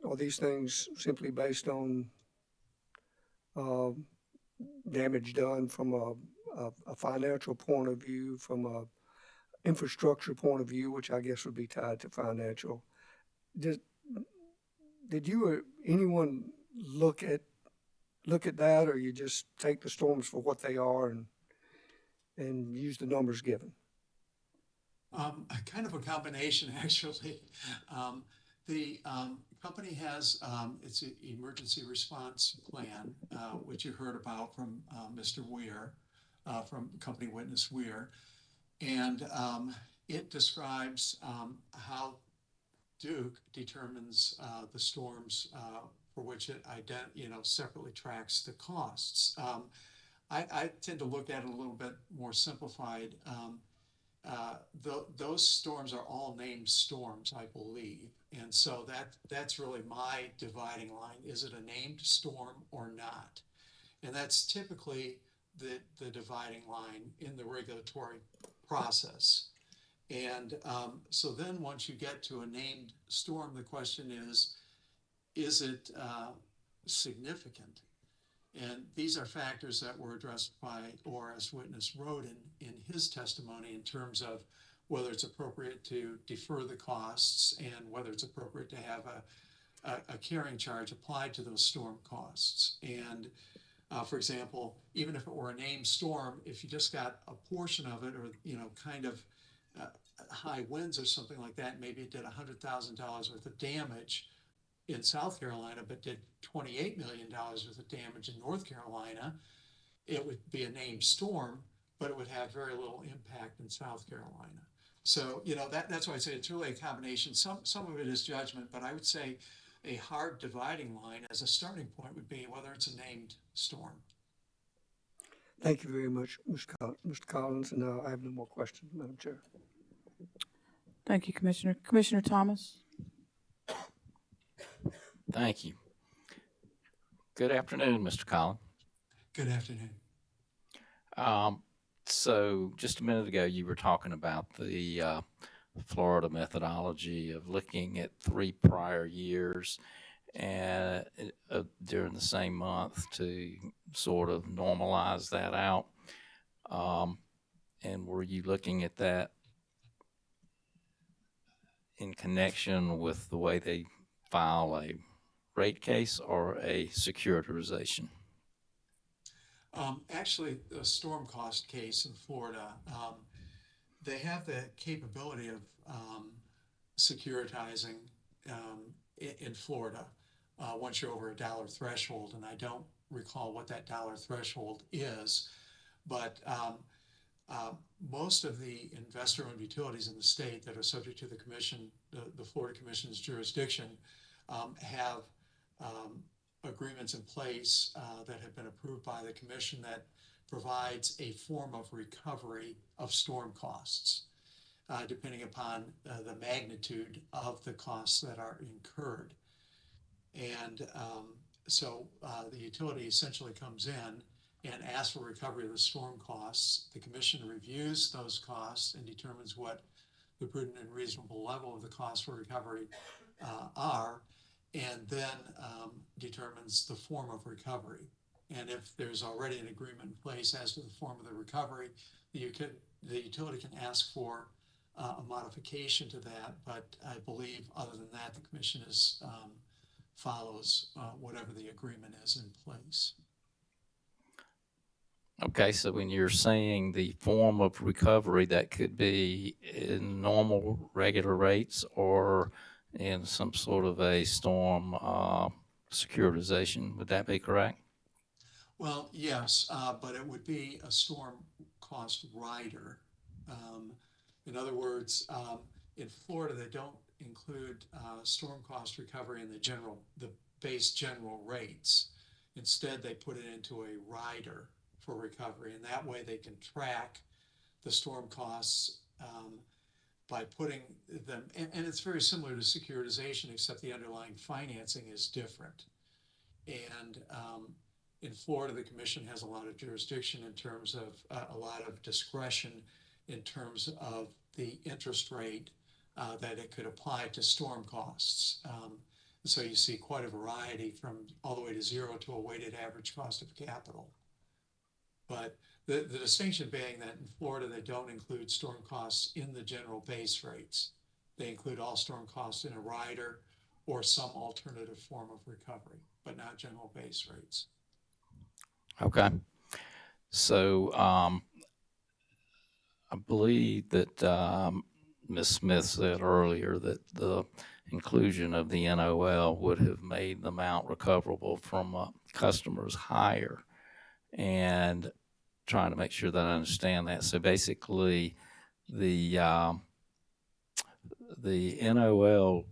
B: Are these things simply based on damage done from a financial point of view, from a infrastructure point of view, which I guess would be tied to financial? Did you or anyone look at that, or you just take the storms for what they are and use the numbers given?
M: Kind of a combination, actually. The company has its emergency response plan, which you heard about from Mr. Weir, from company witness Weir, and it describes how Duke determines the storms for which it separately tracks the costs. I tend to look at it a little bit more simplified. Those storms are all named storms, I believe, and so that's really my dividing line. Is it a named storm or not? And that's typically the dividing line in the regulatory process. And so then once you get to a named storm, the question is it significant? And these are factors that were addressed by ORS witness Roden in his testimony in terms of whether it's appropriate to defer the costs and whether it's appropriate to have a carrying charge applied to those storm costs. And for example, even if it were a named storm, if you just got a portion of it, or kind of high winds or something like that, maybe it did $100,000 worth of damage in South Carolina, but did $28 million worth of damage in North Carolina, it would be a named storm, but it would have very little impact in South Carolina. So, that's why I say it's really a combination. Some of it is judgment, but I would say a hard dividing line as a starting point would be whether it's a named storm.
B: Thank you very much, Mr. Collins, and I have no more questions, Madam Chair.
A: Thank you, Commissioner. Commissioner Thomas?
G: Thank you. Good afternoon, Mr. Collin.
M: Good afternoon.
G: So just a minute ago, you were talking about the Florida methodology of looking at 3 prior years and during the same month to sort of normalize that out. And were you looking at that in connection with the way they file a rate case or a securitization?
M: Actually, the storm cost case in Florida, they have the capability of securitizing in Florida once you're over a dollar threshold, and I don't recall what that dollar threshold is, but most of the investor-owned utilities in the state that are subject to the commission, the Florida Commission's jurisdiction, have agreements in place that have been approved by the commission that provides a form of recovery of storm costs, depending upon the magnitude of the costs that are incurred. And so the utility essentially comes in and asks for recovery of the storm costs. The commission reviews those costs and determines what the prudent and reasonable level of the costs for recovery are, and then determines the form of recovery. And if there's already an agreement in place as to the form of the recovery, the utility can ask for a modification to that, but I believe other than that, the commission follows whatever the agreement is in place.
G: Okay, so when you're saying the form of recovery, that could be in normal, regular rates or in some sort of a storm securitization, would that be correct?
M: Well, yes, but it would be a storm cost rider. In other words, in Florida, they don't include storm cost recovery in the base general rates. Instead, they put it into a rider for recovery, and that way they can track the storm costs by putting them, and it's very similar to securitization, except the underlying financing is different. And in Florida, the commission has a lot of jurisdiction in terms of a lot of discretion in terms of the interest rate that it could apply to storm costs. So you see quite a variety from all the way to 0 to a weighted average cost of capital. But the distinction being that in Florida, they don't include storm costs in the general base rates. They include all storm costs in a rider or some alternative form of recovery, but not general base rates.
G: Okay. So I believe that Ms. Smith said earlier that the inclusion of the NOL would have made the amount recoverable from customers higher, and trying to make sure that I understand that. So basically, the NOL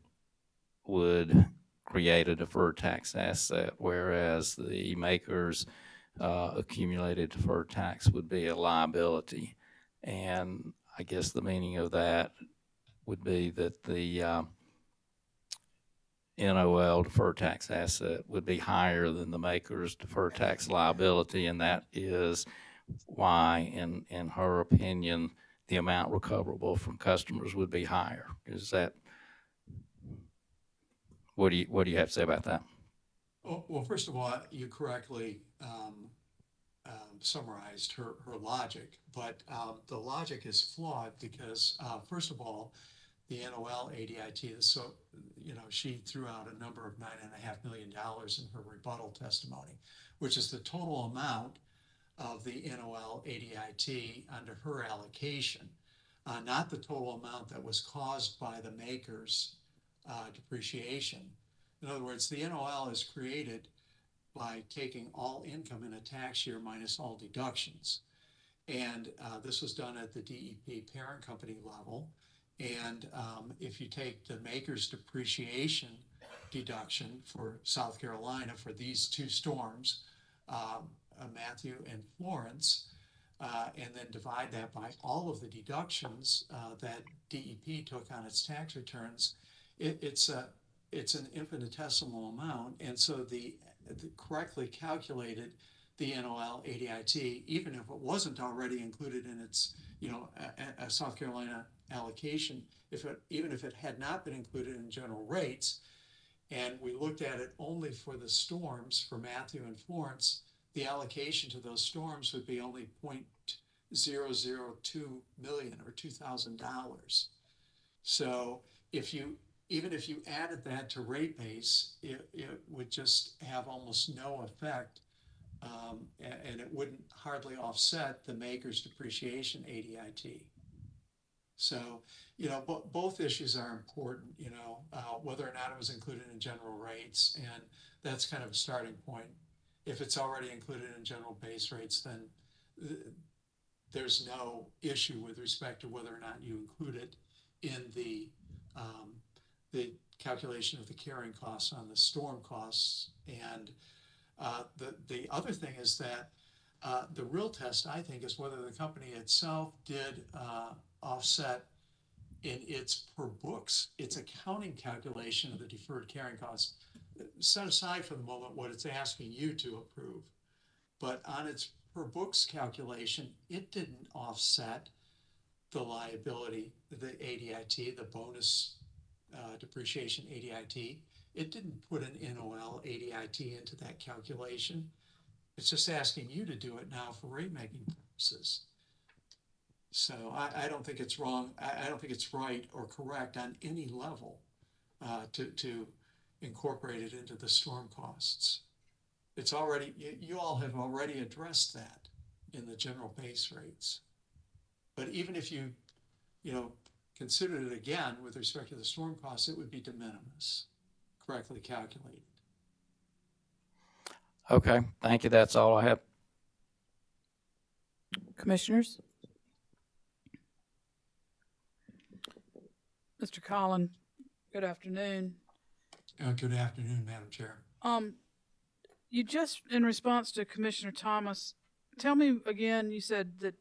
G: would create a deferred tax asset, whereas the maker's accumulated deferred tax would be a liability. And I guess the meaning of that would be that the NOL deferred tax asset would be higher than the maker's deferred tax liability, and that is why, in her opinion, the amount recoverable from customers would be higher. Is that, what do you have to say about that?
M: Well, first of all, you correctly summarized her logic, but the logic is flawed because, first of all, the NOL ADIT, so, she threw out a number of $9.5 million in her rebuttal testimony, which is the total amount of the NOL ADIT under her allocation, not the total amount that was caused by the maker's depreciation. In other words, the NOL is created by taking all income in a tax year minus all deductions. And this was done at the DEP parent company level. And if you take the maker's depreciation deduction for South Carolina for these two storms, Matthew and Florence, and then divide that by all of the deductions that DEP took on its tax returns, it's an infinitesimal amount. And so the correctly calculated the NOL ADIT, even if it wasn't already included in its, a South Carolina allocation, even if it had not been included in general rates, and we looked at it only for the storms for Matthew and Florence, the allocation to those storms would be only 0.002 million or $2,000. So even if you added that to rate base, it would just have almost no effect, and it wouldn't hardly offset the maker's depreciation ADIT. So, both issues are important, whether or not it was included in general rates, and that's kind of a starting point. If it's already included in general base rates, then there's no issue with respect to whether or not you include it in the calculation of the carrying costs on the storm costs. And the other thing is that the real test, I think, is whether the company itself did offset in its per books, its accounting calculation of the deferred carrying costs. Set aside for the moment what it's asking you to approve, but on its per books calculation, it didn't offset the liability, the ADIT, the bonus depreciation ADIT. It didn't put an NOL ADIT into that calculation. It's just asking you to do it now for rate making purposes. So I don't think it's wrong. I don't think it's right or correct on any level to incorporate it into the storm costs. It's already, you all have already addressed that in the general base rates. But even if you, considered it again with respect to the storm costs, it would be de minimis, correctly calculated.
G: Okay, thank you. That's all I have.
A: Commissioners? Mr. Collin, good afternoon.
M: Good afternoon, Madam Chair.
A: You just, in response to Commissioner Thomas, tell me again, you said that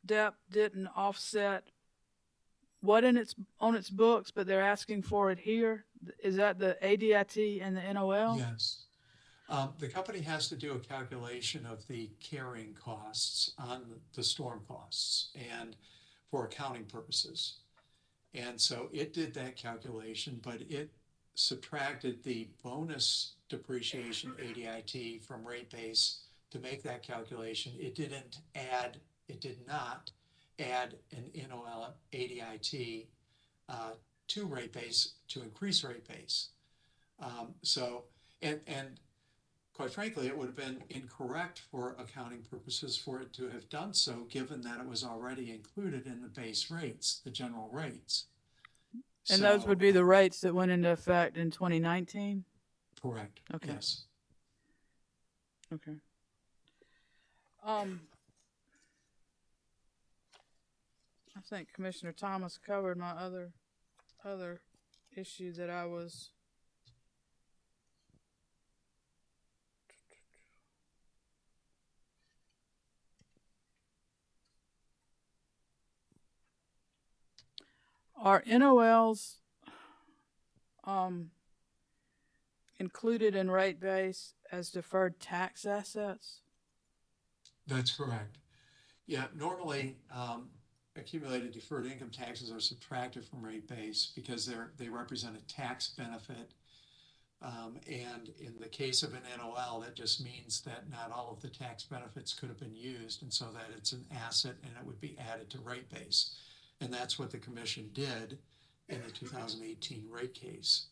A: DEP didn't offset what on its books, but they're asking for it here. Is that the ADIT and the NOL?
M: Yes. The company has to do a calculation of the carrying costs on the storm costs and for accounting purposes. And so it did that calculation, but it subtracted the bonus depreciation ADIT from rate base to make that calculation. It did not add an NOL ADIT to rate base to increase rate base. And quite frankly, it would have been incorrect for accounting purposes for it to have done so, given that it was already included in the base rates, the general rates.
A: And those would be the rates that went into effect in 2019?
M: Correct.
A: Okay.
M: Yes.
A: Okay. I think Commissioner Thomas covered my other issue that I was. Are NOLs included in rate base as deferred tax assets?
M: That's correct. Yeah, normally accumulated deferred income taxes are subtracted from rate base because they represent a tax benefit. And in the case of an NOL, that just means that not all of the tax benefits could have been used, and so that it's an asset and it would be added to rate base. And that's what the commission did in the 2018 rate case.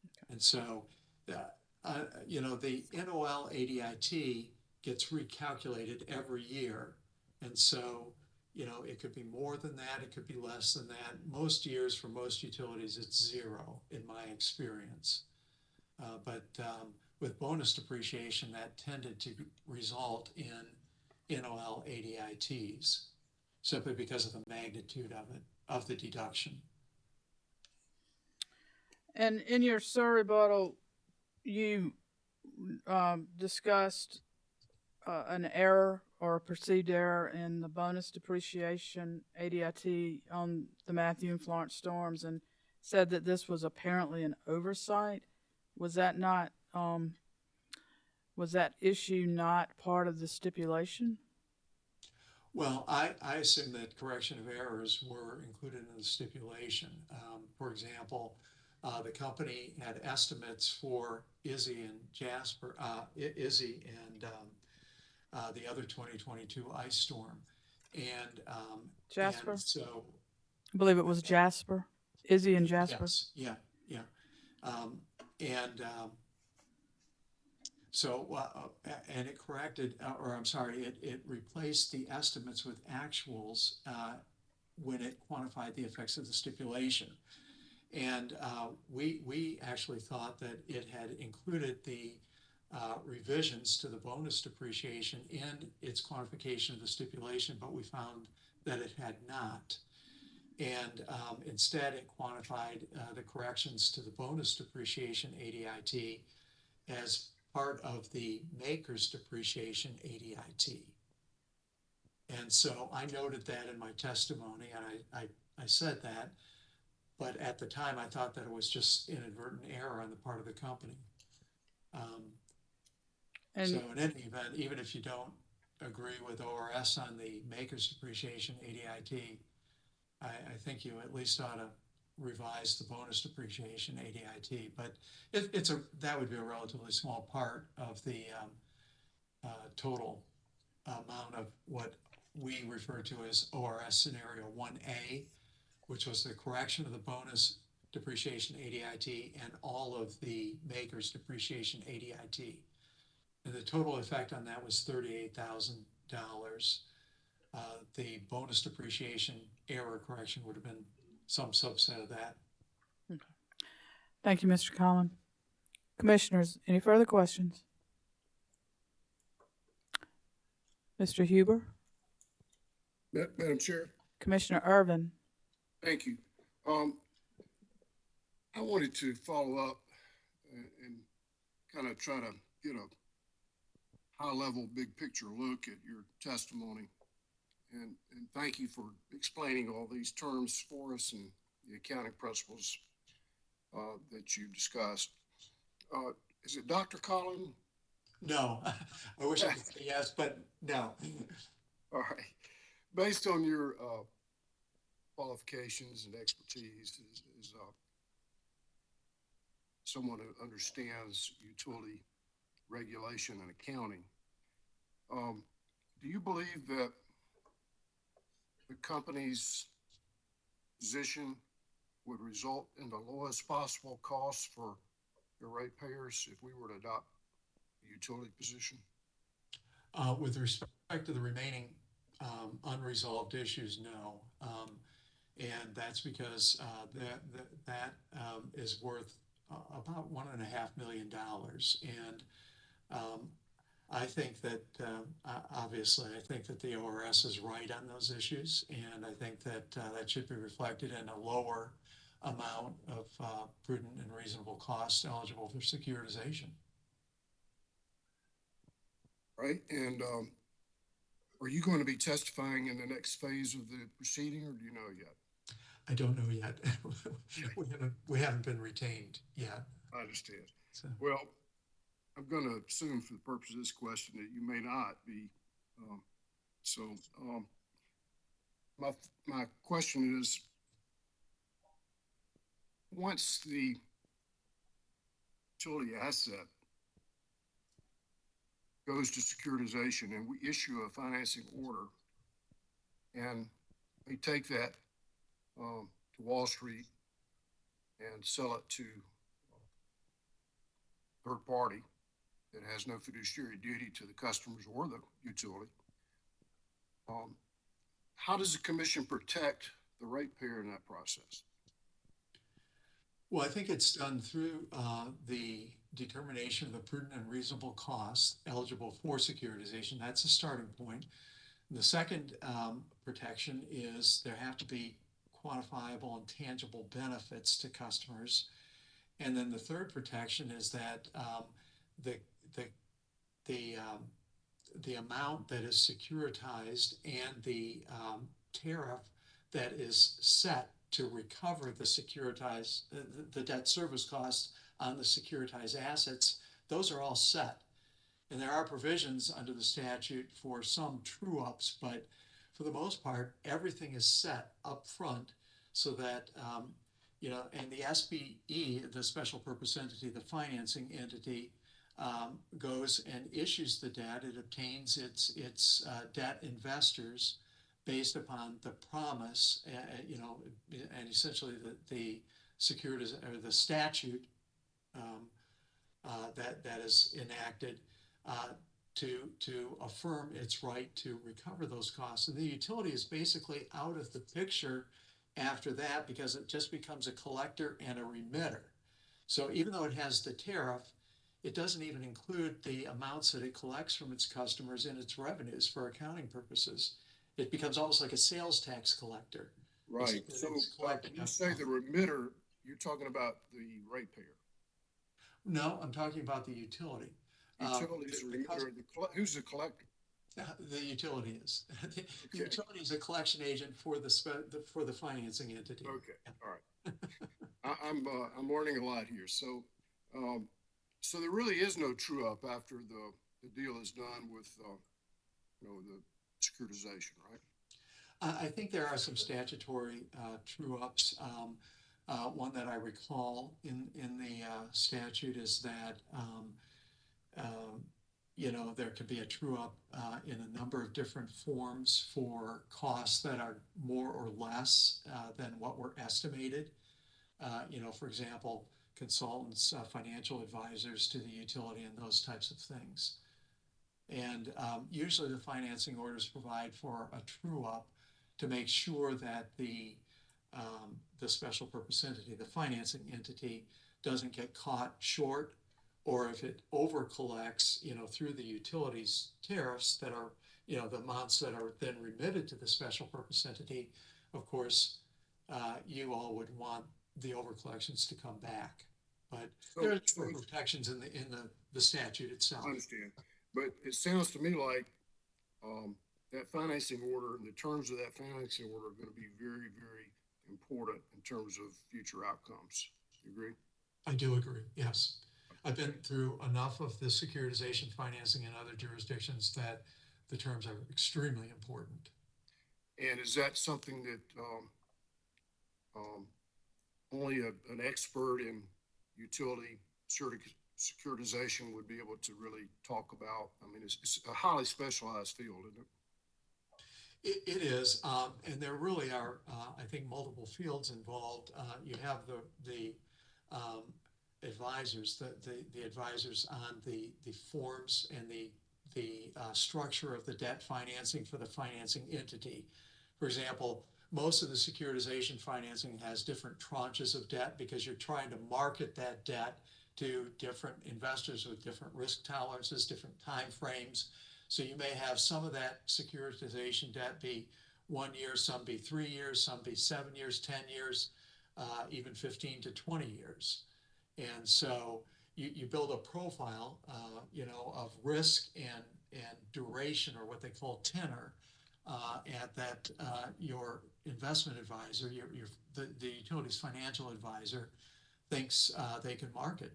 M: Okay. And so, the NOL ADIT gets recalculated every year. And so, it could be more than that, it could be less than that. Most years for most utilities, it's zero in my experience. But with bonus depreciation, that tended to result in NOL ADITs, simply because of the magnitude of it, of the deduction.
A: And in your SIR rebuttal, you discussed an error or a perceived error in the bonus depreciation ADIT on the Matthew and Florence storms and said that this was apparently an oversight. Was that not was that issue not part of the stipulation?
M: Well, I assume that correction of errors were included in the stipulation. For example, the company had estimates for Izzy and Jasper, Izzy and the other 2022 ice storm. And,
A: Jasper?
M: and so,
A: I believe it was Jasper, Izzy and Jasper.
M: yes, yeah, yeah. And and it corrected, or I'm sorry, it replaced the estimates with actuals when it quantified the effects of the stipulation. And we actually thought that it had included the revisions to the bonus depreciation in its quantification of the stipulation, but we found that it had not. And instead, it quantified the corrections to the bonus depreciation ADIT as part of the maker's depreciation ADIT. And so I noted that in my testimony, and I said that, but at the time I thought that it was just inadvertent error on the part of the company. So in any event, even if you don't agree with ORS on the maker's depreciation ADIT, I think you at least ought to revise the bonus depreciation ADIT, but that would be a relatively small part of the total amount of what we refer to as ORS scenario 1A, which was the correction of the bonus depreciation ADIT and all of the maker's depreciation ADIT. And the total effect on that was $38,000. The bonus depreciation error correction would have been some subset of that.
A: Okay. Thank you, Mr. Collin. Commissioners, any further questions? Mr. Huber?
N: Madam Chair.
A: Commissioner Irvin?
N: Thank you. I wanted to follow up and kind of try to get a high-level, big picture look at your testimony. And thank you for explaining all these terms for us and the accounting principles that you discussed. Is it Dr. Collin?
M: No, I wish I could say yes, but no.
N: All right. Based on your qualifications and expertise as someone who understands utility regulation and accounting, do you believe that the company's position would result in the lowest possible cost for the ratepayers if we were to adopt the utility position?
M: With respect to the remaining unresolved issues, no. And that's because that is worth about $1.5 million. And I think that, obviously, I think that the ORS is right on those issues. And I think that that should be reflected in a lower amount of prudent and reasonable cost eligible for securitization.
N: Right. And are you going to be testifying in the next phase of the proceeding, or do you know yet?
M: I don't know yet. we haven't been retained yet.
N: I understand.
M: So.
N: Well, I'm going to assume for the purpose of this question that you may not be. My question is, once the utility asset goes to securitization and we issue a financing order and they take that to Wall Street and sell it to a third party that has no fiduciary duty to the customers or the utility, how does the commission protect the ratepayer in that process?
M: Well, I think it's done through the determination of the prudent and reasonable costs eligible for securitization. That's a starting point. And the second protection is there have to be quantifiable and tangible benefits to customers. And then the third protection is that the amount that is securitized and the tariff that is set to recover the securitized, the debt service costs on the securitized assets those are all set. And there are provisions under the statute for some true-ups, but for the most part, everything is set up front so that, and the SPE, the special purpose entity, the financing entity, goes and issues the debt. It obtains its debt investors based upon the promise, and essentially the securities or the statute that is enacted to affirm its right to recover those costs. And the utility is basically out of the picture after that because it just becomes a collector and a remitter. So even though it has the tariff, it doesn't even include the amounts that it collects from its customers in its revenues for accounting purposes. It becomes almost like a sales tax collector.
N: Right. So you say the remitter, you're talking about the ratepayer.
M: No, I'm talking about the utility.
N: Utility is a remitter. Who's the collector?
M: The utility is. The utility is a collection agent for the financing entity.
N: Okay. All right. I'm learning a lot here. So, so there really is no true up after the deal is done with, the securitization, right?
M: I think there are some statutory true ups. One that I recall in the statute is that, there could be a true up in a number of different forms for costs that are more or less than what were estimated. For example, consultants, financial advisors to the utility and those types of things. And usually the financing orders provide for a true up to make sure that the special purpose entity, the financing entity, doesn't get caught short, or if it over collects, through the utilities tariffs that are, the amounts that are then remitted to the special purpose entity. Of course, you all would want the over collections to come back, but there are protections in the statute itself.
N: I understand, but it sounds to me like that financing order and the terms of that financing order are going to be very, very important in terms of future outcomes. You agree?
M: I do agree, yes. I've been through enough of the securitization financing in other jurisdictions that the terms are extremely important.
N: And is that something that only an expert in utility securitization would be able to really talk about? I mean, it's a highly specialized field, isn't it?
M: It is, and there really are, I think, multiple fields involved. You have the advisors, the advisors on the forms and the structure of the debt financing for the financing entity. For example, most of the securitization financing has different tranches of debt because you're trying to market that debt to different investors with different risk tolerances, different time frames. So you may have some of that securitization debt be 1 year, some be 3 years, some be 7 years, 10 years, even 15 to 20 years. And so you build a profile, of risk and duration, or what they call tenor, at that your investment advisor, the utility's financial advisor, thinks they can market.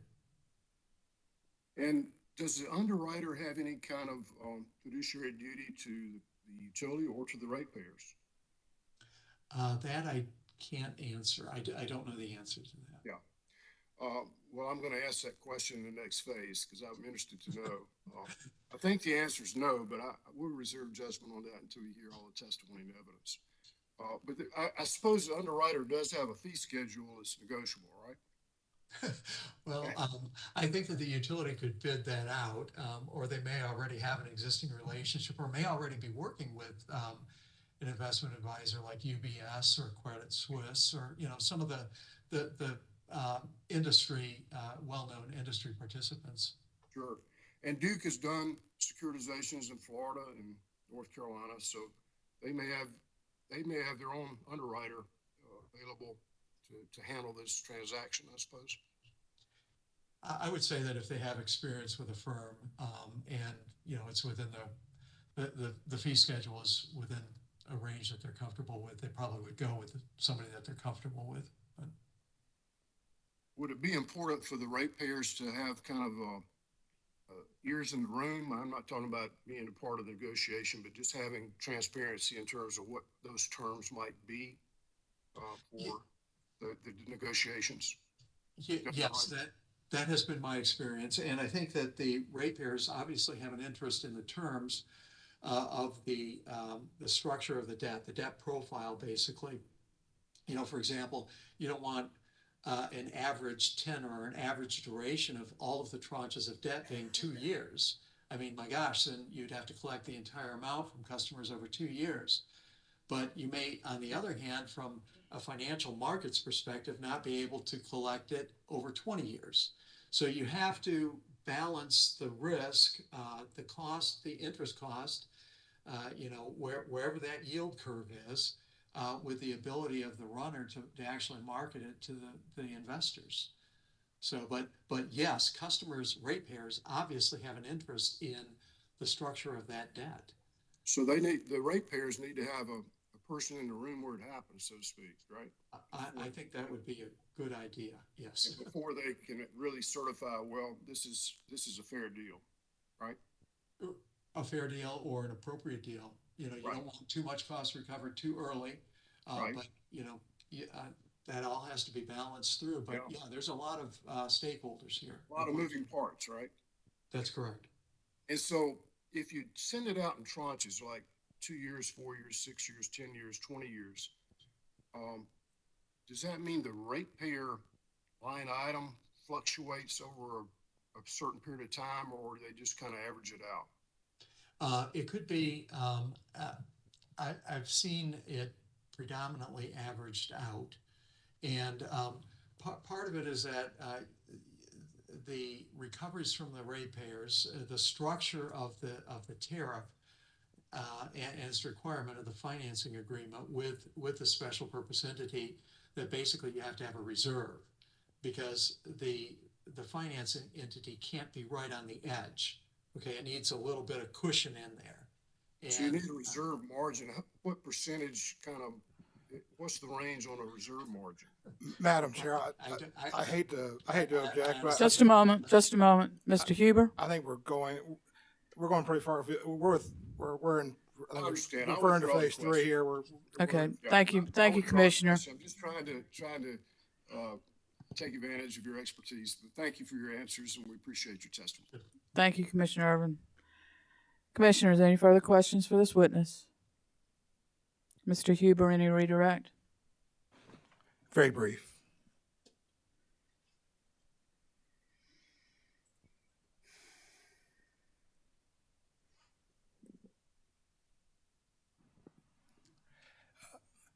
N: And does the underwriter have any kind of fiduciary duty to the utility or to the ratepayers?
M: That I can't answer. I don't know the answer to that.
N: Yeah. Well, I'm going to ask that question in the next phase because I'm interested to know. I think the answer is no, but I will reserve judgment on that until we hear all the testimony and evidence. But I suppose the underwriter does have a fee schedule that's negotiable, right?
M: Well, I think that the utility could bid that out, or they may already have an existing relationship, or may already be working with an investment advisor like UBS or Credit Suisse, or some of the industry, well-known industry participants.
N: Sure. And Duke has done securitizations in Florida and North Carolina, so they may have their own underwriter available to handle this transaction, I suppose.
M: I would say that if they have experience with a firm, and it's within the fee schedule is within a range that they're comfortable with, they probably would go with somebody that they're comfortable with. But
N: would it be important for the ratepayers to have kind of ears in the room. I'm not talking about being a part of the negotiation, but just having transparency in terms of what those terms might be for the negotiations.
M: Yes, that has been my experience, and I think that the ratepayers obviously have an interest in the terms of the structure of the debt profile, basically. You know, for example, you don't want an average tenor or an average duration of all of the tranches of debt being 2 years. I mean, my gosh, then you'd have to collect the entire amount from customers over 2 years. But you may, on the other hand, from a financial markets perspective, not be able to collect it over 20 years. So you have to balance the risk, the cost, the interest cost, you know, wherever that yield curve is, with the ability of the runner to actually market it to the investors. So, but yes, customers, ratepayers obviously have an interest in the structure of that debt.
N: So the ratepayers need to have a person in the room where it happens, so to speak, right?
M: I think that would be a good idea, yes.
N: And before they can really certify, well, this is a fair deal, right?
M: A fair deal or an appropriate deal. You know, you don't want too much cost recovered too early, but you know, that all has to be balanced through. But yeah, there's a lot of stakeholders here.
N: A lot of moving parts, right?
M: That's correct.
N: And so if you send it out in tranches, like 2 years, 4 years, 6 years, 10 years, 20 years, does that mean the ratepayer line item fluctuates over a certain period of time, or they just kind of average it out?
M: It could be, I've seen it predominantly averaged out. And part of it is that the recoveries from the ratepayers, the structure of the tariff, and its requirement of the financing agreement with the special purpose entity, that basically you have to have a reserve, because the financing entity can't be right on the edge. Okay, it needs a little bit of cushion in there. And,
N: so you need a reserve margin. What percentage what's the range on a reserve margin?
I: Madam Chair, I hate to object, but
A: Just a moment, Mr. Huber.
I: I think we're going pretty far. We're in.
N: I understand.
I: Referring to phase 3 here.
A: Okay. Thank you, Commissioner.
N: I'm just trying to take advantage of your expertise. But thank you for your answers, and we appreciate your testimony.
A: Thank you, Commissioner Irvin. Commissioners, any further questions for this witness? Mr. Huber, any redirect?
I: Very brief.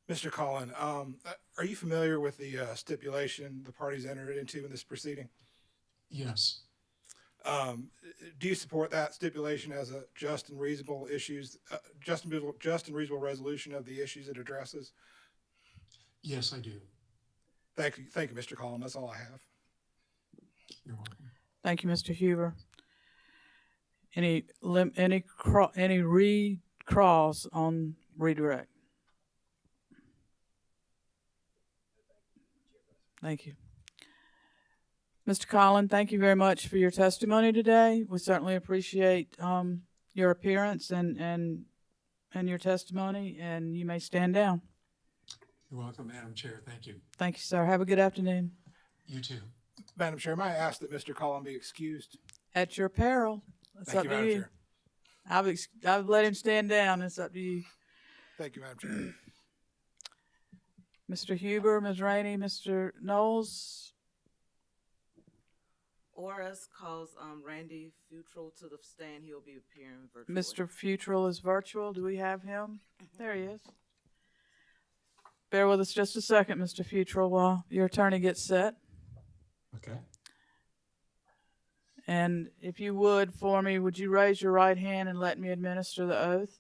I: Mr. Collin, are you familiar with the stipulation the parties entered into in this proceeding?
M: yes.
I: Do you support that stipulation as a just and reasonable resolution of the issues it addresses?
M: Yes, I do.
I: Thank you, Mr. Collin. That's all I have.
M: You're welcome.
A: Thank you, Mr. Huber. Any recross on redirect? Thank you. Mr. Collin, thank you very much for your testimony today. We certainly appreciate your appearance and your testimony, and you may stand down.
M: You're welcome, Madam Chair. Thank you.
A: Thank you, sir. Have a good afternoon.
M: You too.
I: Madam Chair, may I ask that Mr. Collin be excused?
A: At your peril. It's
I: Thank
A: up
I: you,
A: to
I: Madam
A: you.
I: Chair.
A: I've let him stand down. It's up to you.
I: Thank you, Madam Chair.
A: Mr. Huber, Ms. Rainey, Mr. Knowles.
O: Oris calls Randy Futrell to the stand. He'll be appearing virtually.
A: Mr. Futrell is virtual. Do we have him? There he is. Bear with us just a second, Mr. Futrell, while your attorney gets set.
M: Okay.
A: And if you would, for me, would you raise your right hand and let me administer the oath?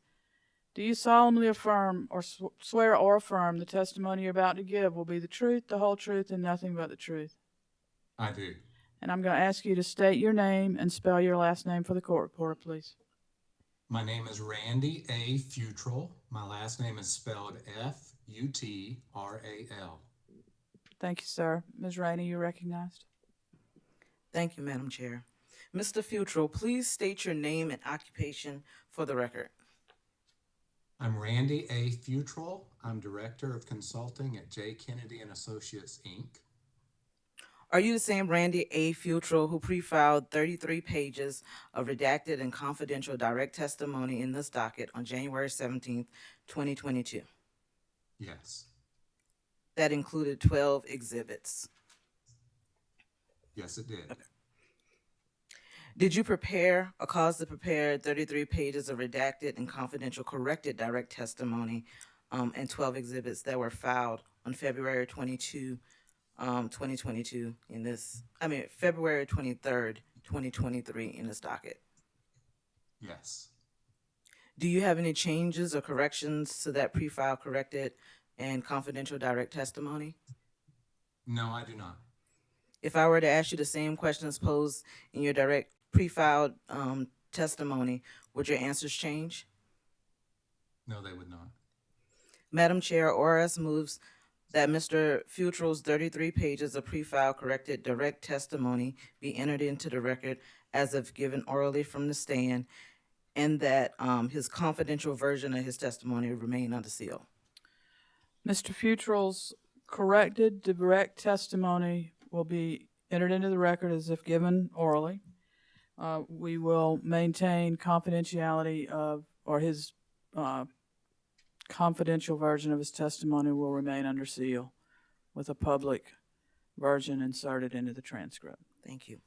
A: Do you solemnly affirm or swear or affirm the testimony you're about to give will be the truth, the whole truth, and nothing but the truth?
P: I do.
A: And I'm going to ask you to state your name and spell your last name for the court reporter, please.
P: My name is Randy A. Futrell. My last name is spelled F-U-T-R-A-L.
A: Thank you, sir. Ms. Rainey, you're recognized.
O: Thank you, Madam Chair. Mr. Futrell, please state your name and occupation for the record.
P: I'm Randy A. Futrell. I'm Director of Consulting at J. Kennedy and Associates, Inc.
O: Are you the same Randy A. Futrell who pre-filed 33 pages of redacted and confidential direct testimony in this docket on January 17th, 2022?
P: Yes.
O: That included 12 exhibits.
P: Yes, it did.
O: Okay. Did you prepare or cause to prepare 33 pages of redacted and confidential corrected direct testimony and 12 exhibits that were filed on February 22, 2022 February 23rd, 2023 in this docket?
P: Yes.
O: Do you have any changes or corrections to that pre-file corrected and confidential direct testimony?
P: No, I do not.
O: If I were to ask you the same questions posed in your direct pre-filed testimony, would your answers change?
P: No, they would not.
O: Madam Chair, ORS moves that Mr. Futrell's 33 pages of pre-filed corrected direct testimony be entered into the record as if given orally from the stand, and that his confidential version of his testimony remain under seal.
A: Mr. Futrell's corrected direct testimony will be entered into the record as if given orally. We will maintain confidentiality or his confidential version of his testimony will remain under seal with a public version inserted into the transcript.
O: Thank you.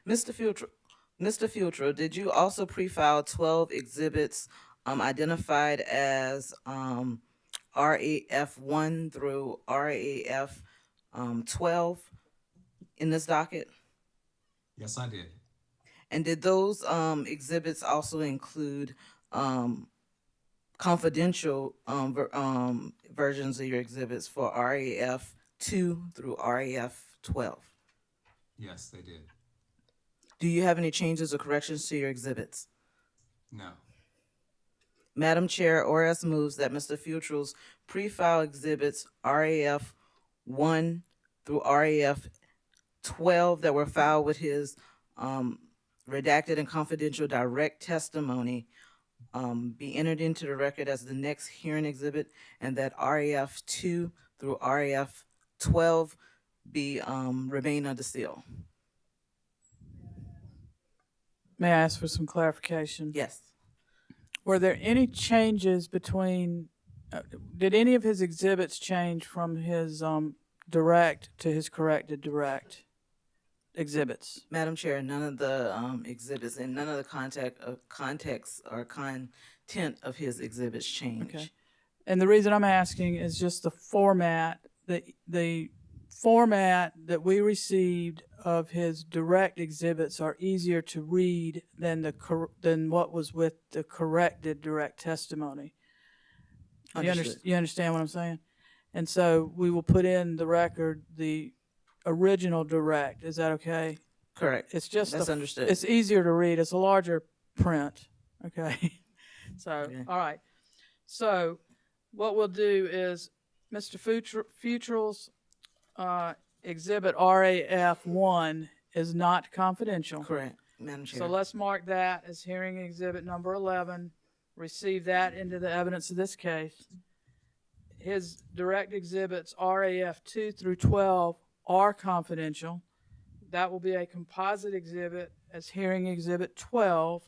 O: Mr. Futrell, did you also pre-file 12 exhibits identified as RAF 1 through RAF 12 in this docket?
P: Yes, I did.
O: And did those exhibits also include confidential versions of your exhibits for RAF 2 through RAF 12?
P: Yes, they did.
O: Do you have any changes or corrections to your exhibits?
P: No.
O: Madam Chair, ORS moves that Mr. Futrell's pre-file exhibits RAF 1 through RAF 12 that were filed with his redacted and confidential direct testimony be entered into the record as the next hearing exhibit, and that RAF 2 through RAF 12 be remain under seal.
A: May I ask for some clarification?
O: Yes.
A: Were there any changes between, did any of his exhibits change from his direct to his corrected direct exhibits?
O: Madam Chair, none of the exhibits and none of the context or content of his exhibits change.
A: Okay. And the reason I'm asking is just the format, the format that we received of his direct exhibits are easier to read than what was with the corrected direct testimony. You understand what I'm saying? And so we will put in the record the original direct. Is that okay?
O: Correct.
A: It's just
O: that's understood.
A: It's easier to read. It's a larger print. Okay. So
O: Okay.
A: All right. So what we'll do is Mr. Futrell's exhibit RAF 1 is not confidential.
O: Correct, Madam Chair.
A: So let's mark that as hearing exhibit number 11. Receive that into the evidence of this case. His direct exhibits RAF 2 through 12 are confidential. That will be a composite exhibit as hearing exhibit 12,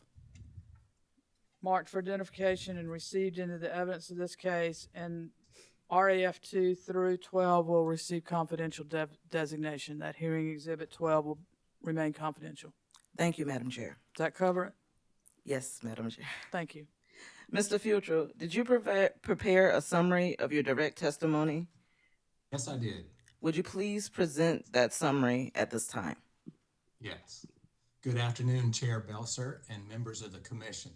A: marked for identification and received into the evidence of this case, and RAF 2 through 12 will receive confidential designation. That hearing exhibit 12 will remain confidential.
O: Thank you, Madam Chair.
A: Does that cover it?
O: Yes, Madam Chair.
A: Thank you.
O: Mr. Futrell, did you prepare a summary of your direct testimony?
P: Yes, I did.
O: Would you please present that summary at this time?
P: Yes. Good afternoon, Chair Belser and members of the Commission.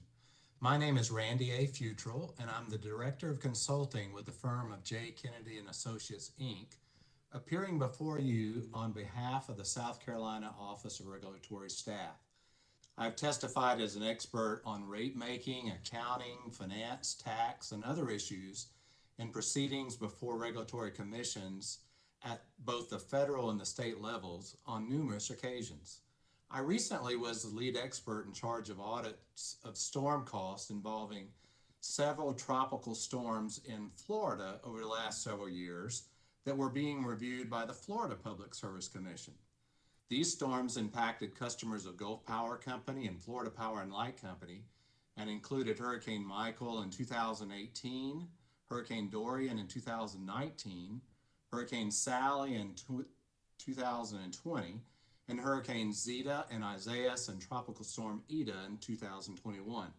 P: My name is Randy A. Futrell, and I'm the Director of Consulting with the firm of J. Kennedy and Associates, Inc., appearing before you on behalf of the South Carolina Office of Regulatory Staff. I've testified as an expert on rate making, accounting, finance, tax, and other issues in proceedings before regulatory commissions at both the federal and the state levels on numerous occasions. I recently was the lead expert in charge of audits of storm costs involving several tropical storms in Florida over the last several years that were being reviewed by the Florida Public Service Commission. These storms impacted customers of Gulf Power Company and Florida Power and Light Company and included Hurricane Michael in 2018, Hurricane Dorian in 2019, Hurricane Sally in 2020, and Hurricane Zeta and Isaias and Tropical Storm Ida in 2021.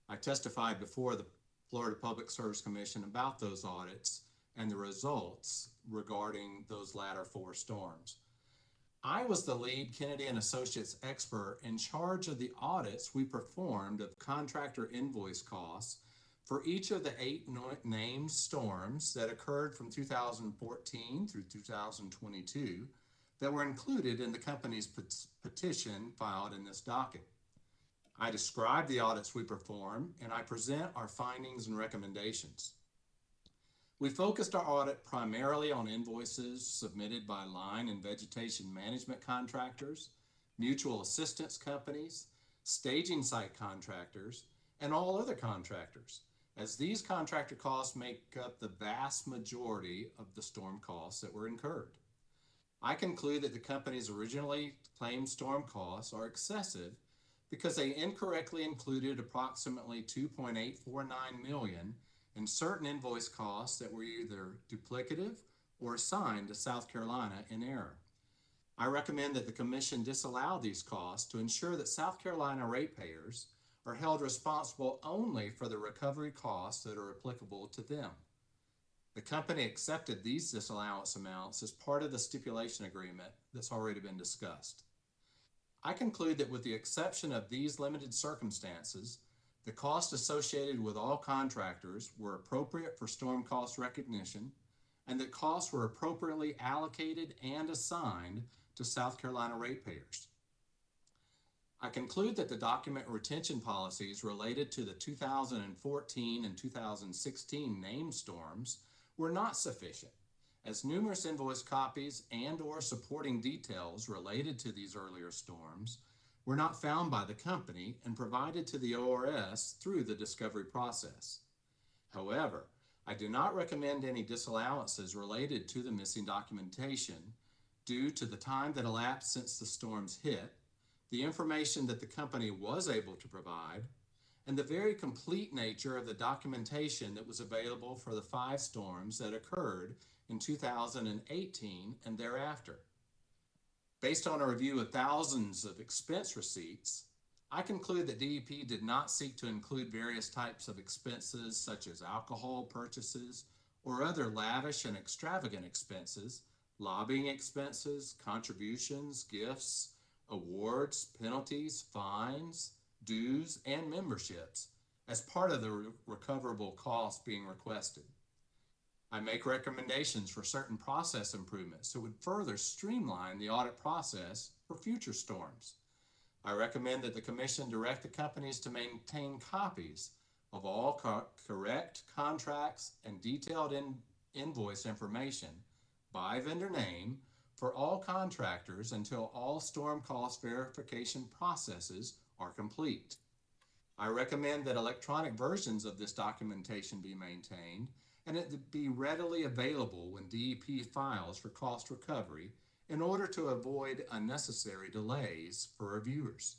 P: I testified before the Florida Public Service Commission about those audits and the results regarding those latter 4 storms. I was the lead Kennedy and Associates expert in charge of the audits we performed of contractor invoice costs for each of the 8 named storms that occurred from 2014 through 2022 that were included in the company's petition filed in this docket. I describe the audits we perform, and I present our findings and recommendations. We focused our audit primarily on invoices submitted by line and vegetation management contractors, mutual assistance companies, staging site contractors, and all other contractors, as these contractor costs make up the vast majority of the storm costs that were incurred. I conclude that the company's originally claimed storm costs are excessive because they incorrectly included approximately $2.849 million in certain invoice costs that were either duplicative or assigned to South Carolina in error. I recommend that the Commission disallow these costs to ensure that South Carolina ratepayers are held responsible only for the recovery costs that are applicable to them. The company accepted these disallowance amounts as part of the stipulation agreement that's already been discussed. I conclude that with the exception of these limited circumstances, the costs associated with all contractors were appropriate for storm cost recognition, and that costs were appropriately allocated and assigned to South Carolina ratepayers. I conclude that the document retention policies related to the 2014 and 2016 named storms were not sufficient, as numerous invoice copies and/or supporting details related to these earlier storms were not found by the company and provided to the ORS through the discovery process. However, I do not recommend any disallowances related to the missing documentation due to the time that elapsed since the storms hit, the information that the company was able to provide, and the very complete nature of the documentation that was available for the 5 storms that occurred in 2018 and thereafter. Based on a review of thousands of expense receipts, I conclude that DEP did not seek to include various types of expenses such as alcohol purchases or other lavish and extravagant expenses, lobbying expenses, contributions, gifts, awards, penalties, fines, dues, and memberships as part of the recoverable costs being requested. I make recommendations for certain process improvements that would further streamline the audit process for future storms. I recommend that the Commission direct the companies to maintain copies of all correct contracts and detailed invoice information by vendor name for all contractors until all storm cost verification processes are complete. I recommend that electronic versions of this documentation be maintained and it be readily available when DEP files for cost recovery in order to avoid unnecessary delays for reviewers.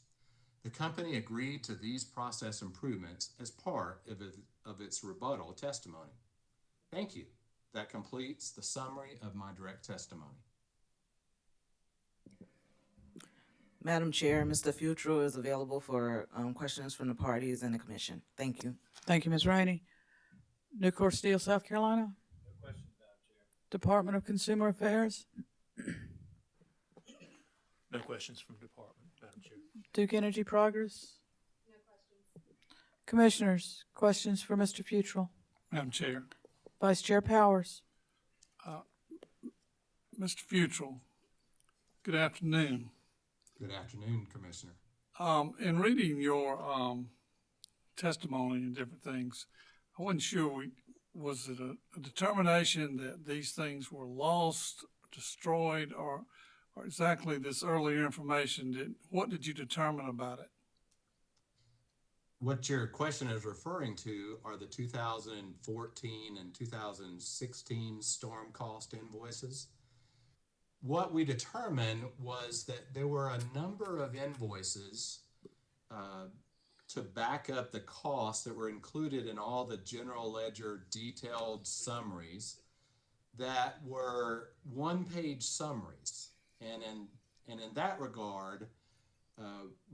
P: The company agreed to these process improvements as part of its rebuttal testimony. Thank you. That completes the summary of my direct testimony.
O: Madam Chair, Mr. Futrell is available for questions from the parties and the Commission. Thank you.
A: Thank you, Ms. Rainey. Newport Steel, South Carolina.
L: No questions, Madam Chair.
A: Department of Consumer Affairs.
L: No questions from Department, Madam Chair.
A: Duke Energy Progress. No questions. Commissioners, questions for Mr. Futrell.
Q: Madam Chair.
A: Vice Chair Powers.
Q: Mr. Futrell, good afternoon.
P: Good afternoon, Commissioner.
Q: In reading your testimony and different things, I wasn't sure, was it a determination that these things were lost, destroyed, or or exactly this earlier information, what did you determine about it?
P: What your question is referring to are the 2014 and 2016 storm cost invoices. What we determined was that there were a number of invoices to back up the costs that were included in all the general ledger detailed summaries that were one-page summaries. And in that regard,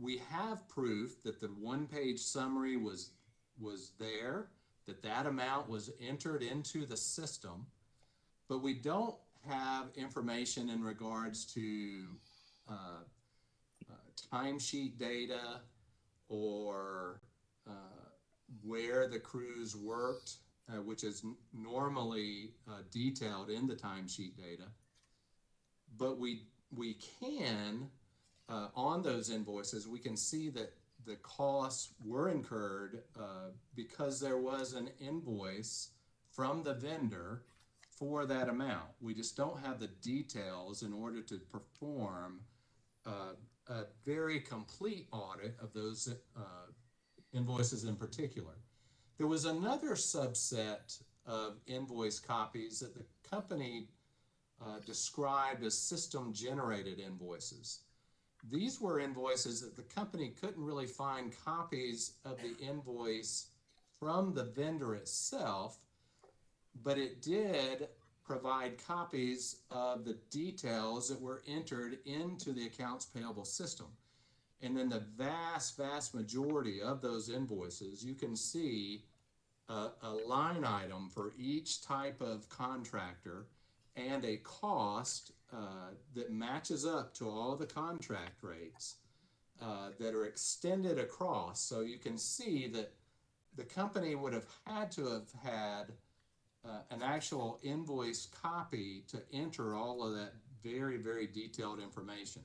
P: we have proof that the one-page summary was there, that amount was entered into the system, but we don't have information in regards to timesheet data or where the crews worked, which is normally detailed in the timesheet data. But we can, on those invoices, we can see that the costs were incurred because there was an invoice from the vendor for that amount. We just don't have the details in order to perform a very complete audit of those invoices in particular. There was another subset of invoice copies that the company described as system-generated invoices. These were invoices that the company couldn't really find copies of the invoice from the vendor itself, but it did provide copies of the details that were entered into the accounts payable system. And then the vast majority of those invoices, you can see a line item for each type of contractor and a cost that matches up to all the contract rates that are extended across. So you can see that the company would have had to have had an actual invoice copy to enter all of that very detailed information.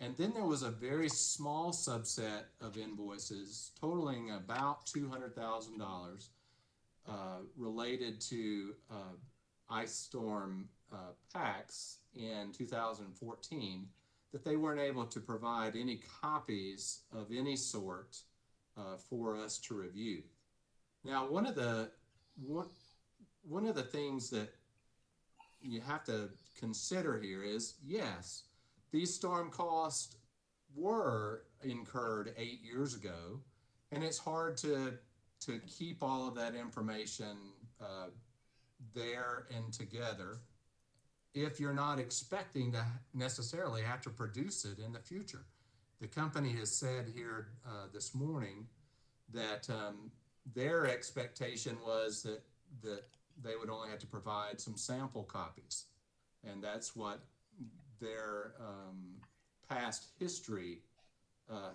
P: And then there was a very small subset of invoices totaling about $200,000 related to ice storm packs in 2014 that they weren't able to provide any copies of any sort for us to review. Now, one of the things that you have to consider here is, yes, these storm costs were incurred 8 years ago, and it's hard to keep all of that information there and together if you're not expecting to necessarily have to produce it in the future. The company has said here this morning that their expectation was that they would only have to provide some sample copies, and that's what their past history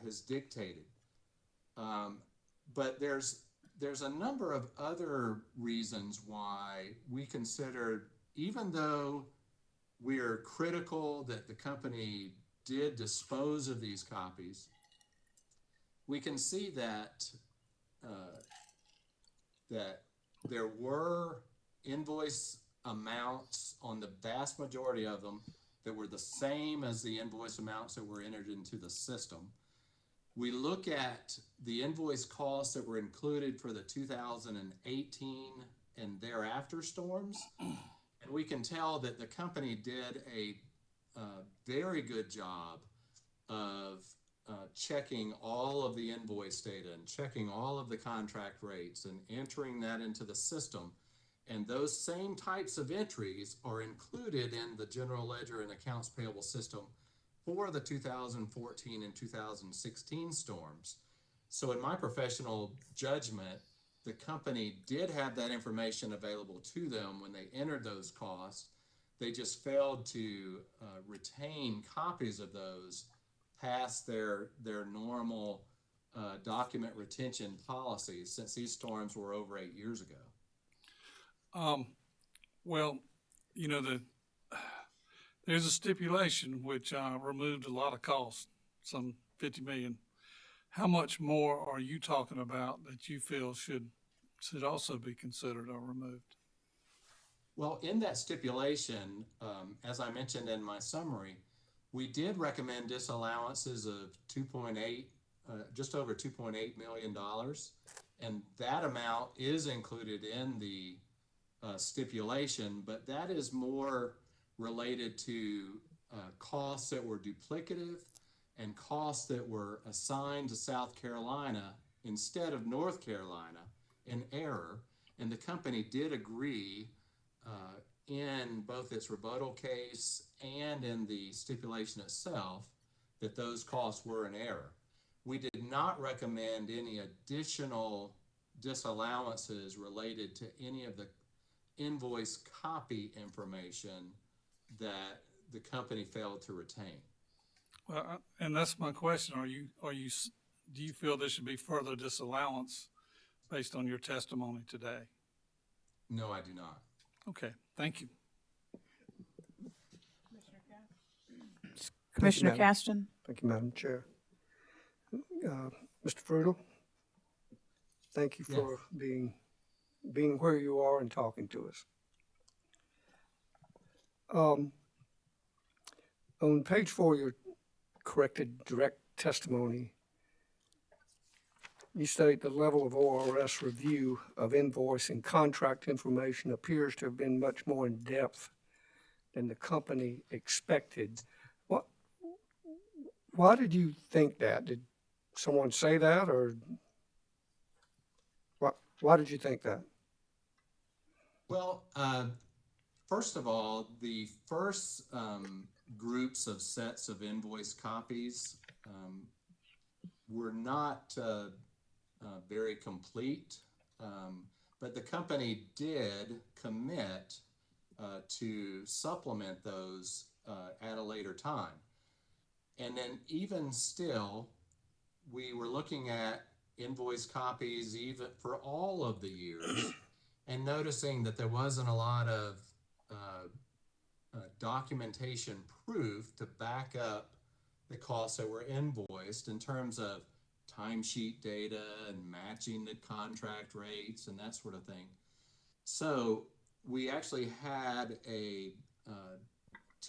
P: has dictated. But there's a number of other reasons why we considered, even though we are critical that the company did dispose of these copies, we can see that that there were invoice amounts on the vast majority of them that were the same as the invoice amounts that were entered into the system. We look at the invoice costs that were included for the 2018 and thereafter storms, and we can tell that the company did a very good job of checking all of the invoice data and checking all of the contract rates and entering that into the system. And those same types of entries are included in the general ledger and accounts payable system for the 2014 and 2016 storms. So in my professional judgment, the company did have that information available to them when they entered those costs. They just failed to retain copies of those past their normal document retention policies, since these storms were over 8 years ago.
Q: Well, you know, there's a stipulation which removed a lot of costs, some 50 million. How much more are you talking about that you feel should also be considered or removed?
P: Well, in that stipulation, as I mentioned in my summary, We did recommend disallowances of 2.8, just over $2.8 million. And that amount is included in the stipulation, but that is more related to costs that were duplicative and costs that were assigned to South Carolina instead of North Carolina in error. And the company did agree in both its rebuttal case and in the stipulation itself that those costs were in error. We did not recommend any additional disallowances related to any of the invoice copy information that the company failed to retain.
Q: Well, and that's my question. Do you feel there should be further disallowance based on your testimony today?
P: No, I do not.
Q: Okay, thank you.
A: Commissioner
B: Madam.
A: Caston?
B: Thank you, Madam Chair. Mr. Frutal, thank you for being where you are and talking to us. On page 4 of your corrected direct testimony, you state the level of ORS review of invoice and contract information appears to have been much more in depth than the company expected. Why did you think that? Did someone say that, or why did you think that?
P: Well, first of all, the first groups of sets of invoice copies were not very complete, but the company did commit to supplement those at a later time. And then even still, we were looking at invoice copies even for all of the years and noticing that there wasn't a lot of documentation proof to back up the costs that were invoiced in terms of timesheet data and matching the contract rates and that sort of thing. So we actually had a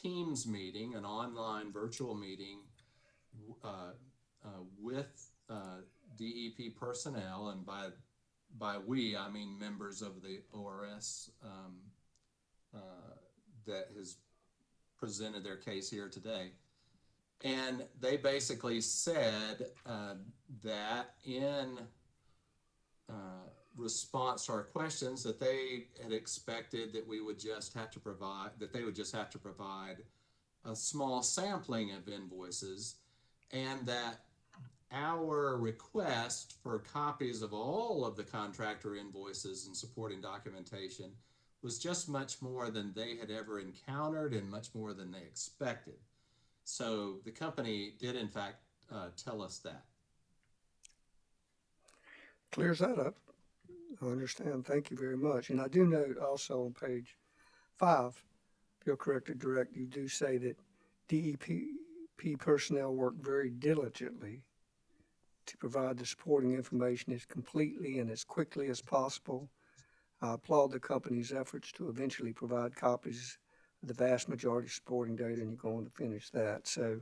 P: Teams meeting, an online virtual meeting with DEP personnel, and by we, I mean members of the ORS that has presented their case here today. And they basically said that in response to our questions that they had expected that we would just have to provide, that they would just have to provide a small sampling of invoices, and that our request for copies of all of the contractor invoices and supporting documentation was just much more than they had ever encountered and much more than they expected. So the company did in fact tell us that.
B: Clears that up. I understand. Thank you very much. And I do note also on page 5, if you're corrected direct, you do say that DEP personnel worked very diligently to provide the supporting information as completely and as quickly as possible. I applaud the company's efforts to eventually provide copies of the vast majority of supporting data, and you're going to finish that. So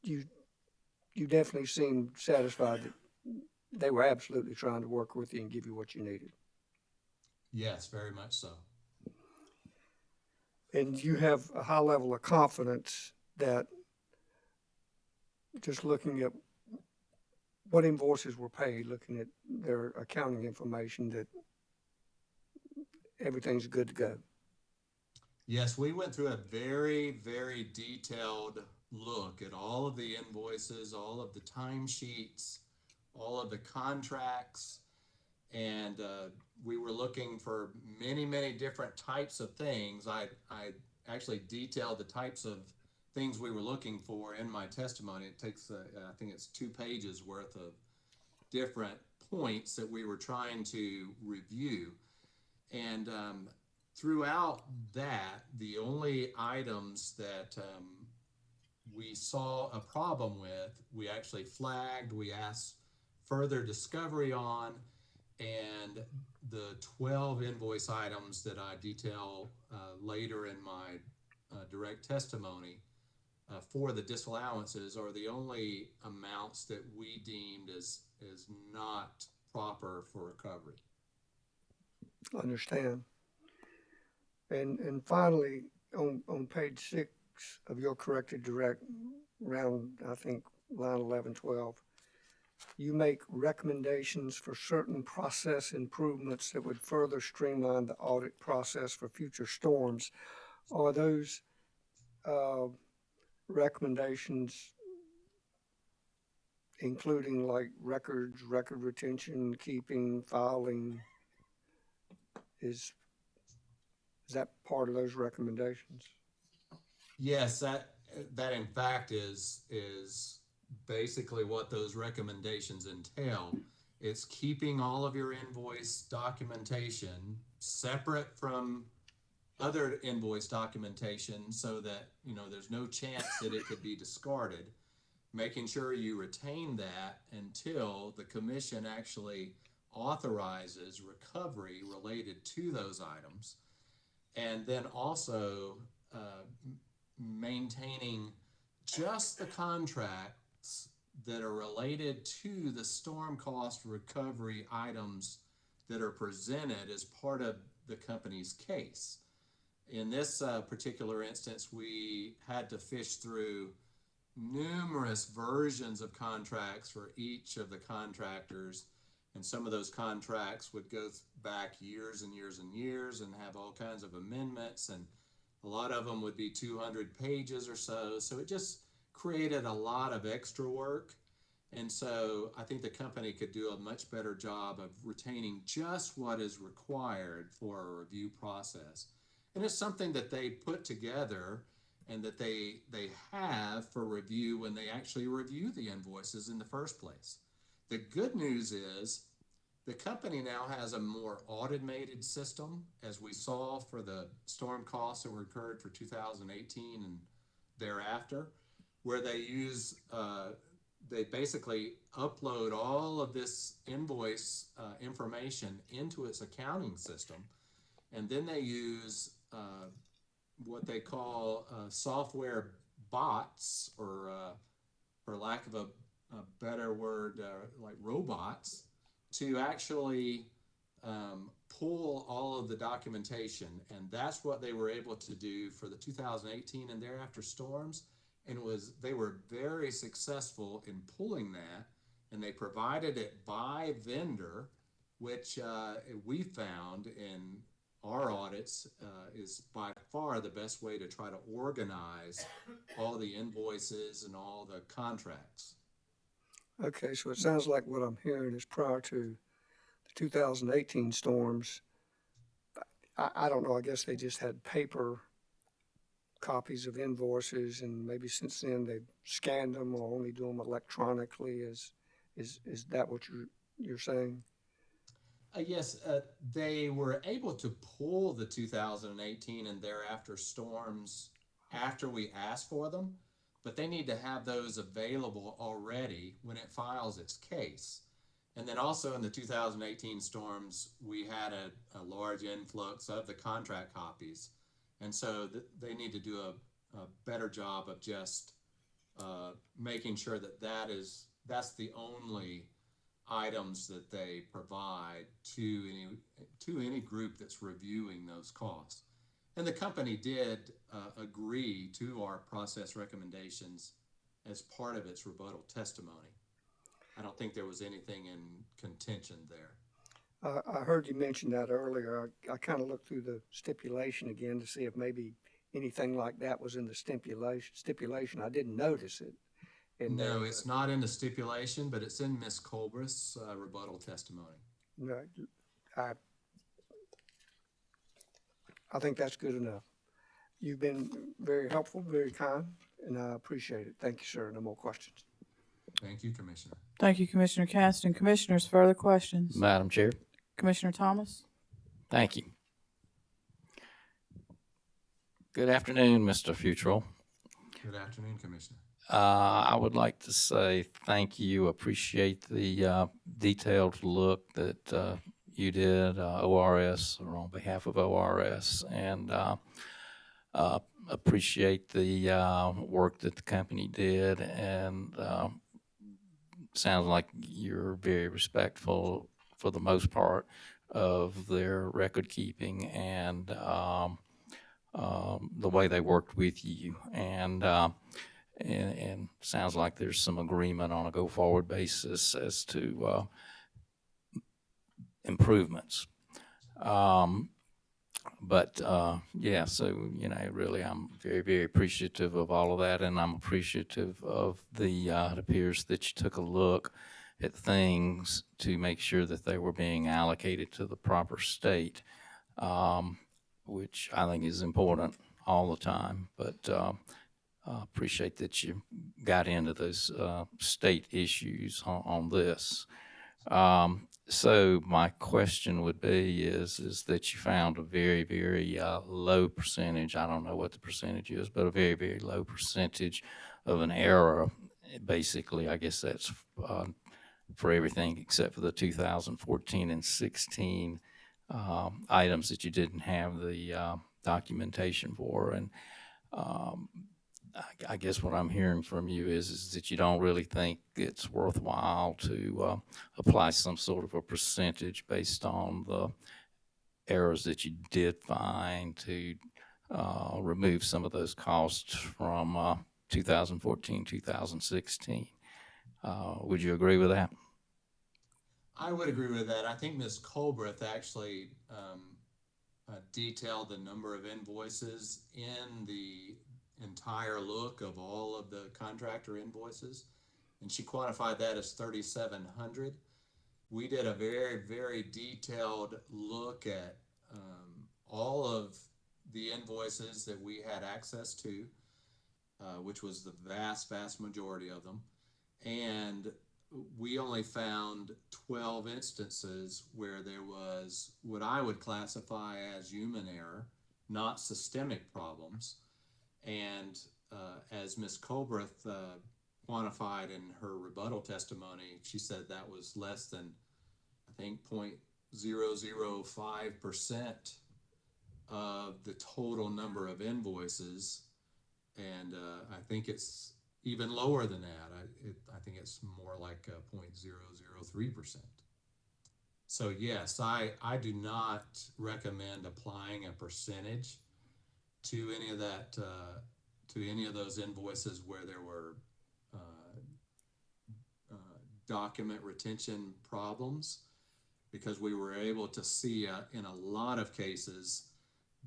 B: you definitely seem satisfied that they were absolutely trying to work with you and give you what you needed.
P: Yes, very much so.
B: And you have a high level of confidence that just looking at what invoices were paid, looking at their accounting information, that everything's good to go.
P: Yes, we went through a very, very detailed look at all of the invoices, all of the timesheets, all of the contracts, and we were looking for many, many different types of things. I actually detailed the types of things we were looking for in my testimony. It takes, I think it's 2 pages worth of different points that we were trying to review. And throughout that, the only items that we saw a problem with, we actually flagged, we asked further discovery on, and the 12 invoice items that I detail later in my direct testimony for the disallowances are the only amounts that we deemed as not proper for recovery.
B: Understand. And finally, on page 6 of your corrected direct, round, I think, line 11, 12, you make recommendations for certain process improvements that would further streamline the audit process for future storms. Are those recommendations including like records, record retention, keeping, filing? Is that part of those recommendations?
P: Yes, that in fact is basically what those recommendations entail. It's keeping all of your invoice documentation separate from other invoice documentation so that, you know, there's no chance that it could be discarded, making sure you retain that until the commission actually authorizes recovery related to those items. And then also maintaining just the contracts that are related to the storm cost recovery items that are presented as part of the company's case. In this particular instance, we had to fish through numerous versions of contracts for each of the contractors, and some of those contracts would go back years and years and years and have all kinds of amendments, and a lot of them would be 200 pages or so. So it just created a lot of extra work. And so I think the company could do a much better job of retaining just what is required for a review process. And it's something that they put together and that they have for review when they actually review the invoices in the first place. The good news is the company now has a more automated system, as we saw for the storm costs that were incurred for 2018 and thereafter, where they use, they basically upload all of this invoice information into its accounting system, and then they use what they call software bots, or for lack of a better word, like robots, to actually pull all of the documentation. And that's what they were able to do for the 2018 and thereafter storms. And they were very successful in pulling that, and they provided it by vendor, which we found in our audits is by far the best way to try to organize all the invoices and all the contracts.
B: Okay, so it sounds like what I'm hearing is prior to the 2018 storms, I don't know, I guess they just had paper copies of invoices, and maybe since then they've scanned them or only do them electronically. Is that what you're saying?
P: Yes, they were able to pull the 2018 and thereafter storms after we asked for them, but they need to have those available already when it files its case. And then also in the 2018 storms, we had a large influx of the contract copies. And so they need to do a better job of just making sure that that's the only items that they provide to any group that's reviewing those costs. And the company did agree to our process recommendations as part of its rebuttal testimony. I don't think there was anything in contention there.
B: I heard you mention that earlier. I kind of looked through the stipulation again to see if maybe anything like that was in the stipulation. I didn't notice it.
P: No, it's not in the stipulation, but it's in Ms. Colbreth's rebuttal testimony.
B: No, I think that's good enough. You've been very helpful, very kind, and I appreciate it. Thank you, sir. No more questions.
P: Thank you, Commissioner.
A: Thank you, Commissioner Caston. Commissioners, further questions?
G: Madam Chair.
A: Commissioner Thomas?
G: Thank you. Good afternoon, Mr. Futrell.
P: Good afternoon, Commissioner.
G: I would like to say thank you. Appreciate the detailed look that you did, ORS, or on behalf of ORS, and appreciate the work that the company did, and sounds like you're very respectful for the most part of their record keeping and the way they worked with you, and sounds like there's some agreement on a go forward basis as to improvements. Yeah, so, you know, really, I'm very, very appreciative of all of that, and I'm appreciative of the, it appears that you took a look at things to make sure that they were being allocated to the proper state, which I think is important all the time, but appreciate that you got into those state issues on this. So my question would be is that you found a very, very low percentage, I don't know what the percentage is, but a very, very low percentage of an error. Basically, I guess that's for everything except for the 2014 and 16 items that you didn't have the documentation for. And I guess what I'm hearing from you is that you don't really think it's worthwhile to apply some sort of a percentage based on the errors that you did find to remove some of those costs from 2014, 2016. Would you agree with that?
P: I would agree with that. I think Ms. Colbreth actually detailed the number of invoices in the entire look of all of the contractor invoices, and she quantified that as 3,700. We did a very, very detailed look at all of the invoices that we had access to, which was the vast, vast majority of them, and we only found 12 instances where there was what I would classify as human error, not systemic problems. And as Ms. Colbreth quantified in her rebuttal testimony, she said that was less than, I think, 0.005% of the total number of invoices. And I think it's even lower than that. I think it's more like 0.003%. So yes, I do not recommend applying a percentage to any of that, to any of those invoices where there were document retention problems, because we were able to see in a lot of cases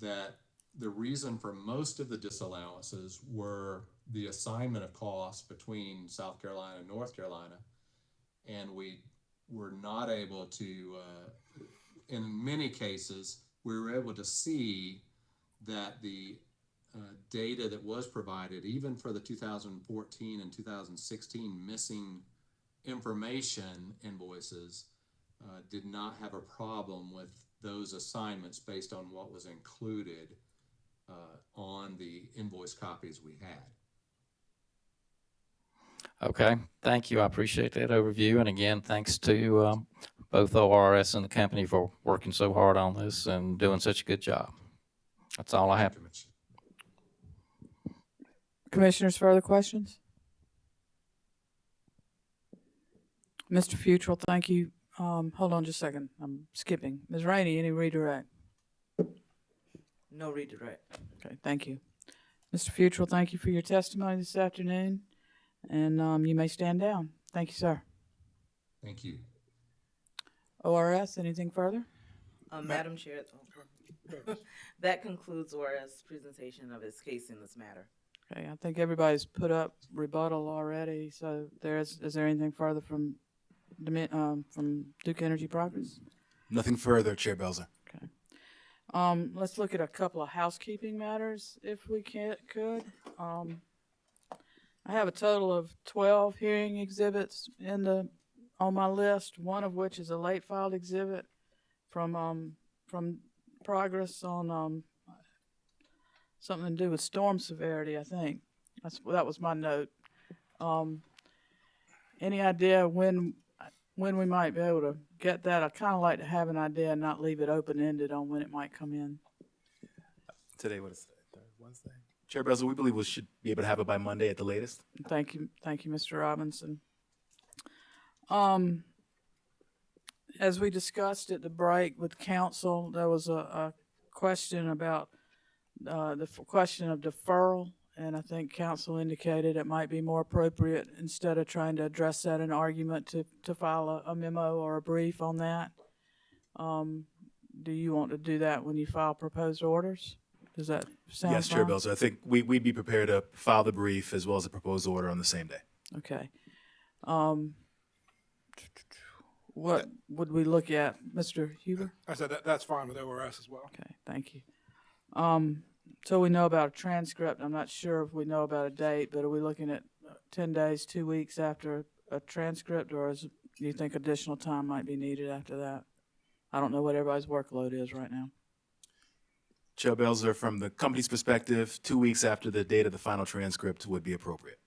P: that the reason for most of the disallowances were the assignment of costs between South Carolina and North Carolina, and we were not able to, in many cases, we were able to see that the data that was provided, even for the 2014 and 2016 missing information invoices, did not have a problem with those assignments based on what was included on the invoice copies we had.
G: Okay, thank you. I appreciate that overview. And again, thanks to both ORS and the company for working so hard on this and doing such a good job. That's all I have.
A: Commissioners, further questions? Mr. Futrell, thank you. Hold on just a second. I'm skipping. Ms. Rainey, any redirect?
O: No redirect.
A: Okay, thank you. Mr. Futrell, thank you for your testimony this afternoon, and you may stand down. Thank you, sir.
P: Thank you.
A: ORS, anything further?
O: Madam Chair, that concludes ORS' presentation of its case in this matter.
A: Okay, I think everybody's put up rebuttal already, so is there anything further from Duke Energy Progress?
R: Nothing further, Chair Belzer.
A: Okay. Let's look at a couple of housekeeping matters, if we could. I have a total of 12 hearing exhibits on my list, one of which is a late filed exhibit from Progress on something to do with storm severity, I think. That was my note. Any idea when when we might be able to get that. I'd kind of like to have an idea and not leave it open-ended on when it might come in.
R: Today, what is today? Wednesday? Chair Belzer, we believe we should be able to have it by Monday at the latest.
A: Thank you, Mr. Robinson. As we discussed at the break with council, there was a question about the question of deferral, and I think council indicated it might be more appropriate, instead of trying to address that in argument, to file a memo or a brief on that. Do you want to do that when you file proposed orders? Does that sound
R: Yes, Chair
A: fine?
R: Belzer. I think we'd be prepared to file the brief as well as the proposed order on the same day.
A: Okay. What would we look at, Mr. Huber?
I: I said that's fine with ORS as well.
A: Okay, thank you. So we know about a transcript. I'm not sure if we know about a date, but are we looking at 10 days, 2 weeks after a transcript, or do you think additional time might be needed after that? I don't know what everybody's workload is right now.
R: Chair Belzer, from the company's perspective, 2 weeks after the date of the final transcript would be appropriate.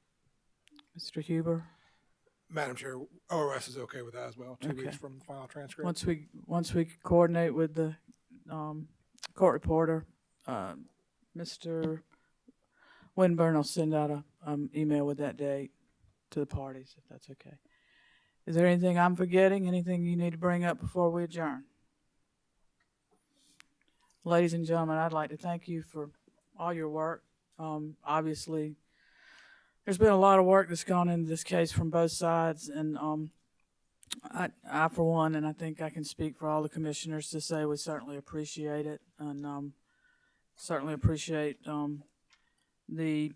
A: Mr. Huber?
I: Madam Chair, ORS is okay with that as well. 2
A: Okay.
I: weeks from the final transcript.
A: Once we coordinate with the court reporter, Mr. Winburn will send out a email with that date to the parties, if that's okay. Is there anything I'm forgetting? Anything you need to bring up before we adjourn? Ladies and gentlemen, I'd like to thank you for all your work. Obviously, there's been a lot of work that's gone into this case from both sides, and I for one, and I think I can speak for all the commissioners to say we certainly appreciate it, and certainly appreciate the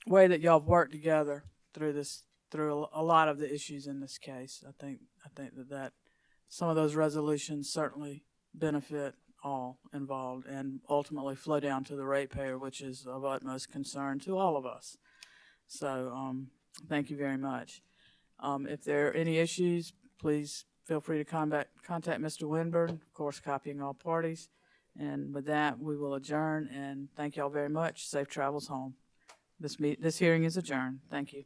A: way that y'all have worked together through a lot of the issues in this case. I think that some of those resolutions certainly benefit all involved and ultimately flow down to the ratepayer, which is of utmost concern to all of us. So thank you very much. If there are any issues, please feel free to contact Mr. Winburn, of course, copying all parties. And with that, we will adjourn, and thank y'all very much. Safe travels home. This hearing is adjourned. Thank you.